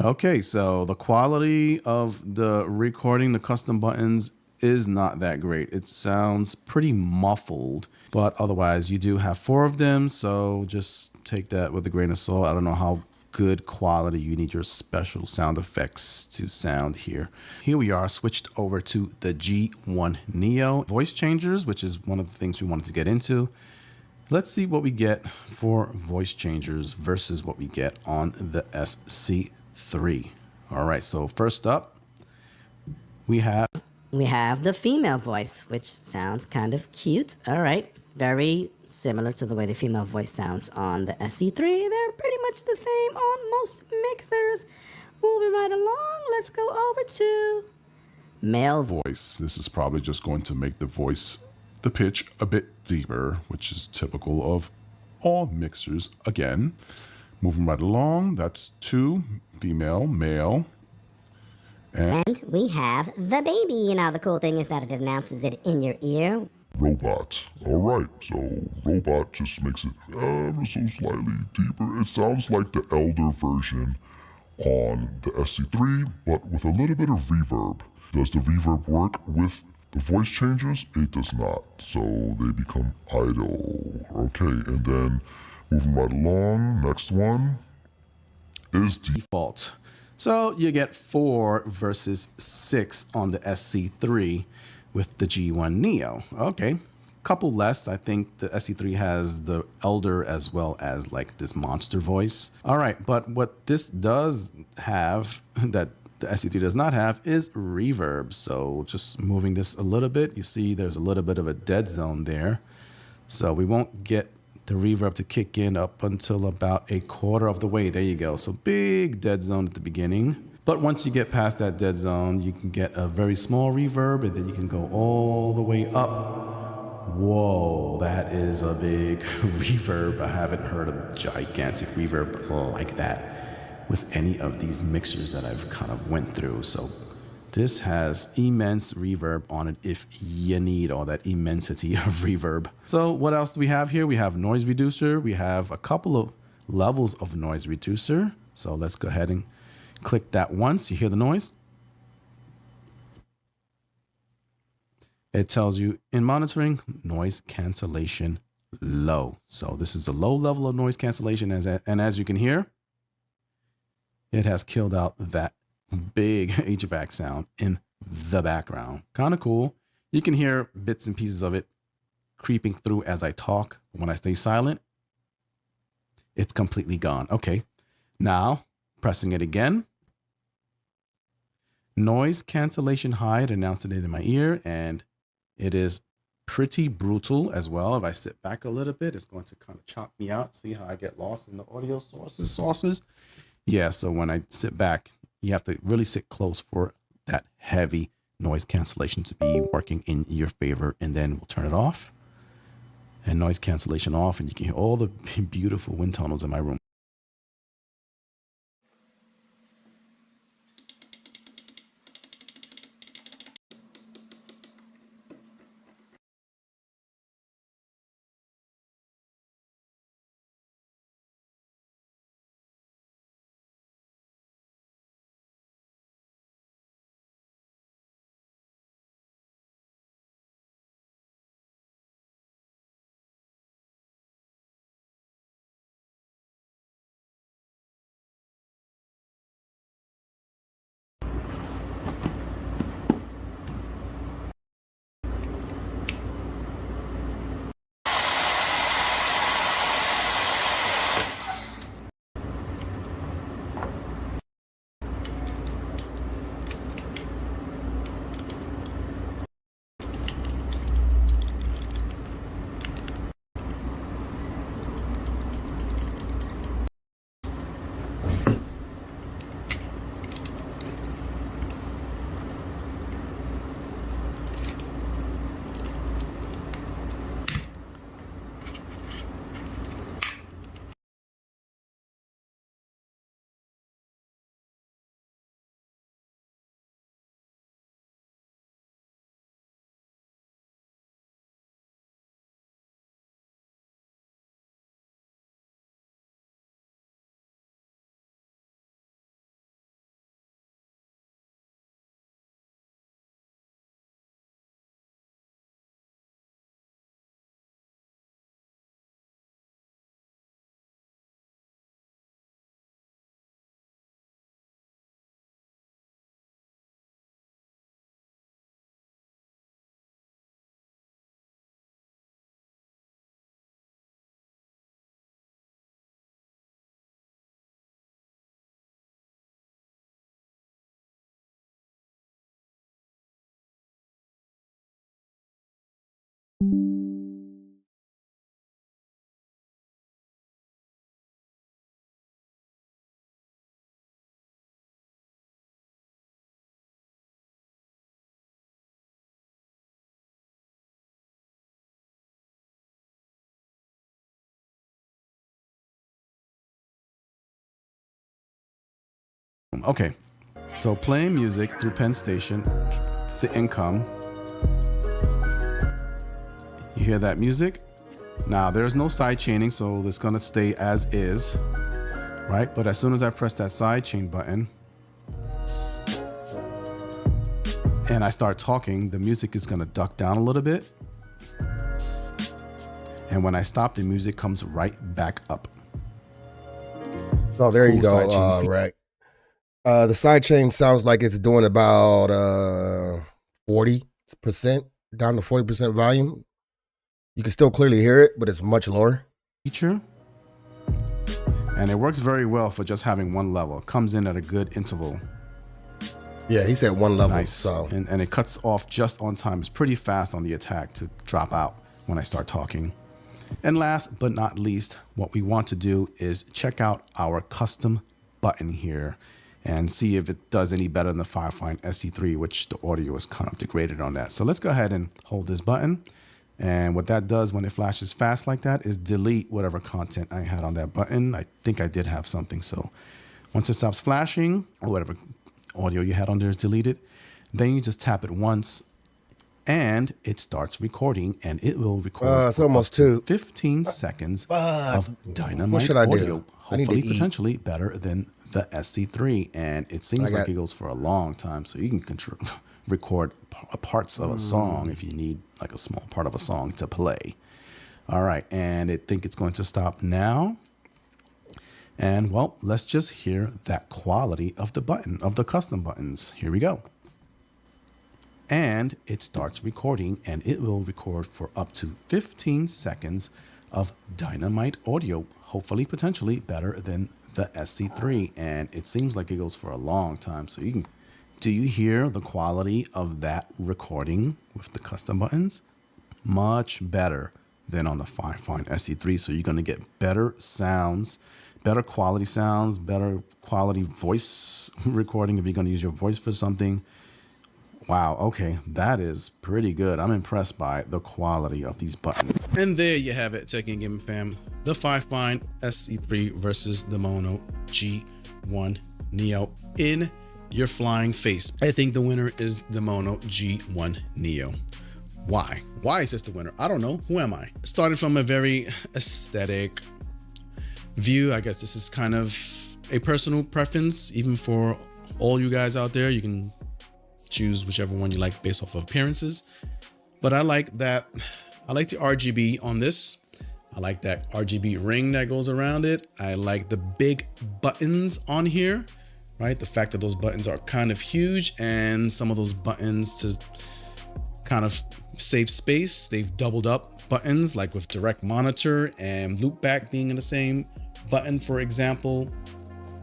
Okay, so the quality of the recording, the custom buttons, is not that great. It sounds pretty muffled, but otherwise you do have 4 of them, so just take that with a grain of salt. I don't know how good quality you need your special sound effects to sound here. Here we are switched over to the G1 Neo voice changers, which is one of the things we wanted to get into. Let's see what we get for voice changers versus what we get on the SC3. All right, so first up, we have the female voice, which sounds kind of cute. All right. Very similar to the way the female voice sounds on the SC3. They're pretty much the same on most mixers. Moving right along, let's go over to male voice. This is probably just going to make the pitch a bit deeper, which is typical of all mixers. Again, moving right along, that's 2, female, male. And we have the baby. Now the cool thing is that it announces it in your ear. Robot. Alright, so robot just makes it ever so slightly deeper. It sounds like the Elder version on the SC3, but with a little bit of reverb. Does the reverb work with the voice changes? It does not, so they become idle. Okay, and then moving right along, next one is default. So you get 4 versus 6 on the SC3 with the G1 Neo. Okay, couple less. I think the SC3 has the Elder as well as like this monster voice. All right, but what this does have that the SC3 does not have is reverb. So just moving this a little bit, you see there's a little bit of a dead zone there. So we won't get the reverb to kick in up until about a quarter of the way. There you go. So big dead zone at the beginning. But once you get past that dead zone, you can get a very small reverb, and then you can go all the way up. Whoa, that is a big reverb. I haven't heard a gigantic reverb like that with any of these mixers that I've kind of went through. So this has immense reverb on it if you need all that immensity of reverb. So what else do we have here? We have noise reducer. We have a couple of levels of noise reducer. So let's go ahead and click that once. You hear the noise? It tells you in monitoring, noise cancellation low. So this is a low level of noise cancellation. And as you can hear, it has killed out that big HVAC sound in the background. Kind of cool. You can hear bits and pieces of it creeping through as I talk. When I stay silent, it's completely gone. Okay. Now, pressing it again. Noise cancellation high. It announced it in my ear, and it is pretty brutal as well. If I sit back a little bit, it's going to kind of chop me out. See how I get lost in the audio sources? Yeah, so when I sit back, you have to really sit close for that heavy noise cancellation to be working in your favor. And then we'll turn it off and noise cancellation off, and you can hear all the beautiful wind tunnels in my room. Okay, so playing music through Penn Station, the income. You hear that music? Now there's no side chaining, so it's gonna stay as is, right? But as soon as I press that side chain button and I start talking, the music is gonna duck down a little bit. And when I stop, the music comes right back up. So there you go, right. The side chain sounds like it's doing about 40%, down to 40% volume. You can still clearly hear it, but it's much lower. Feature. And it works very well for just having one level. It comes in at a good interval. Yeah, he said one level. Nice. So. And it cuts off just on time. It's pretty fast on the attack to drop out when I start talking. And last but not least, what we want to do is check out our custom button here. and see if it does any better than the Firefine SC3, which the audio is kind of degraded on that. So let's go ahead and hold this button. And what that does when it flashes fast like that is delete whatever content I had on that button. I think I did have something. So once it stops flashing, or whatever audio you had on there is deleted, then you just tap it once and it starts recording, and it will record it's almost 15 seconds of dynamite what should I audio. do? I need to Hopefully, eat. potentially better than the SC3. And it seems like it goes for a long time. So you can record parts of a song if you need like a small part of a song to play. All right, and I think it's going to stop now. And well, let's just hear that quality of the button, of the custom buttons. Here we go. And it starts recording, and it will record for up to 15 seconds of dynamite audio, hopefully potentially better than the SC3. And it seems like it goes for a long time. So you can, do you hear the quality of that recording with the custom buttons? Much better than on the Firefine SC3. So you're going to get better sounds, better quality sounds, better quality voice recording if you're going to use your voice for something. Wow, okay, that is pretty good. I'm impressed by the quality of these buttons. And there you have it, Tech and Gaming fam. The Firefine SC3 versus the Mono G1 Neo in your flying face. I think the winner is the Mono G1 Neo. Why? Why is this the winner? I don't know. Who am I? Starting from a very aesthetic view, I guess this is kind of a personal preference, even for all you guys out there. You can choose whichever one you like based off of appearances, but I like that. I like the RGB on this. I like that RGB ring that goes around it. I like the big buttons on here, right? The fact that those buttons are kind of huge, and some of those buttons to kind of save space, they've doubled up buttons, like with direct monitor and loopback being in the same button, for example.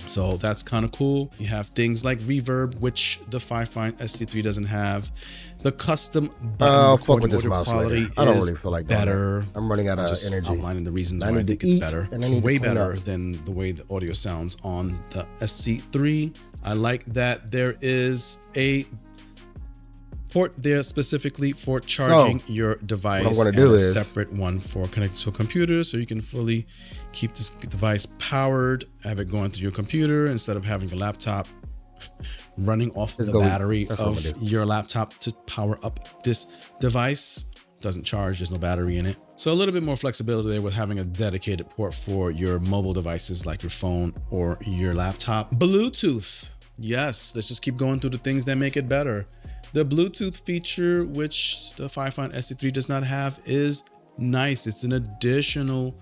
So that's kind of cool. You have things like reverb, which the Firefine SC3 doesn't have. The custom button I'll fuck with this mouse later. I don't really feel like better. That. I'm running out of energy. Outlining the reasons why I think it's better. Way better than the way the audio sounds on the SC3. I like that there is a port there specifically for charging your device. What I'm going to do is a separate one for connected to a computer, so you can fully keep this device powered, have it going through your computer instead of having a laptop running off the battery of your laptop to power up this device. Doesn't charge, there's no battery in it. So a little bit more flexibility there with having a dedicated port for your mobile devices like your phone or your laptop. Bluetooth. Yes, let's just keep going through the things that make it better. The Bluetooth feature, which the Firefine SC3 does not have, is nice. It's an additional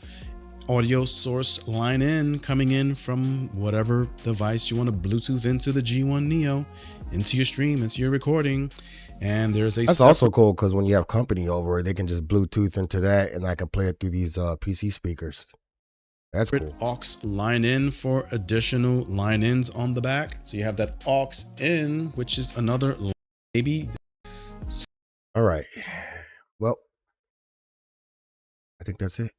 audio source line in coming in from whatever device you want to Bluetooth into the G1 Neo, into your stream, into your recording. And there's a that's also cool because when you have company over, they can just Bluetooth into that, and I can play it through these PC speakers. That's cool. Aux line in for additional line ins on the back. So you have that aux in, which is another maybe. All right. Well, I think that's it.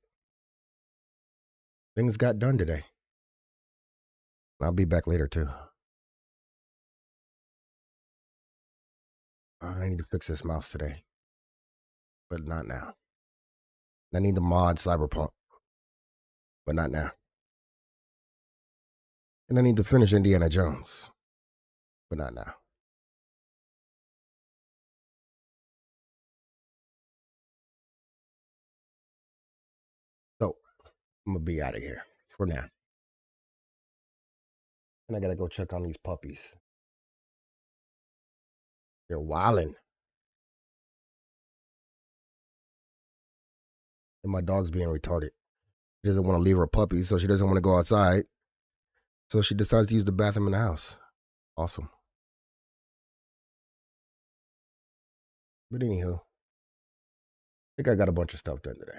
Things got done today. I'll be back later too. I need to fix this mouse today, but not now. I need to mod Cyberpunk, but not now. And I need to finish Indiana Jones, but not now. So I'm gonna be out of here for now. And I gotta go check on these puppies. They're wilding. And my dog's being retarded. She doesn't want to leave her puppy, so she doesn't want to go outside. So she decides to use the bathroom in the house. Awesome. But anywho, I think I got a bunch of stuff done today.